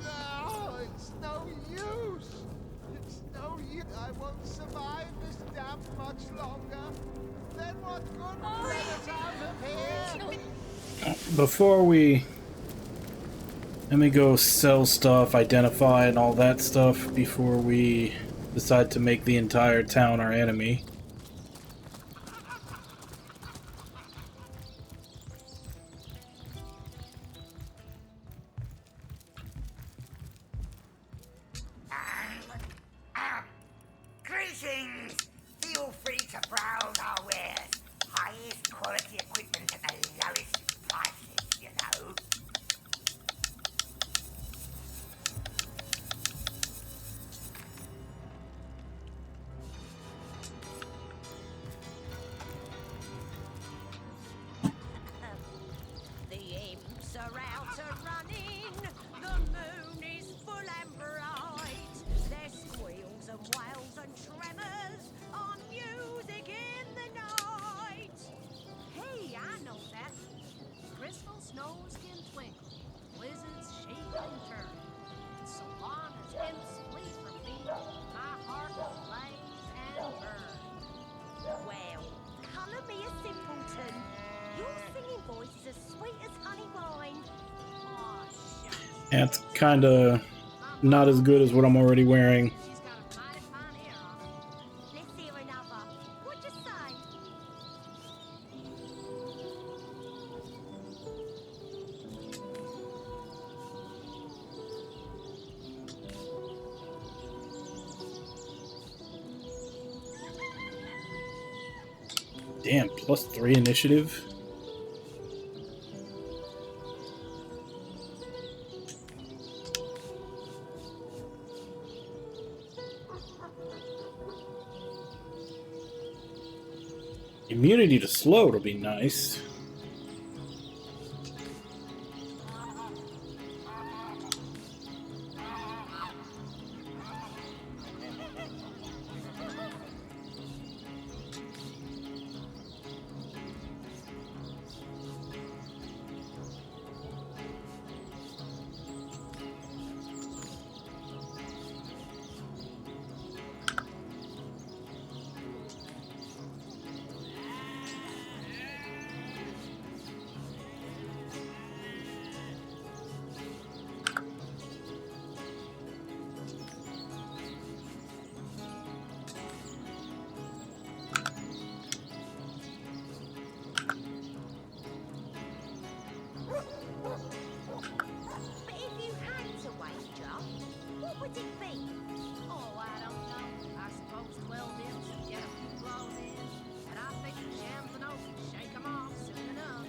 No, it's no use. It's no use. I won't survive this damn much longer. Then what good will let us out of here? Before we... Let me go sell stuff, identify, and all that stuff before we decide to make the entire town our enemy. Greetings! Feel free to browse our wares. Highest quality equipment at the lowest prices, you know. The imps are out running. The moon is full and bright. There's squeals and wails and tremors on music in the night. Hey, I know that. Crystal snows can twinkle, blizzards shake and turn. And so long as imps flee from me, my heart will blaze and burn. Well, colour me a simpleton. Your singing voice is as sweet as honey wine. Aw, shucks. And it's kinda not as good as what I'm already wearing. She's got a mighty fine hair on her. Let's hear another. What'd you say? Damn, +3 initiative. Immunity to slow will be nice. But if you had to wager, what would it be? Oh, I don't know. I suppose 12 imps would get a few blows in, and I think the shams and oaks would shake 'em off soon enough.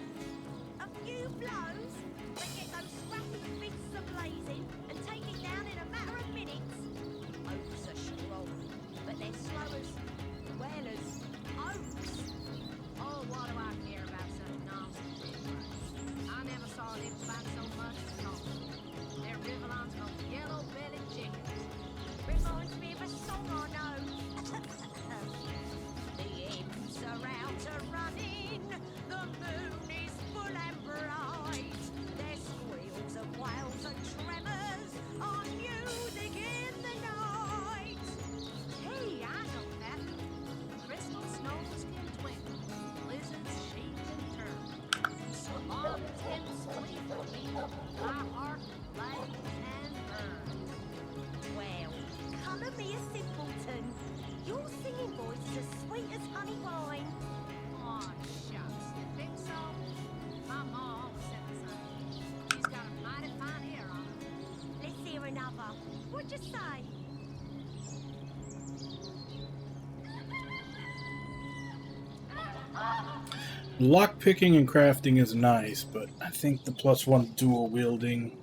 A few blows? They get those scrappy fists a-blazing and take it down in a matter of minutes. Oaks are strong, but they're slow as, well as, oaks. Oh, what do I care about such nonsense anyway? I never saw an imp fight so much as Tom. They're Rivellon's most yellow-bellied chickens. Reminds me of a song I know. The imps are out a-running, the moon is full and bright. Their squeals and wails and tremors are music in the night. Hey, I know that. Crystal snows can twinkle, blizzards shake and turn. So long as imps flee from me, my heart will blaze and burn. Well, colour me a simpleton. Your singing voice is as sweet as honey wine. Aw, shucks. You think so? My ma always said the same. She's got a mighty fine hair on her. Let's hear another. What'd you say? Lockpicking and crafting is nice, but I think the +1 dual wielding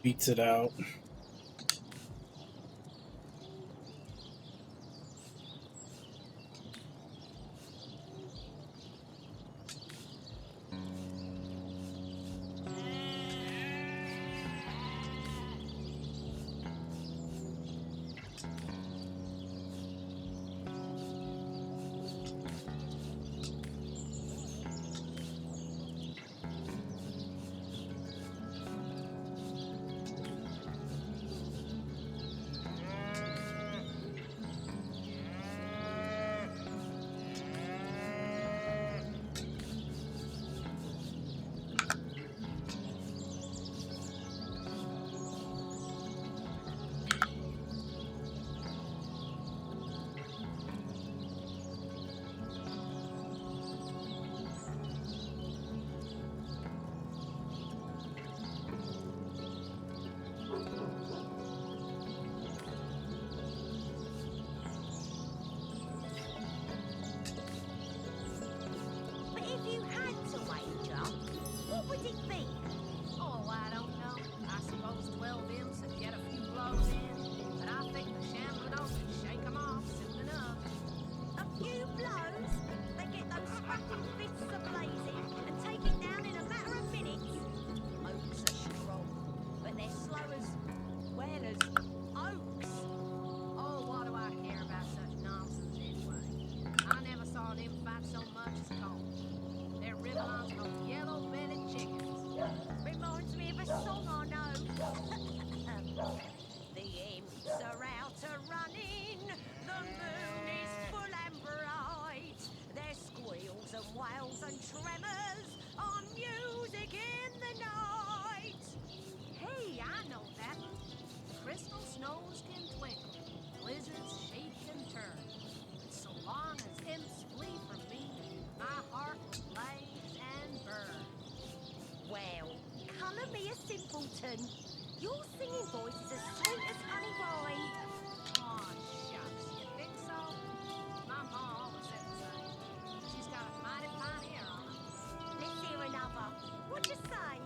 beats it out. But if you had to wager, what would it be? Oh, I don't know. I suppose 12 imps would get a few blows in, but I think the shambling oaks would shake 'em off soon enough. A few blows? They get those scrappy fists a-blazing and take it down in a matter of minutes. Oaks are strong, but they're slow as, well as, oaks. Oh, what do I care about such nonsense anyway? I never saw an imp fight so much as Tom. They're Rivellon's most yellow-bellied chickens. Reminds me of a song I know. The imps are out a-running, the moon is full and bright. Their squeals and wails and tremors are music in the night. Hey, I know that. Crystal snows can twinkle, blizzards shake and turn. But so long as imps flee from me, my heart will blaze and burn. Well, colour me a simpleton. Your singing voice is as sweet as honey wine. Aw, shucks. You think so? My ma always said the same. She's got a mighty fine hair on her. Let's hear another. What'd you say?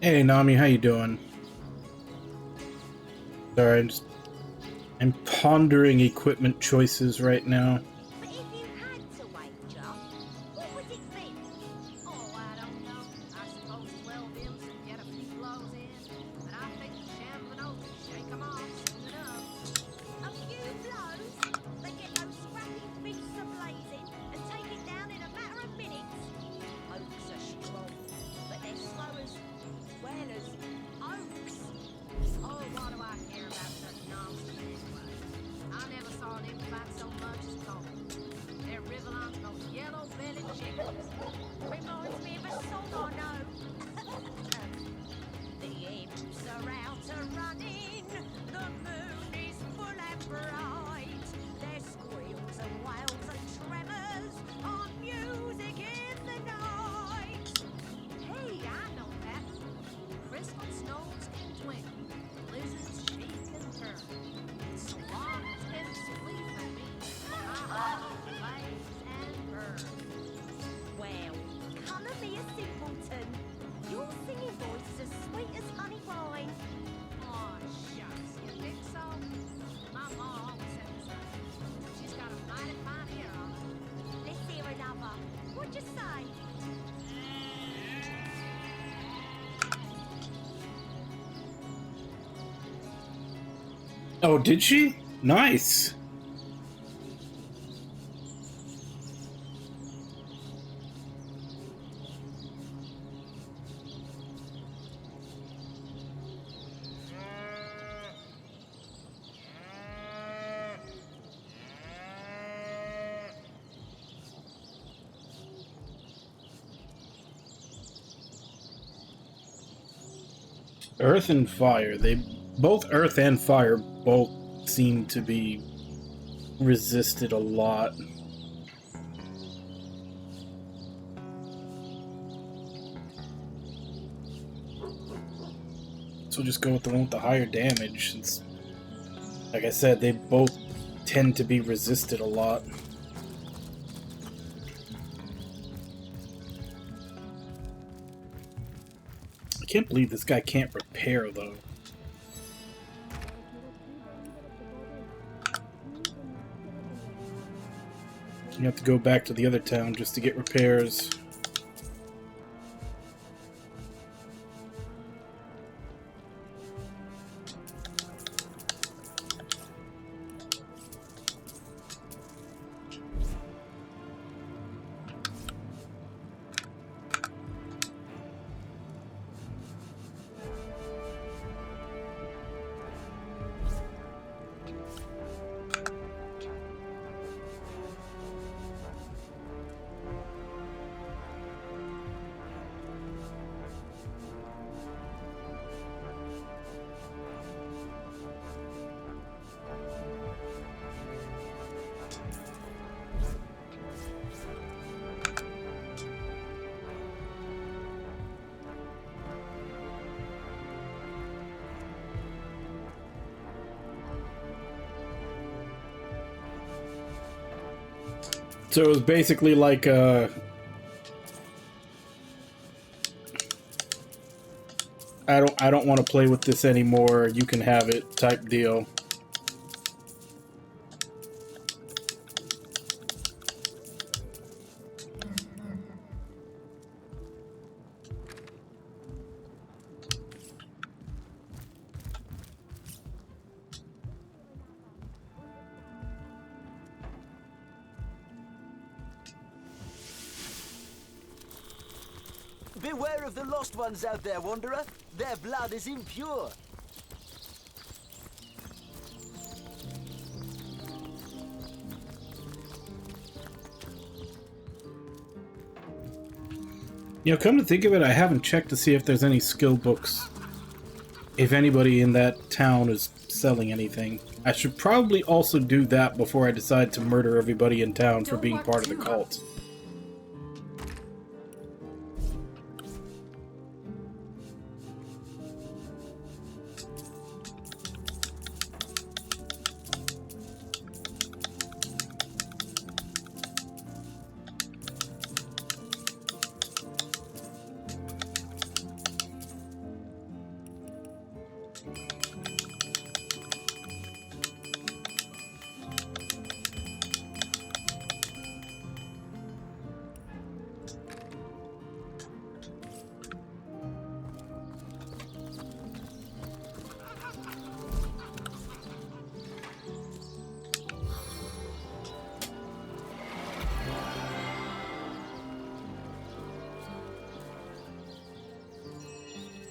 Hey Nami, how you doing? Sorry, I'm pondering equipment choices right now. But if you had to wager, what would it be? Oh, I don't know. I suppose 12 imps would get a few blows in, but I think the shambling oak would shake 'em off soon enough. A few blows? They get those scrappy fists a-blazing and take it down in a matter of minutes. Oaks are strong, but they're slow as, well, as oaks. Oh, what do I care about such nonsense anyway? I never saw an imp fight so much as Cole. They're Rivalon's most yellow-bellied chickens. Reminds me of a song I know. The imps are out a-running, the moon is full and bright. Their squeals and wails and tremors are music in the night. Hey, I know that. Crystal snows can twinkle, blizzards shake and turn. So long as imps flee from me, my heart will blaze and burn. Well, colour me a simpleton. Your singing voice is as sweet as honey wine. Aw, shucks, you think so? My ma always said the same. She's got a mighty fine ear on her. Let's hear another. What'd you say? Oh, did she? Nice. Earth and fire. They both earth and fire both seem to be resisted a lot. So just go with the one with the higher damage, since, like I said, they both tend to be resisted a lot. I can't believe this guy can't repair, though. You have to go back to the other town just to get repairs. So it was basically like I don't want to play with this anymore, you can have it type deal. Beware of the lost ones out there, Wanderer. Their blood is impure. You know, come to think of it, I haven't checked to see if there's any skill books. If anybody in that town is selling anything. I should probably also do that before I decide to murder everybody in town for being part of the cult.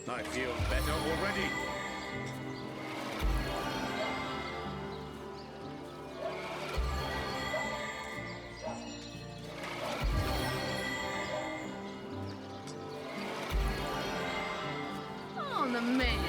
I feel better already. On the man.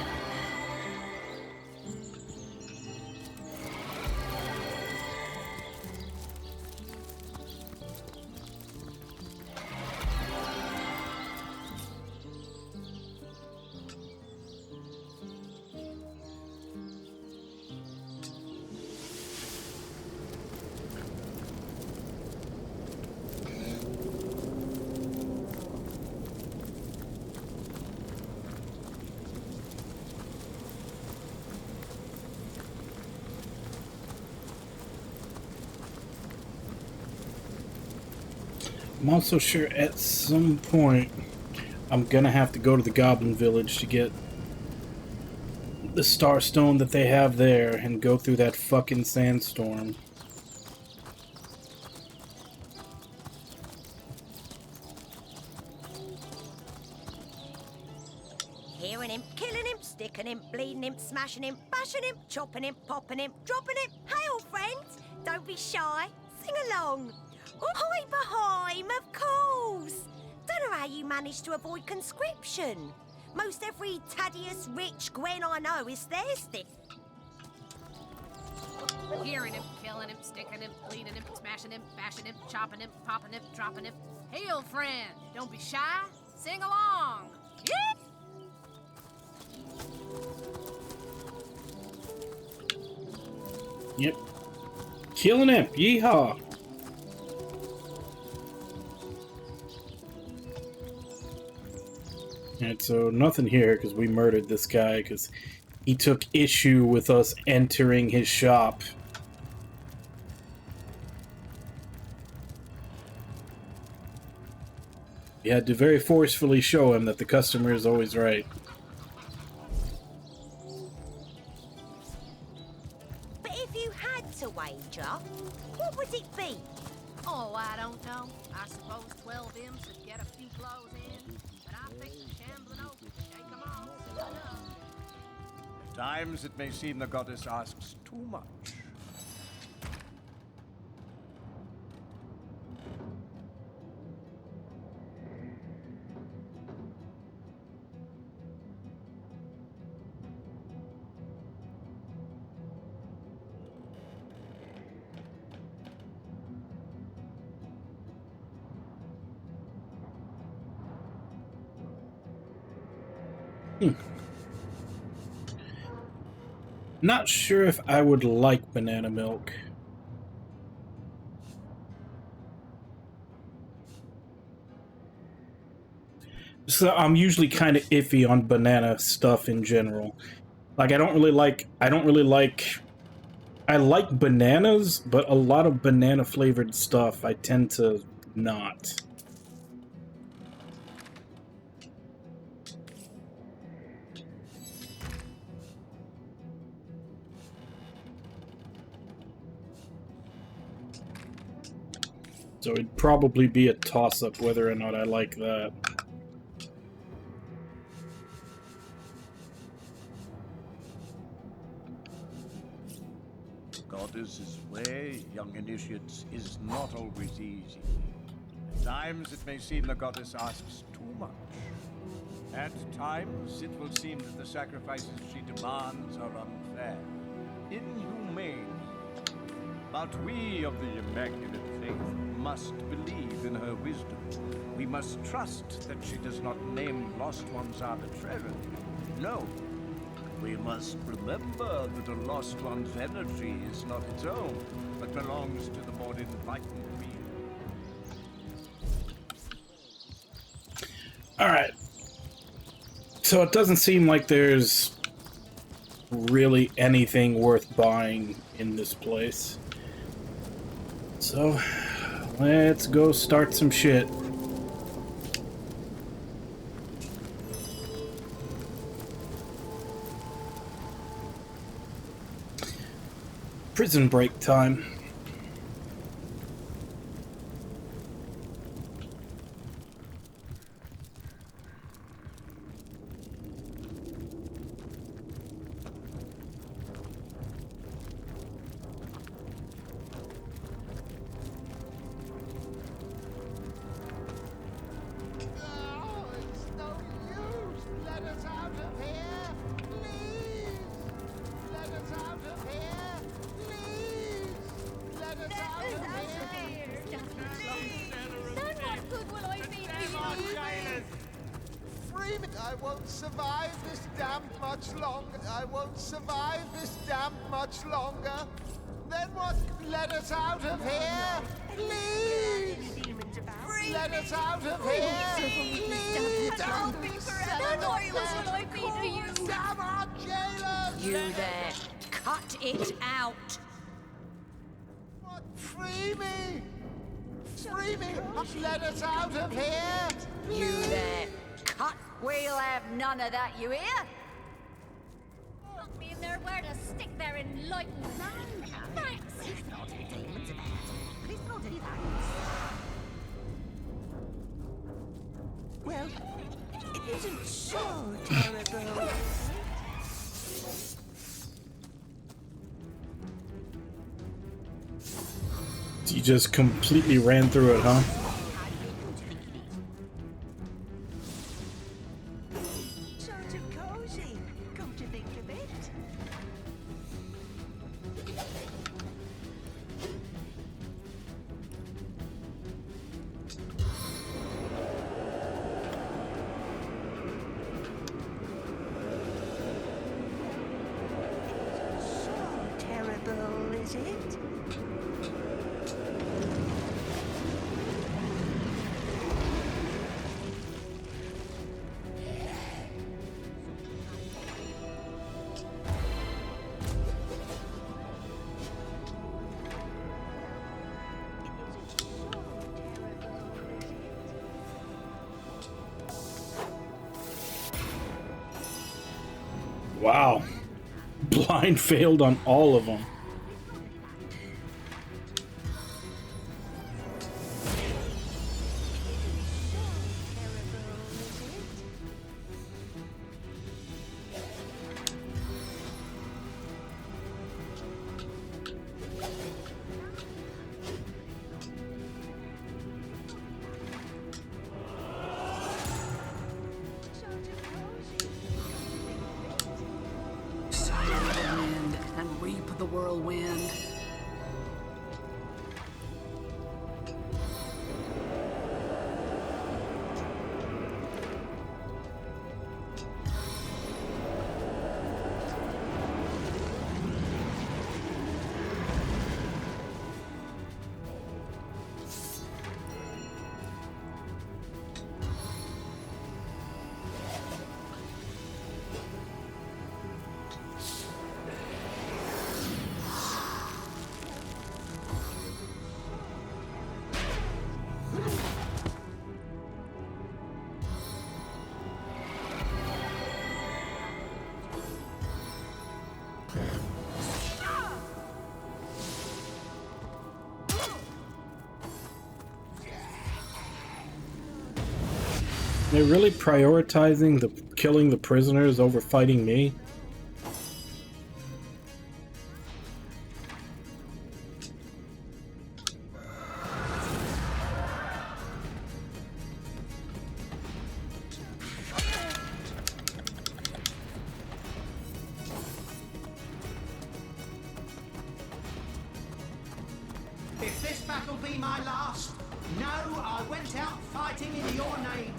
I'm also sure at some point I'm gonna have to go to the Goblin Village to get the Starstone that they have there and go through that fucking sandstorm. Hearing him, killing him, sticking him, bleeding him, smashing him, bashing him, chopping him, popping him, dropping him. Hey, old friends, don't be shy. Sing along. Hi behind, of course. Don't know how you managed to avoid conscription. Most every Thaddeus, Rich, Gwen I know is thirsty. Hearing him, killing him, sticking him, bleeding him, smashing him, bashing him, chopping him, popping him, dropping him. Hey, old friend, don't be shy. Sing along. Yeah. Yep. Killing him! Yeehaw! And so nothing here because we murdered this guy because he took issue with us entering his shop. We had to very forcefully show him that the customer is always right. But if you had to wager, what would it be? Oh, I don't know. I suppose 12 imps would get a few blows in, but I think the shambling oak would shake them off soon enough. At times it may seem the goddess asks too much. Not sure if I would like banana milk. So I'm usually kind of iffy on banana stuff in general. Like I like bananas, but a lot of banana flavored stuff I tend to not. So it'd probably be a toss-up whether or not I like that. The goddess's way, young initiates, is not always easy. At times it may seem the goddess asks too much. At times it will seem that the sacrifices she demands are unfair, inhumane. But we of the Immaculate Faith must believe in her wisdom. We must trust that she does not name lost ones arbitrarily. No. We must remember that a lost one's energy is not its own, but belongs to the more enlightened being. Alright. So it doesn't seem like there's really anything worth buying in this place. So, let's go start some shit. Prison break time. I won't survive this damp much longer. I won't survive this damp much longer. Then what? Let us out of here! Please! Let us out of here! Please! Don't be How loyal will I be to you? Damn our jailers! You there. Cut it out. What? Free me! Free me! Let us out of here! You there. Cut. We'll have none of that, you hear? Look me in there where to stick there and lighten them. Thanks. Well, it isn't so terrible. You just completely ran through it, huh? Sort of cozy, come to think of it. So terrible, is it? Wow. Blind failed on all of them. And reap the whirlwind. They're really prioritizing the killing the prisoners over fighting me. If this battle be my last, know I went out fighting in your name.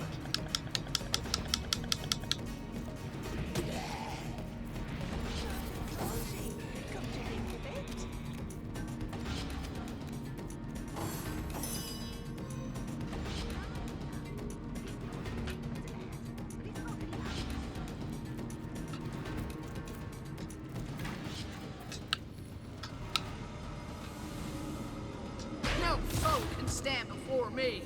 No foe can stand before me.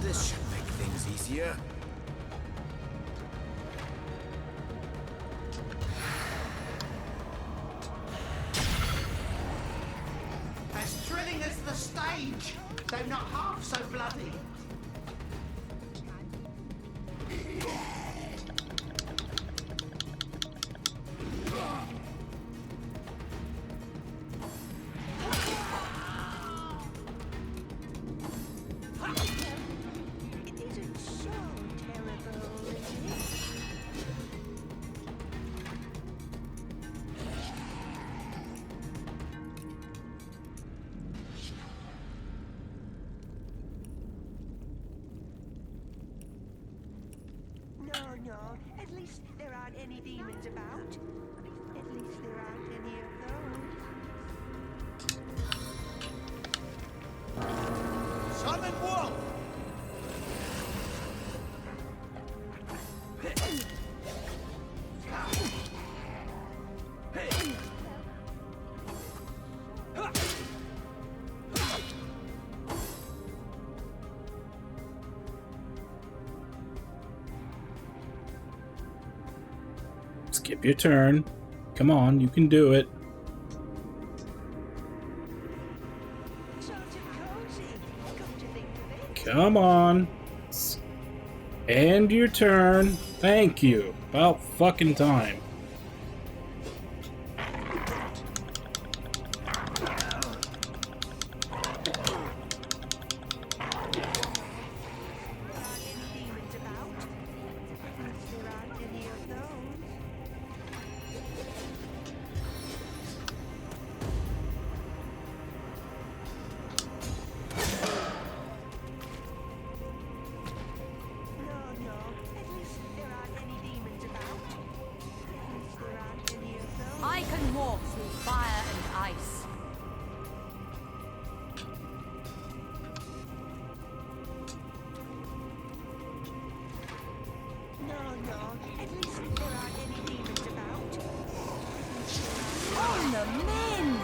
This should make things easier. As thrilling as the stage, though not half so bloody. No. At least there aren't any demons about. At least there aren't any of those. Summon wolf! Skip your turn. Come on, you can do it. Come on. End your turn. Thank you. About fucking time. I can walk through fire and ice. No. At least there aren't any demons about. On the mend!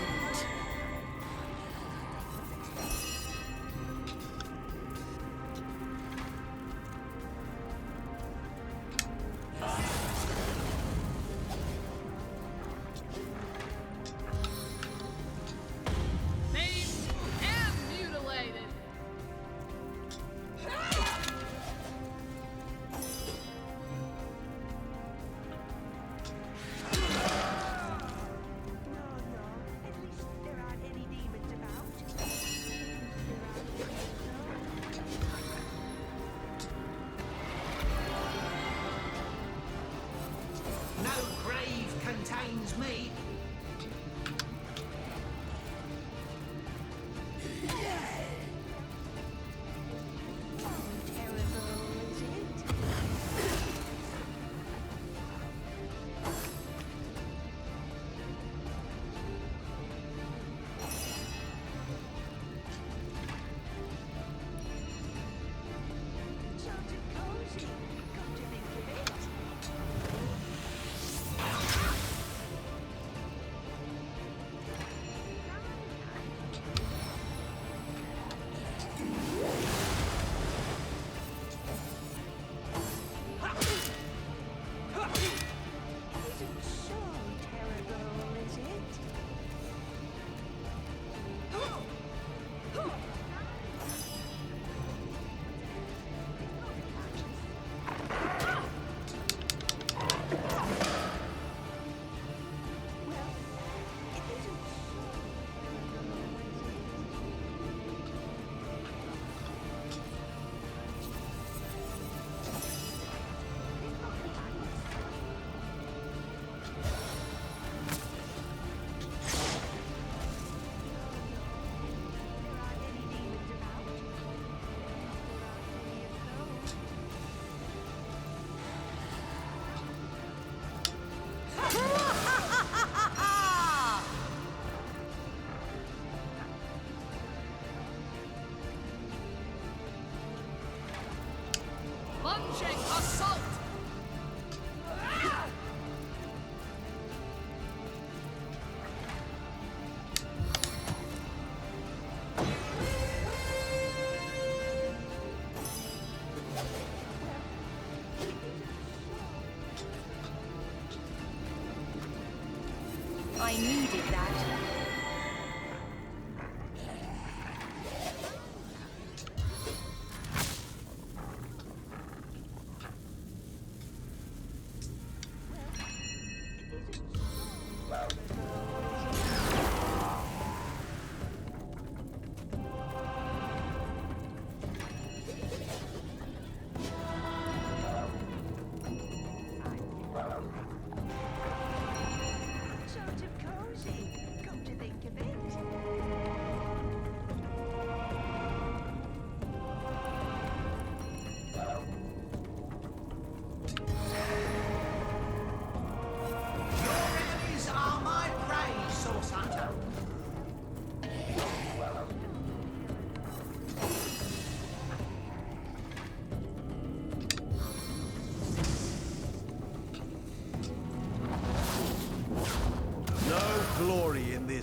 No grave contains me. Launching assault! I needed that.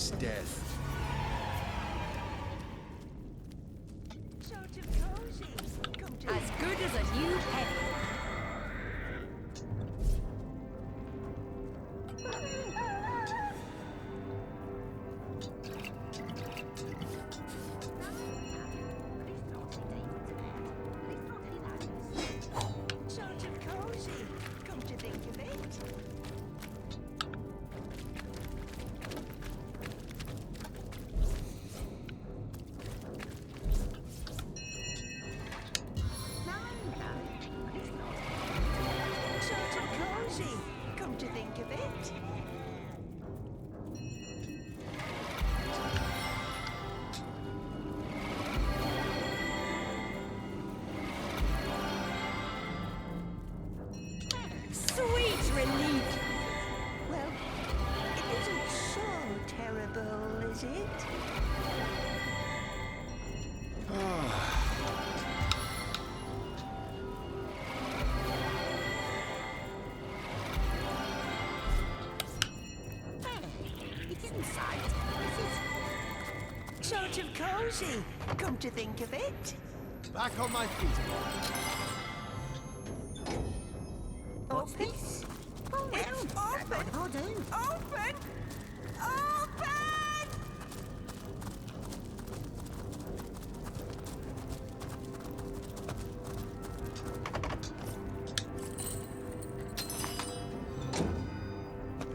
face death. As good as a new penny. Sort of cozy, come to think of it. Sort of cozy, come to think of it. Sweet relief. Well, it isn't so terrible, is it? It isn't sight, is it? Sort of cozy, come to think of it. Back on my feet. Open? Oh, it's open! Open! Open!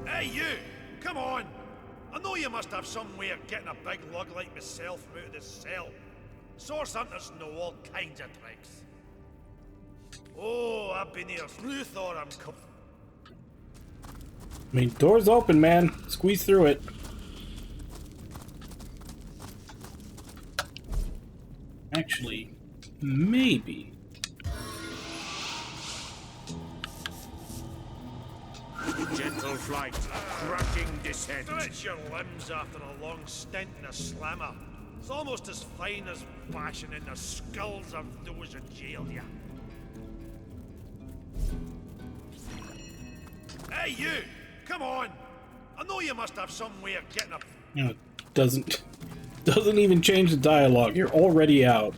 Hey, you! Come on! I know you must have some way of getting a big lug like myself out of this cell. Source hunters know all kinds of tricks. Oh, I've been here through Thor, I'm I mean, door's open, man. Squeeze through it. Actually, maybe. Gentle flight, cracking descent. Stretch your limbs after a long stint in a slammer. It's almost as fine as bashing in the skulls of those in jail, yeah. Hey, you! Come on! I know you must have some way of getting a... You know, it doesn't even change the dialogue. You're already out.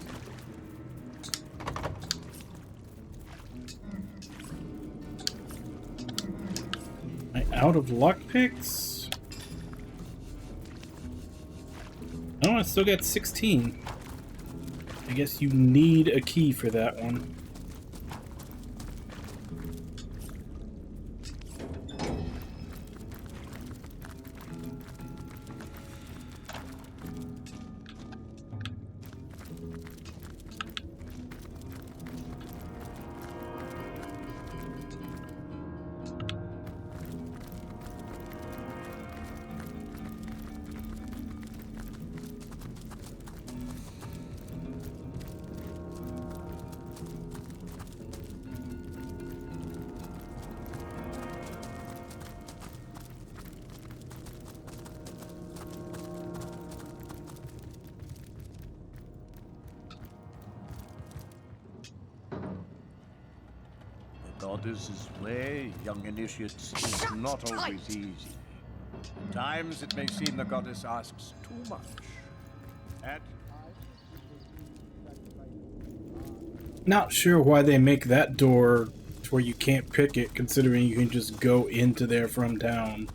Am I out of lockpicks? Oh, I still got 16. I guess you need a key for that one. Goddess's way, young initiates, is not always easy. At times it may seem the goddess asks too much. Not sure why they make that door to where you can't pick it, considering you can just go into there from town.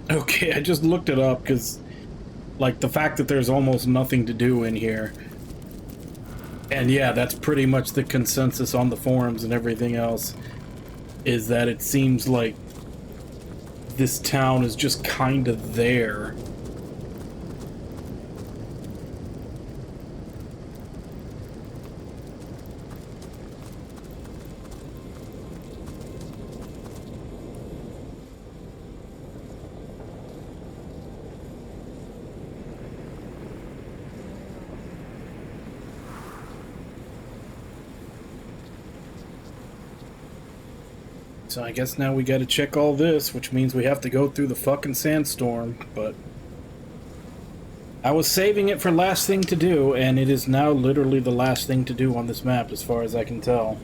Okay, I just looked it up because, like, the fact that there's almost nothing to do in here. And yeah, that's pretty much the consensus on the forums and everything else, is that it seems like this town is just kind of there. So I guess now we gotta check all this, which means we have to go through the fucking sandstorm, but I was saving it for last thing to do, and it is now literally the last thing to do on this map as far as I can tell.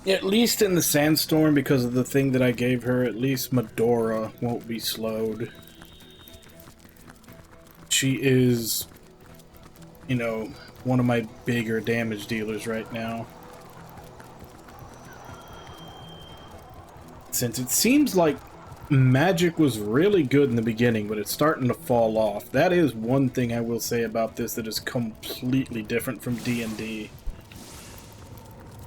At least in the sandstorm, because of the thing that I gave her, at least Medora won't be slowed. She is, you know, one of my bigger damage dealers right now. Since it seems like magic was really good in the beginning, but it's starting to fall off. That is one thing I will say about this that is completely different from D&D.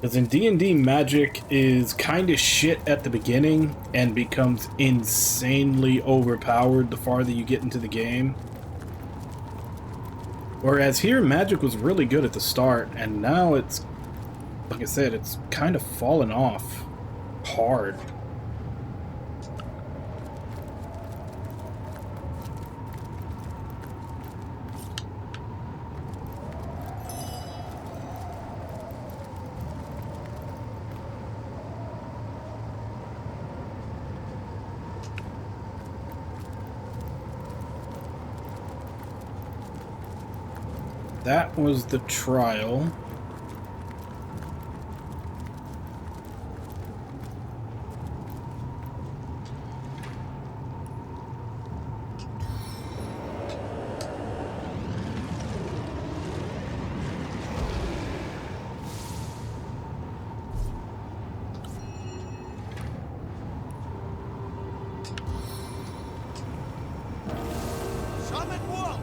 Because in D&D, magic is kind of shit at the beginning and becomes insanely overpowered the farther you get into the game. Whereas here, magic was really good at the start, and now it's, like I said, it's kind of fallen off hard. That was the trial. Summon Wolf!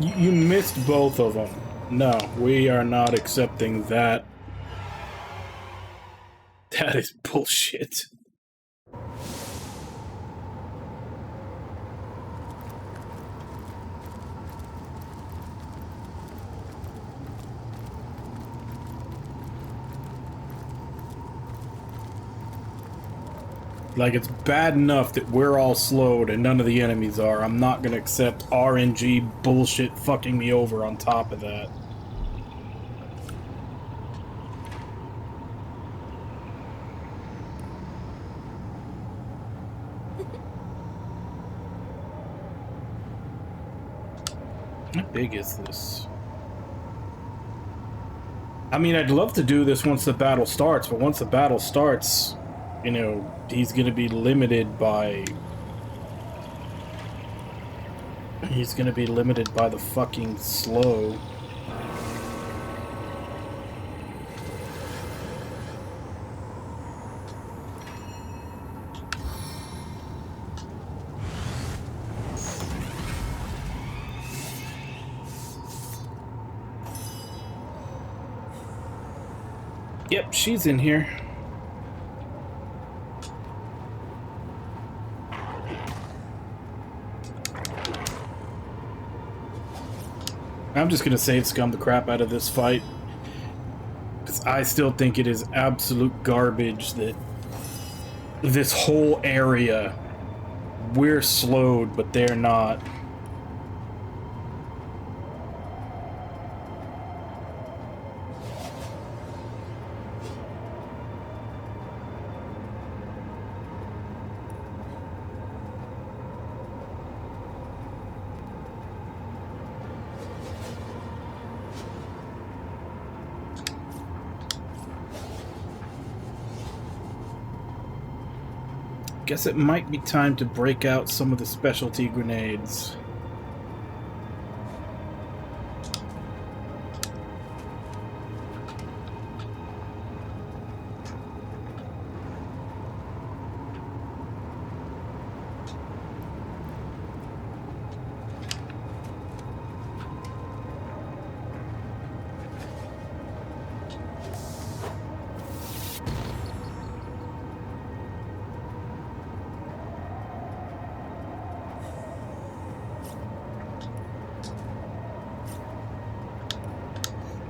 You missed both of them. No, we are not accepting that. That is bullshit. Like, it's bad enough that we're all slowed and none of the enemies are. I'm not gonna accept RNG bullshit fucking me over on top of that. How big is this? I mean, I'd love to do this once the battle starts, but once the battle starts, you know, he's gonna be limited by... He's gonna be limited by the fucking slow. Yep, she's in here. I'm just gonna save scum the crap out of this fight, because I still think it is absolute garbage that this whole area, we're slowed, but they're not. Guess it might be time to break out some of the specialty grenades.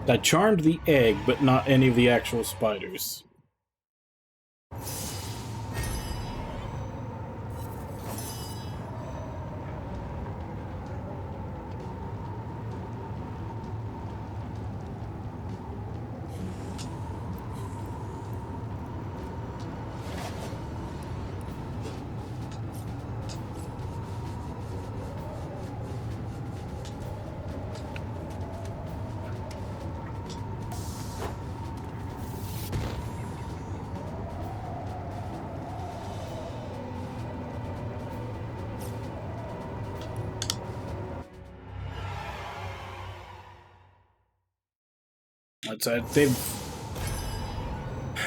I charmed the egg, but not any of the actual spiders.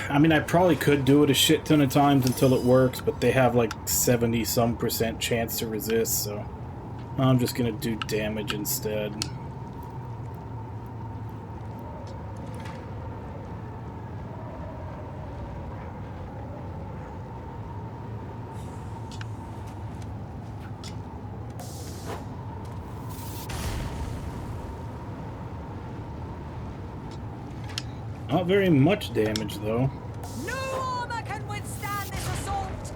I mean, I probably could do it a shit ton of times until it works, but they have like 70-some% chance to resist, so I'm just gonna do damage instead. Not very much damage, though. No armor can withstand this assault!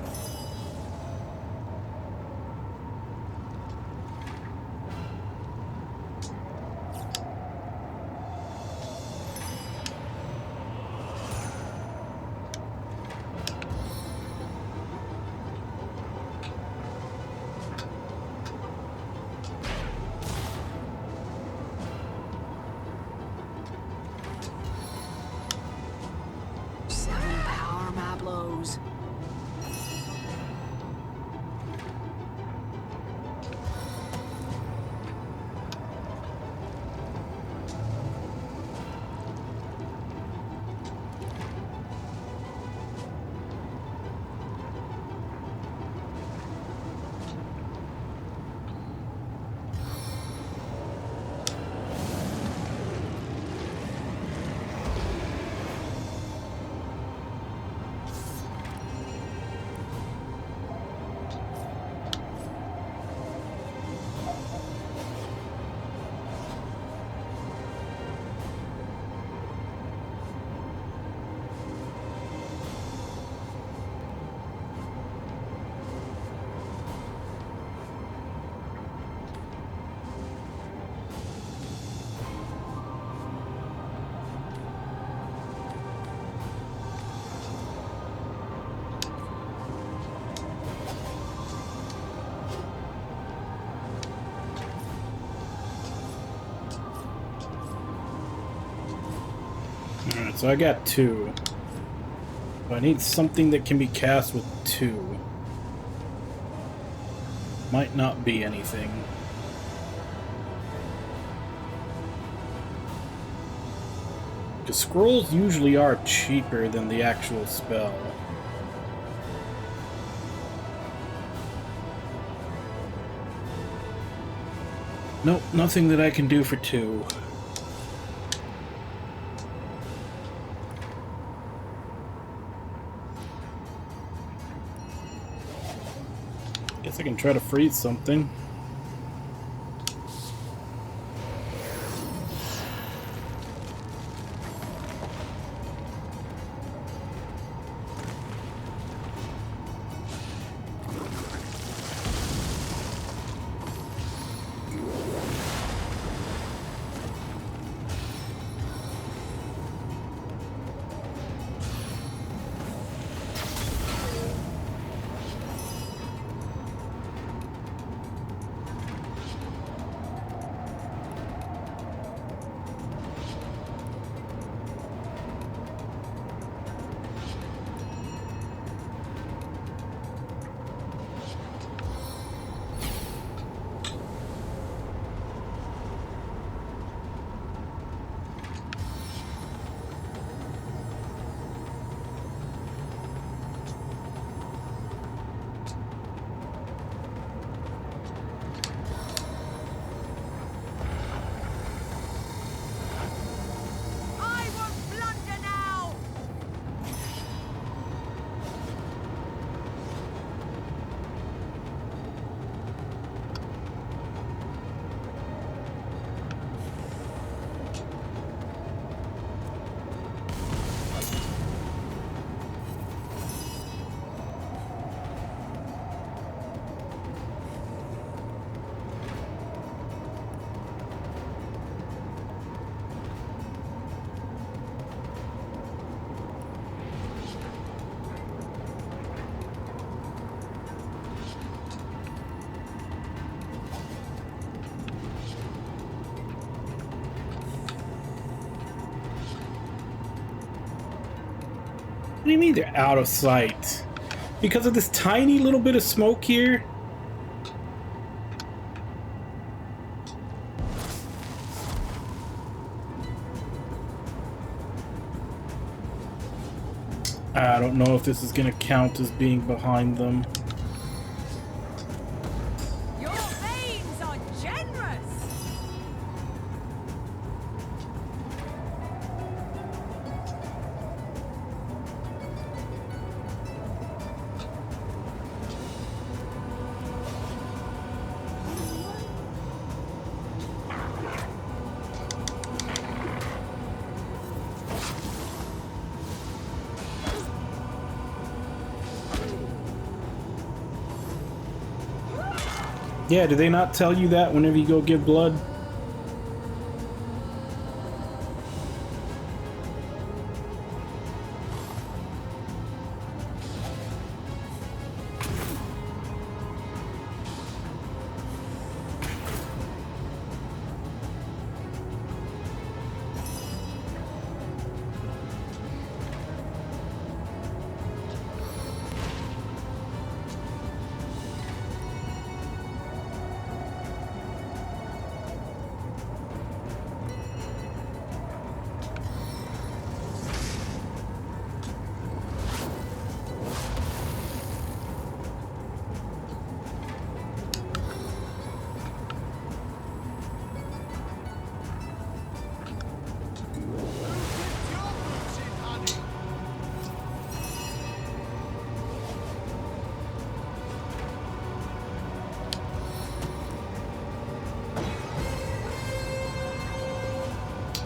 Alright, so I got 2. So I need something that can be cast with 2. Might not be anything. Because scrolls usually are cheaper than the actual spell. Nope, nothing that I can do for 2. Guess I can try to freeze something. What do you mean they're out of sight? Because of this tiny little bit of smoke here? I don't know if this is gonna count as being behind them. Your veins are generous. Yeah, do they not tell you that whenever you go give blood?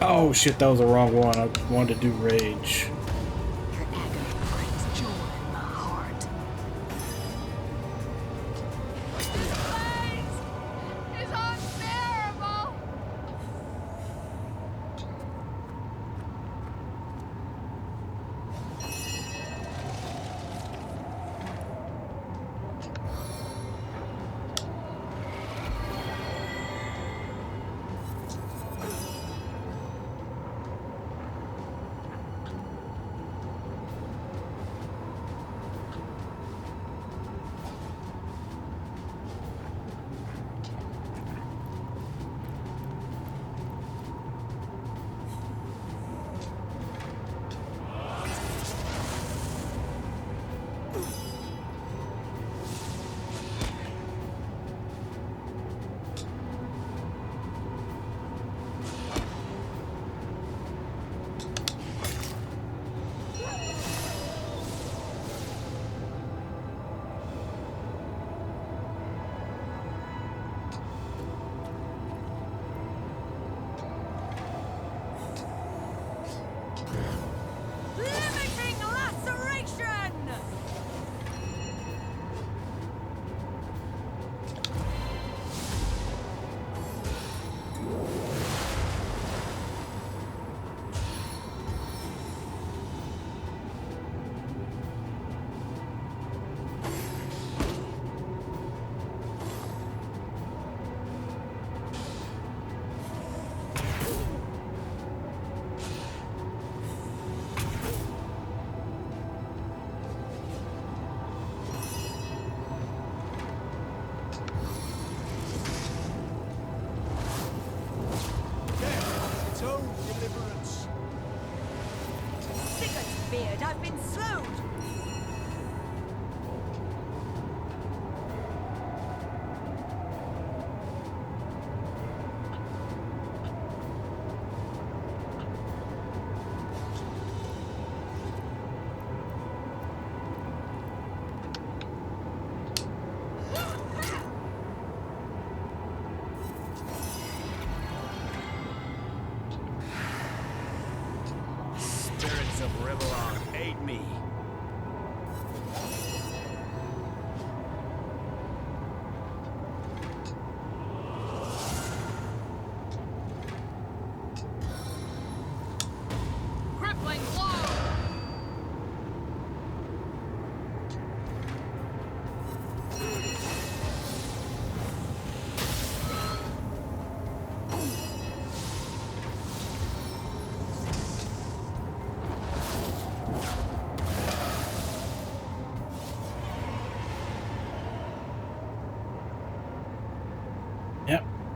Oh shit, that was the wrong one. I wanted to do rage. Your agony brings joy in my heart. It's unbearable!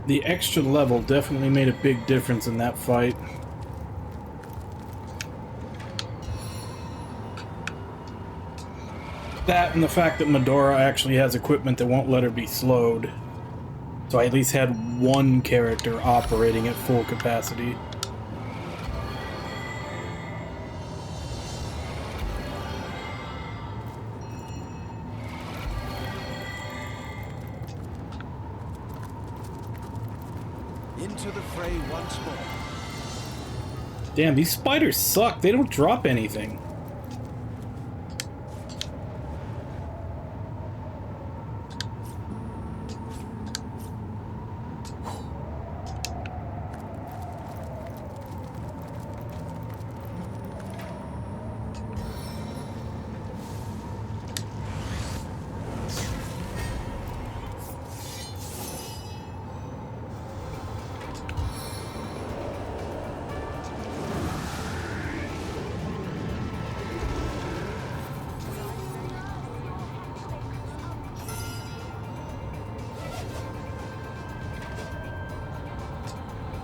The extra level definitely made a big difference in that fight. That and the fact that Medora actually has equipment that won't let her be slowed. So I at least had one character operating at full capacity. Into the fray once more. Damn, these spiders suck. They don't drop anything.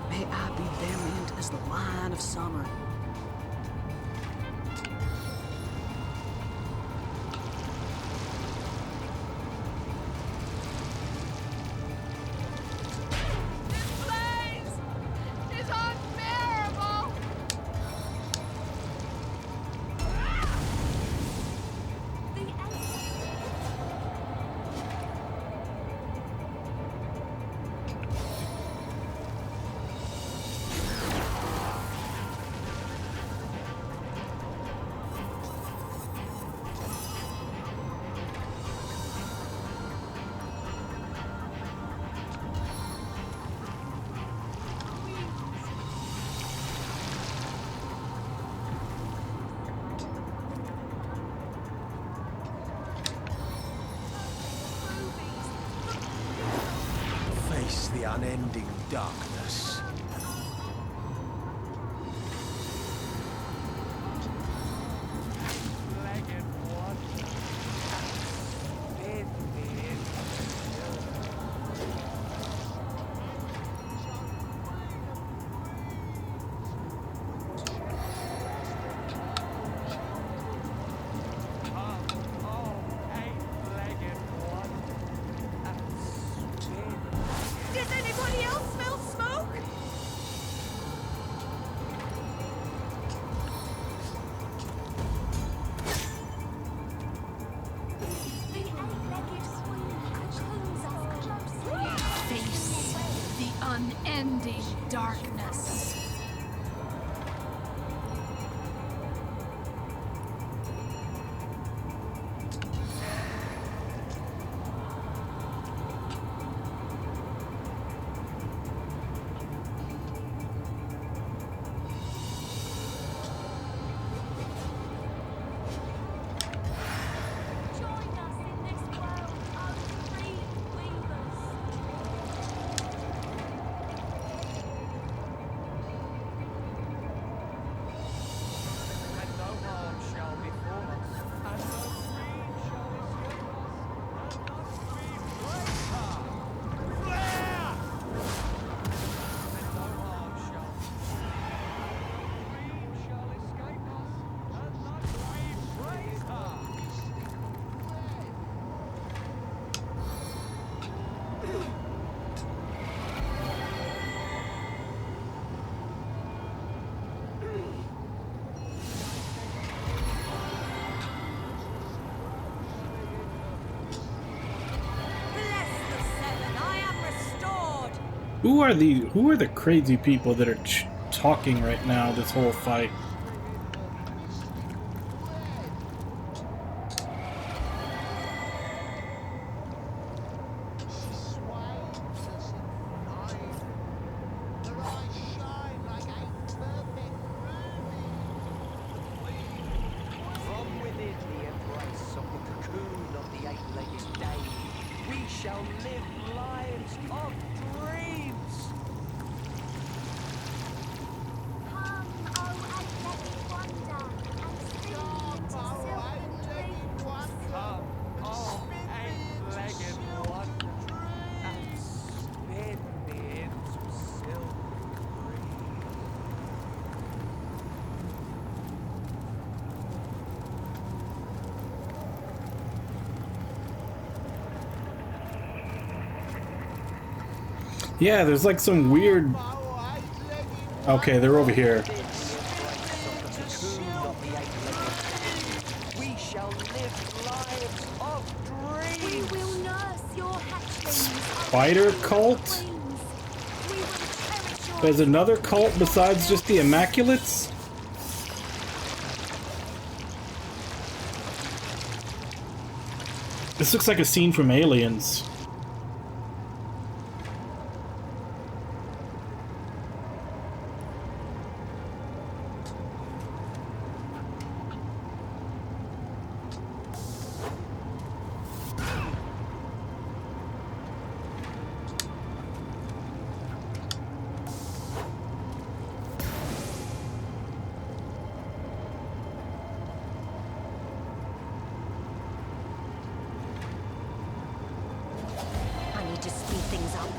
May I be valiant as the line of summer. This place is unbearable! Face the unending darkness. Does anybody else smell smoke? Face the unending darkness. Who are the crazy people that are talking right now this whole fight? From within the embrace of the cocoon of the eight-legged day, we shall live lives of dreams. Come, oh eight-legged wonder, and spin me Yeah, there's like some weird... Okay, they're over here. We shall live lives of dreams. We will nurse your hatchlings. Spider cult? There's another cult besides just the Immaculates? This looks like a scene from Aliens. I need to speed things up.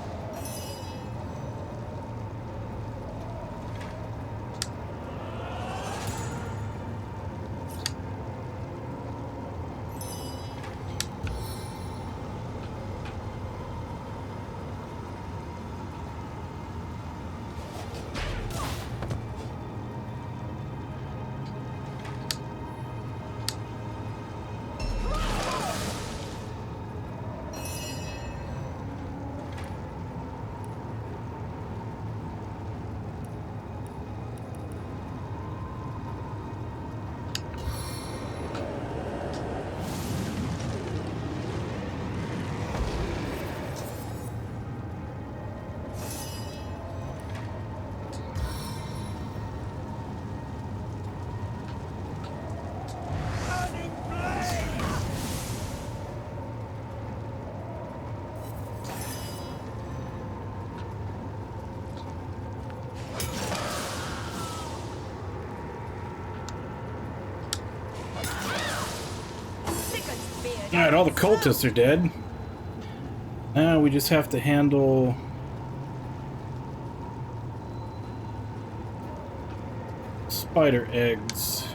Alright, all the cultists are dead. Now we just have to handle... spider eggs.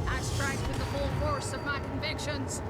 I strike with the full force of my convictions.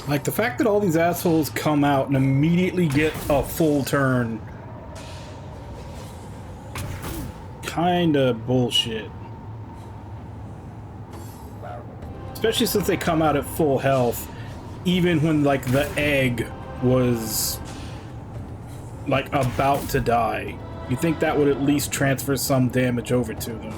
Like, the fact that all these assholes come out and immediately get a full turn. Kinda bullshit. Especially since they come out at full health, even when, like, the egg was, like, about to die. You think that would at least transfer some damage over to them.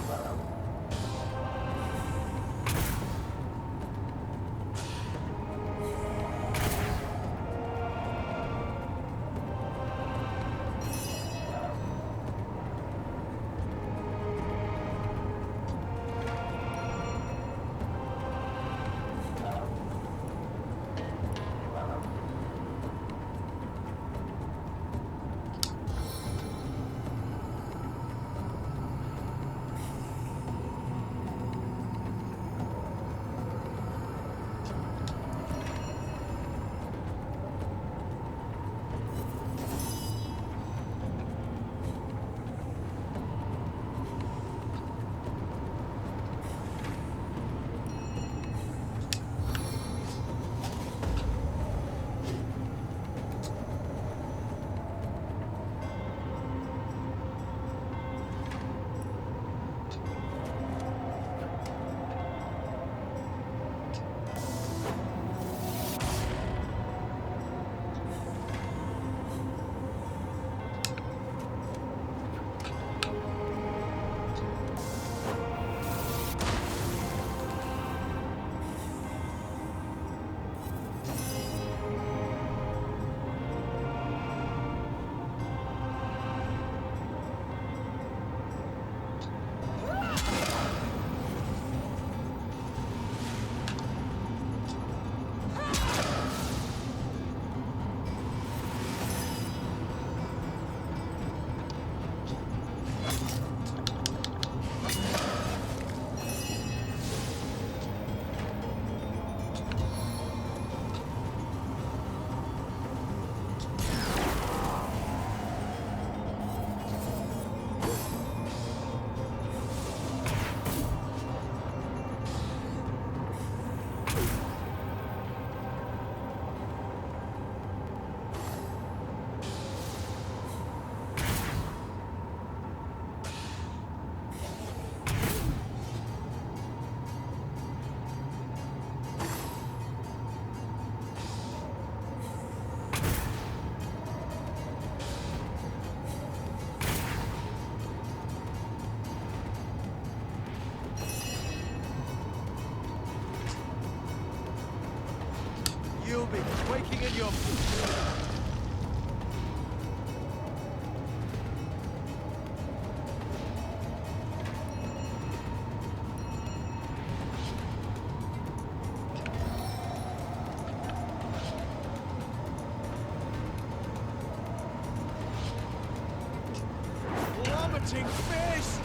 Rotting fist!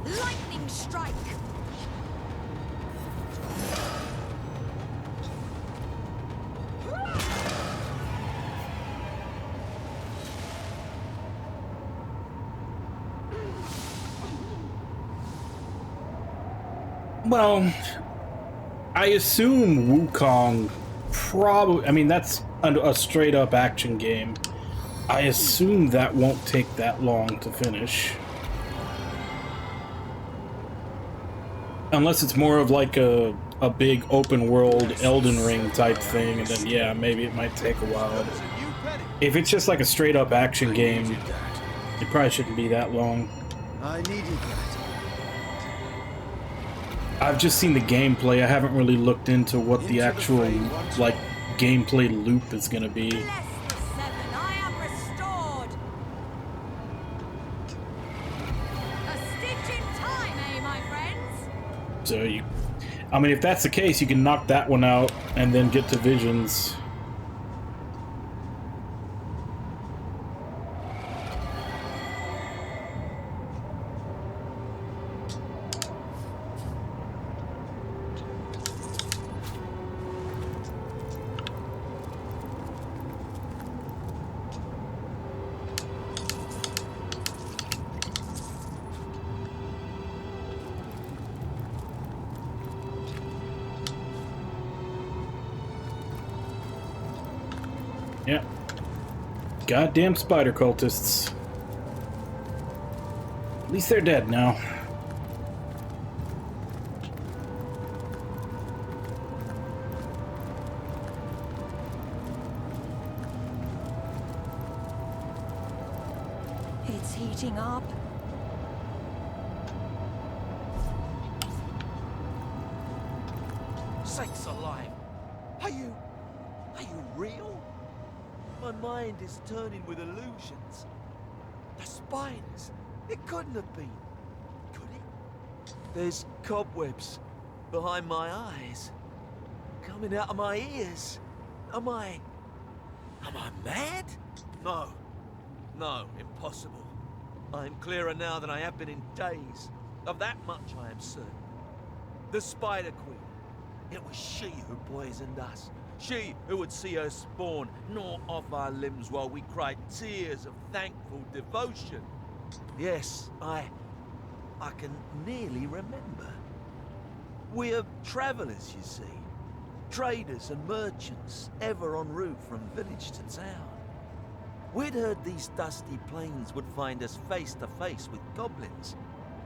Lightning strike! Well, I assume Wukong probably... I mean, that's a straight-up action game. I assume that won't take that long to finish. Unless it's more of like a big open-world Elden Ring type thing, and then, yeah, maybe it might take a while. If it's just like a straight-up action game, it probably shouldn't be that long. I needed that. I've just seen the gameplay. I haven't really looked into what the actual, like, gameplay loop is gonna be. Bless the seven, I am restored! A stitch in time, eh, my friends? So you... I mean, if that's the case, you can knock that one out and then get to Visions. Yeah. Goddamn spider cultists. At least they're dead now. It's heating up. Sakes alive! Are you real? My mind is turning with illusions. The spiders, it couldn't have been, could it? There's cobwebs behind my eyes, coming out of my ears. Am I mad? No, impossible. I'm clearer now than I have been in days. Of that much I am certain. The Spider Queen, it was she who poisoned us. She who would see her spawn gnaw off our limbs while we cried tears of thankful devotion. Yes, I can nearly remember. We are travelers, you see. Traders and merchants, ever en route from village to town. We'd heard these dusty plains would find us face to face with goblins,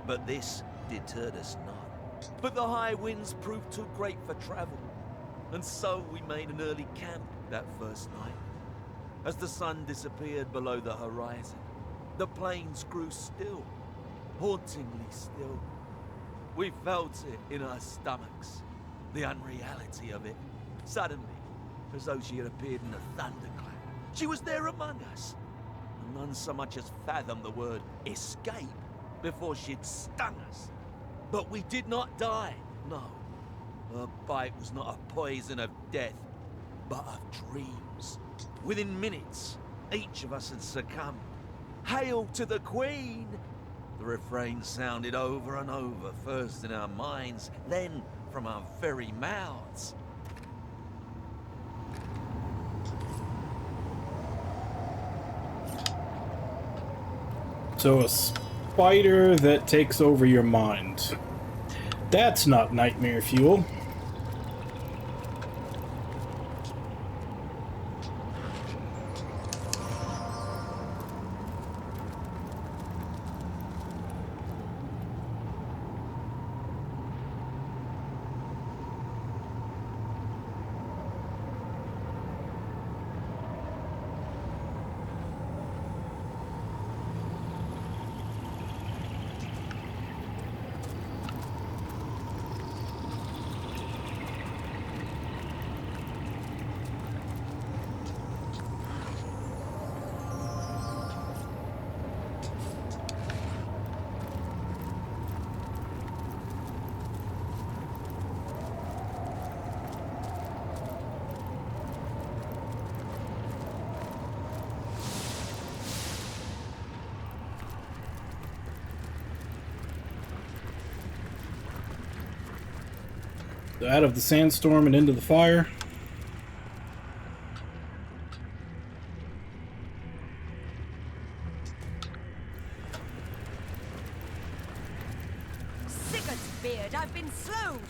but this deterred us not. But the high winds proved too great for travel. And so we made an early camp that first night. As the sun disappeared below the horizon, the plains grew still, hauntingly still. We felt it in our stomachs, the unreality of it. Suddenly, as though she had appeared in a thunderclap, she was there among us. And none so much as fathomed the word escape before she'd stung us. But we did not die, no. Her bite was not a poison of death, but of dreams. Within minutes, each of us had succumbed. Hail to the Queen! The refrain sounded over and over, first in our minds, then from our very mouths. So a spider that takes over your mind. That's not nightmare fuel. Out of the sandstorm and into the fire. Sigurd's beard, I've been slowed.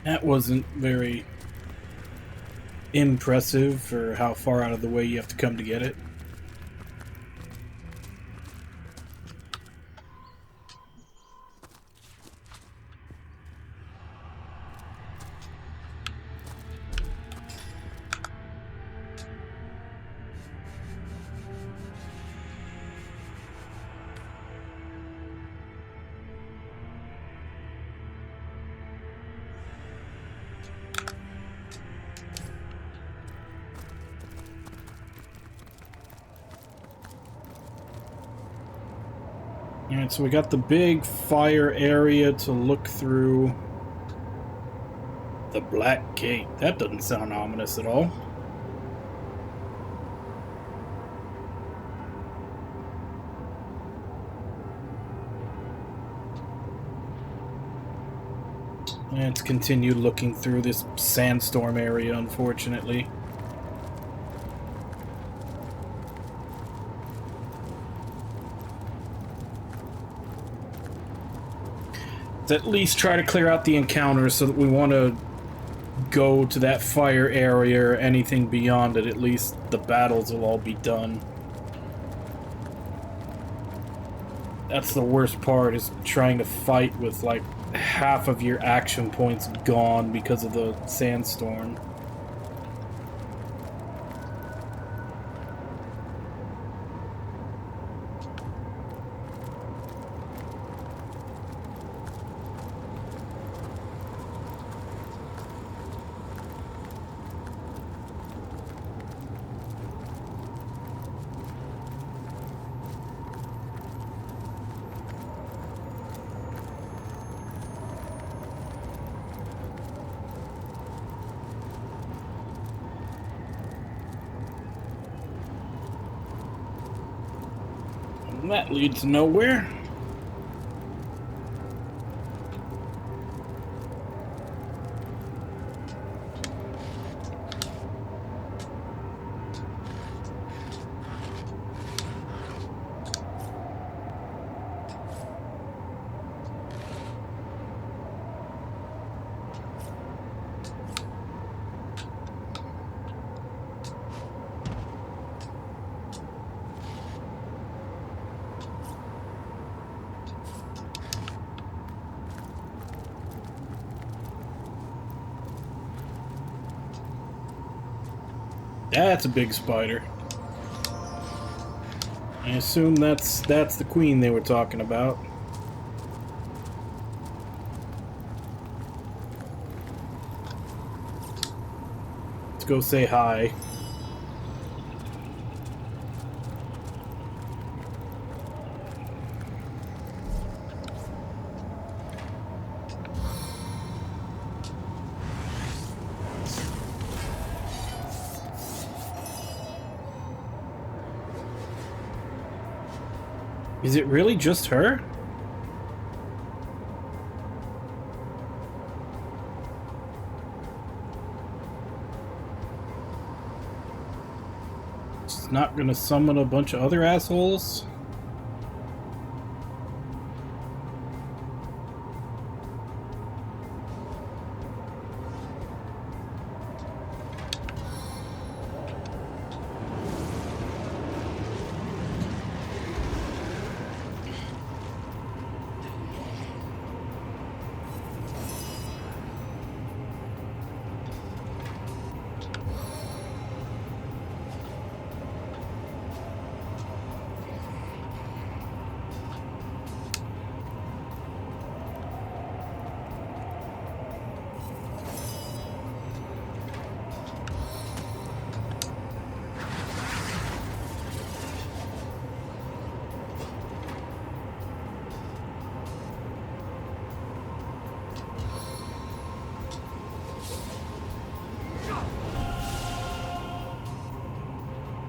That wasn't very impressive for how far out of the way you have to come to get it. Alright, so we got the big fire area to look through. The Black Gate. That doesn't sound ominous at all. Let's continue looking through this sandstorm area, unfortunately. At least try to clear out the encounters so that we want to go to that fire area or anything beyond it. At least the battles will all be done. That's the worst part, is trying to fight with like half of your action points gone because of the sandstorm. That leads nowhere. That's a big spider. I assume that's the queen they were talking about. Let's go say hi. Is it really just her? It's not gonna summon a bunch of other assholes?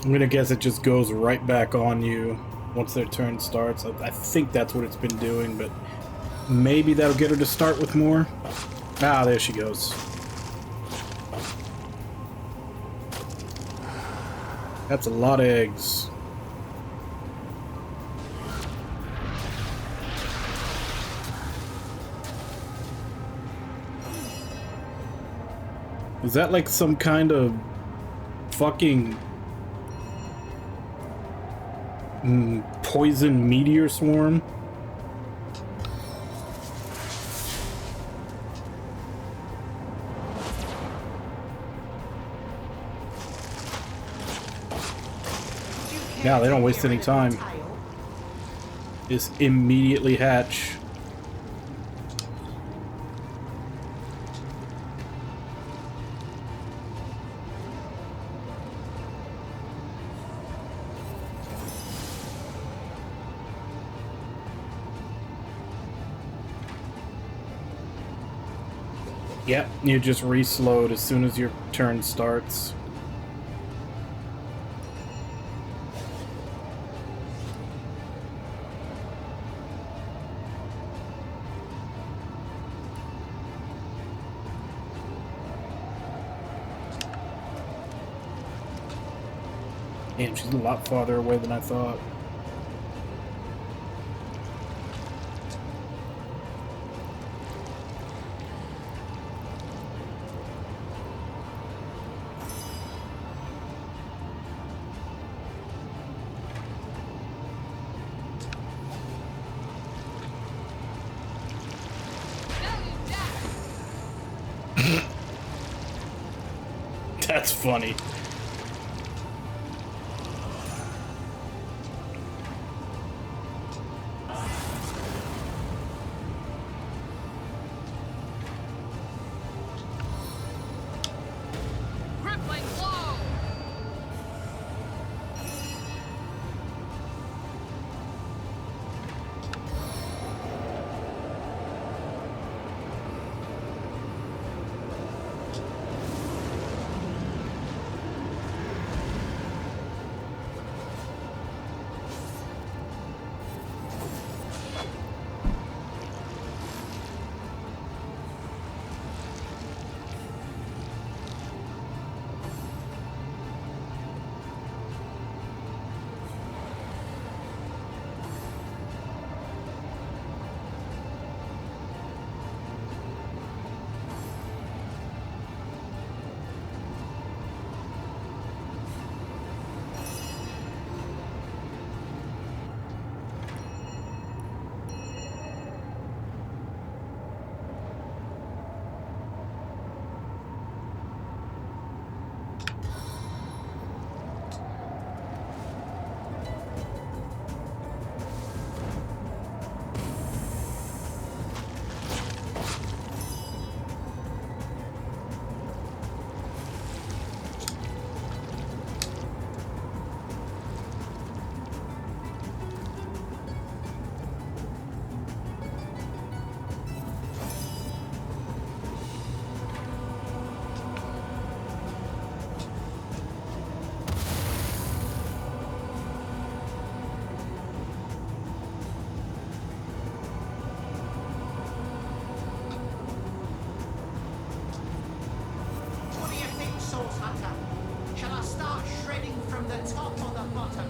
I'm gonna guess it just goes right back on you once their turn starts. I think that's what it's been doing, but maybe that'll get her to start with more. Ah, there she goes. That's a lot of eggs. Is that like some kind of fucking poison meteor swarm? Now they don't waste any time. Just immediately hatch. Yep, you just reslowed as soon as your turn starts. Damn, she's a lot farther away than I thought. That's funny. Crippling blow! What do you think, Source Hunter? Shall I start shredding from the top or the bottom?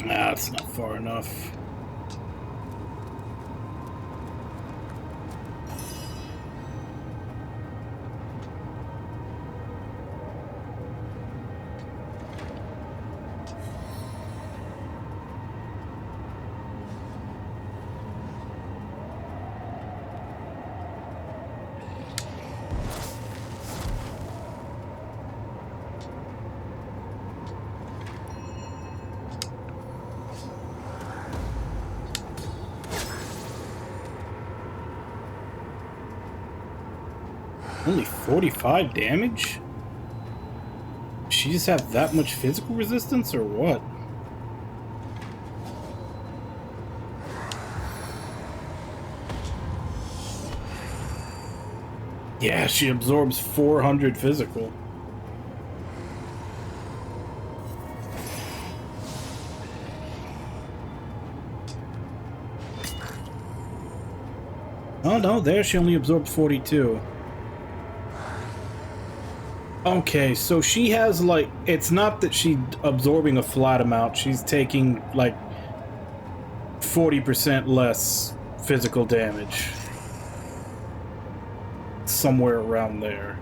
Ah, it's not far enough. Only 45 damage? She just have that much physical resistance or what? Yeah, she absorbs 400 physical. Oh no, there she only absorbed 42. Okay, so she has, like, it's not that she's absorbing a flat amount, she's taking, like, 40% less physical damage. Somewhere around there.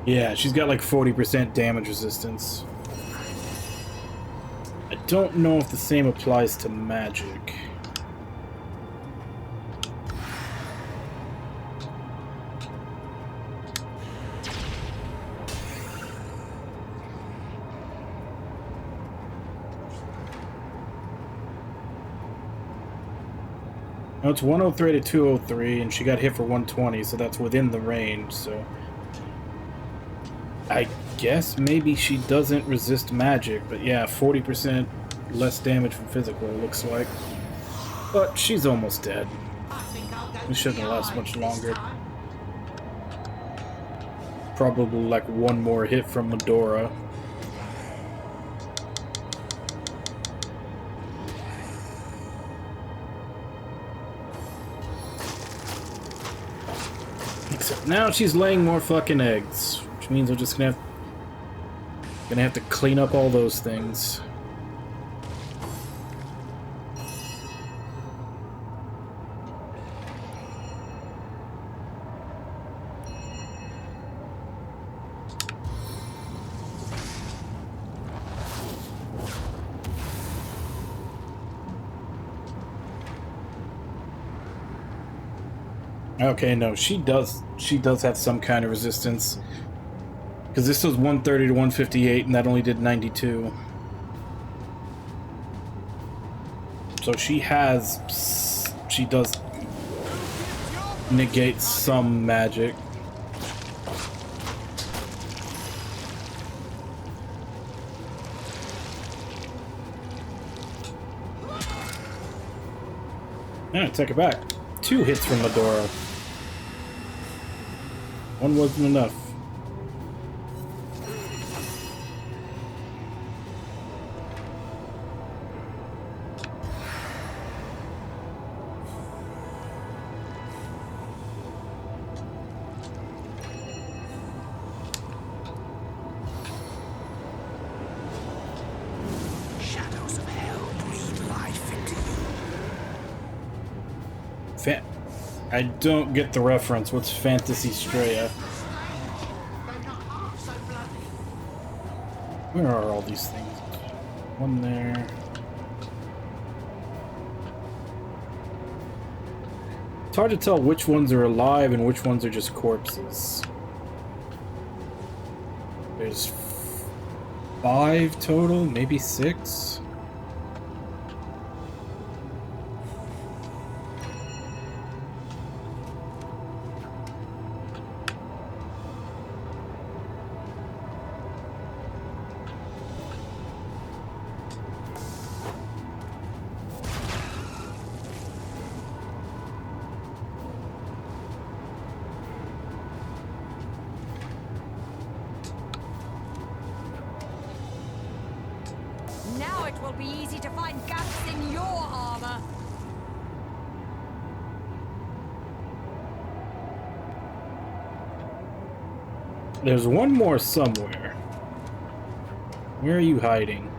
Yeah, she's got, like, 40% damage resistance. I don't know if the same applies to magic. No, it's 103 to 203, and she got hit for 120, so that's within the range, so... I guess maybe she doesn't resist magic, but yeah, 40% less damage from physical, it looks like. But she's almost dead. It shouldn't last much longer. Probably like one more hit from Medora. Except now she's laying more fucking eggs, which means we're just gonna have to clean up all those things. Okay, no, she does have some kind of resistance. Because this was 130 to 158, and that only did 92. So she does negate some magic. Yeah, take it back. 2 hits from Medora. 1 wasn't enough. Shadows of hell breathe life into you. I don't get the reference. What's Fantasy Straya? Where are all these things? One there. It's hard to tell which ones are alive and which ones are just corpses. There's 5 total, maybe 6. Now it will be easy to find gaps in your armor. There's one more somewhere. Where are you hiding?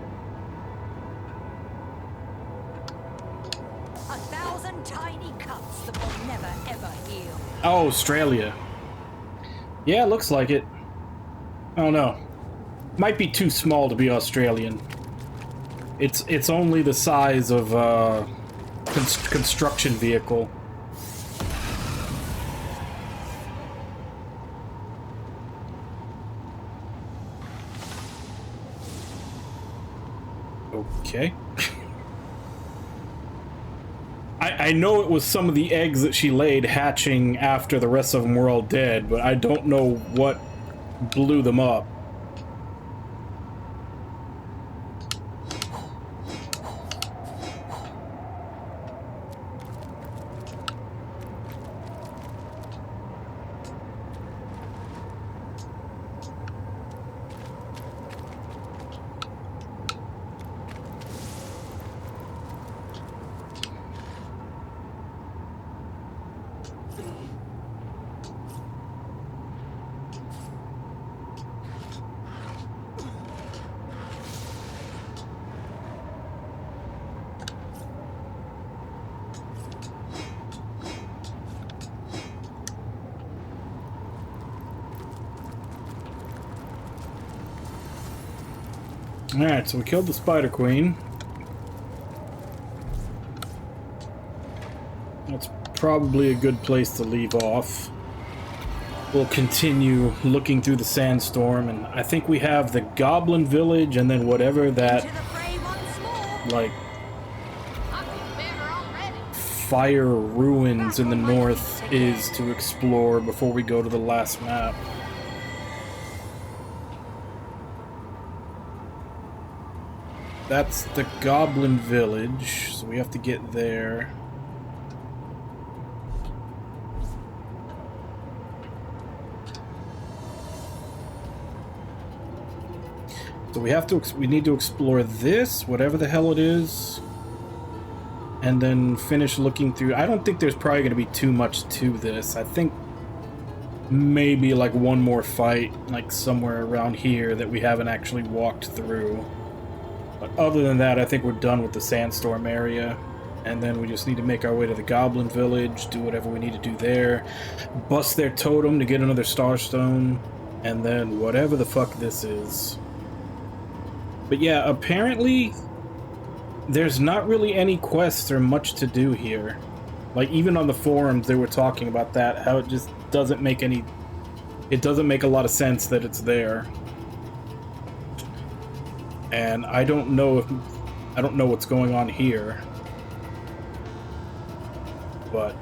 Oh, Australia. Yeah, looks like it. I don't know. Might be too small to be Australian. It's only the size of a construction vehicle. Okay. I know it was some of the eggs that she laid hatching after the rest of them were all dead, but I don't know what blew them up. Alright, so we killed the Spider Queen. That's probably a good place to leave off. We'll continue looking through the sandstorm, and I think we have the Goblin Village and then whatever that, like, fire ruins in the north is to explore before we go to the last map. That's the Goblin Village, so we have to get there. So we need to explore this, whatever the hell it is, and then finish looking through. I don't think there's probably going to be too much to this. I think maybe like one more fight, like somewhere around here that we haven't actually walked through. But other than that, I think we're done with the sandstorm area. And then we just need to make our way to the Goblin Village, do whatever we need to do there, bust their totem to get another Starstone, and then whatever the fuck this is. But yeah, apparently there's not really any quests or much to do here. Like, even on the forums they were talking about that, how it just doesn't make any... It doesn't make a lot of sense that it's there. And I don't know what's going on here. But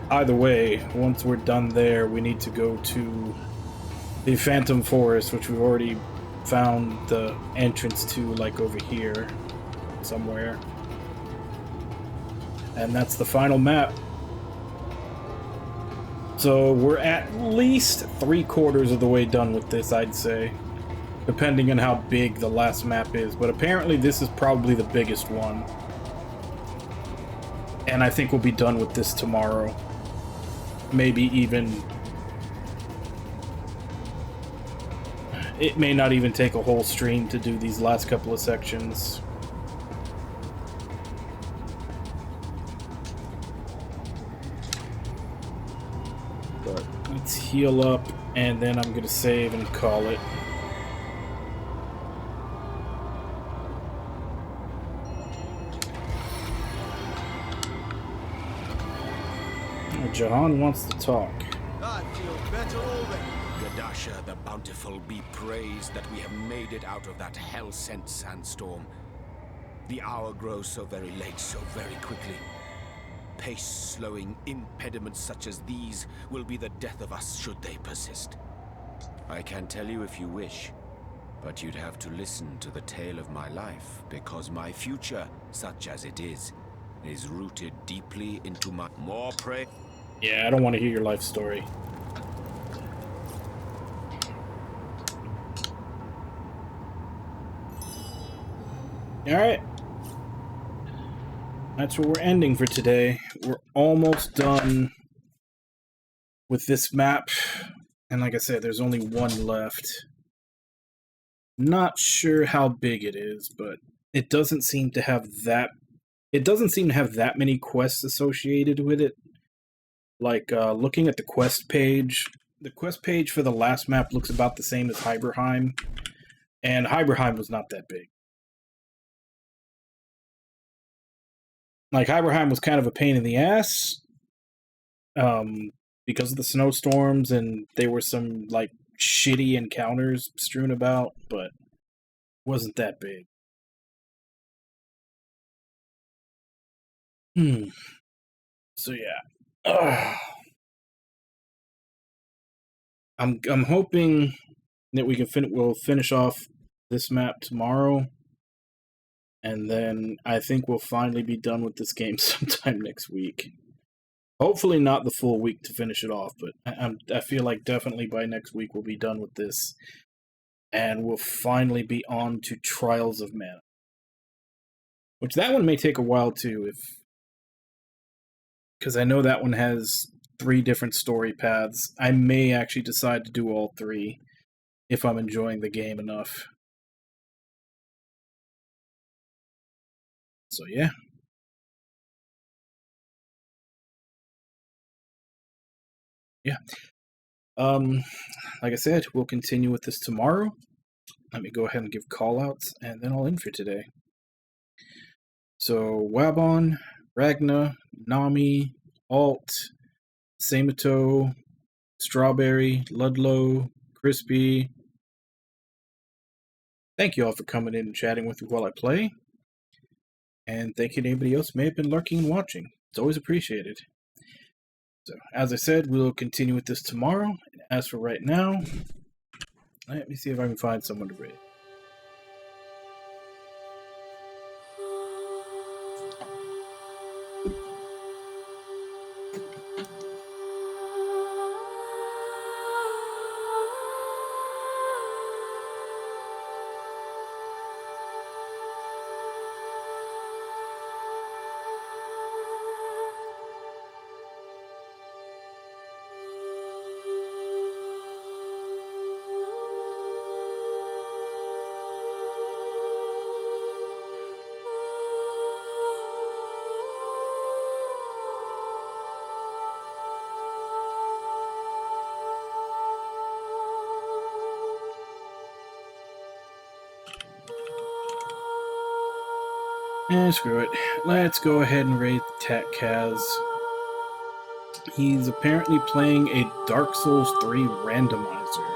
either way, once we're done there, we need to go to the Phantom Forest, which we've already found the entrance to, like over here somewhere. And that's the final map. So we're at least 3/4 of the way done with this, I'd say. Depending on how big the last map is. But apparently this is probably the biggest one. And I think we'll be done with this tomorrow. Maybe even... It may not even take a whole stream to do these last couple of sections. But let's heal up, and then I'm gonna save and call it. Jahan wants to talk. I feel better already. Gadasha the Bountiful be praised that we have made it out of that hell-sent sandstorm. The hour grows so very late, so very quickly. Pace-slowing impediments such as these will be the death of us should they persist. I can tell you if you wish, but you'd have to listen to the tale of my life, because my future, such as it is rooted deeply into my... More prey... Yeah, I don't want to hear your life story. Alright. That's where we're ending for today. We're almost done with this map. And like I said, there's only one left. Not sure how big it is, but it doesn't seem to have that... It doesn't seem to have that many quests associated with it. Like, looking at the quest page for the last map looks about the same as Hyberheim, and Hyberheim was not that big. Like, Hyberheim was kind of a pain in the ass, because of the snowstorms, and there were some, like, shitty encounters strewn about, but wasn't that big. So yeah. I'm hoping that we'll finish off this map tomorrow, and then I think we'll finally be done with this game sometime next week. Hopefully not the full week to finish it off, but I feel like definitely by next week we'll be done with this, and we'll finally be on to Trials of Mana. Which that one may take a while too, because I know that one has 3 different story paths. I may actually decide to do all 3 if I'm enjoying the game enough. So yeah. Yeah. Like I said, we'll continue with this tomorrow. Let me go ahead and give callouts, and then I'll end for today. So, Wabon, Ragna, Nami, Alt, Samato, Strawberry, Ludlow, Crispy. Thank you all for coming in and chatting with me while I play. And thank you to anybody else who may have been lurking and watching. It's always appreciated. So, as I said, we'll continue with this tomorrow. And as for right now, let me see if I can find someone to raid. Screw it. Let's go ahead and raid Tat Kaz. He's apparently playing a Dark Souls 3 randomizer,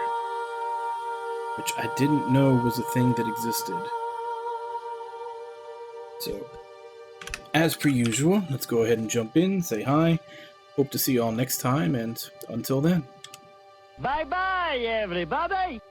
which I didn't know was a thing that existed. So, as per usual, let's go ahead and jump in, say hi. Hope to see you all next time, and until then. Bye-bye, everybody!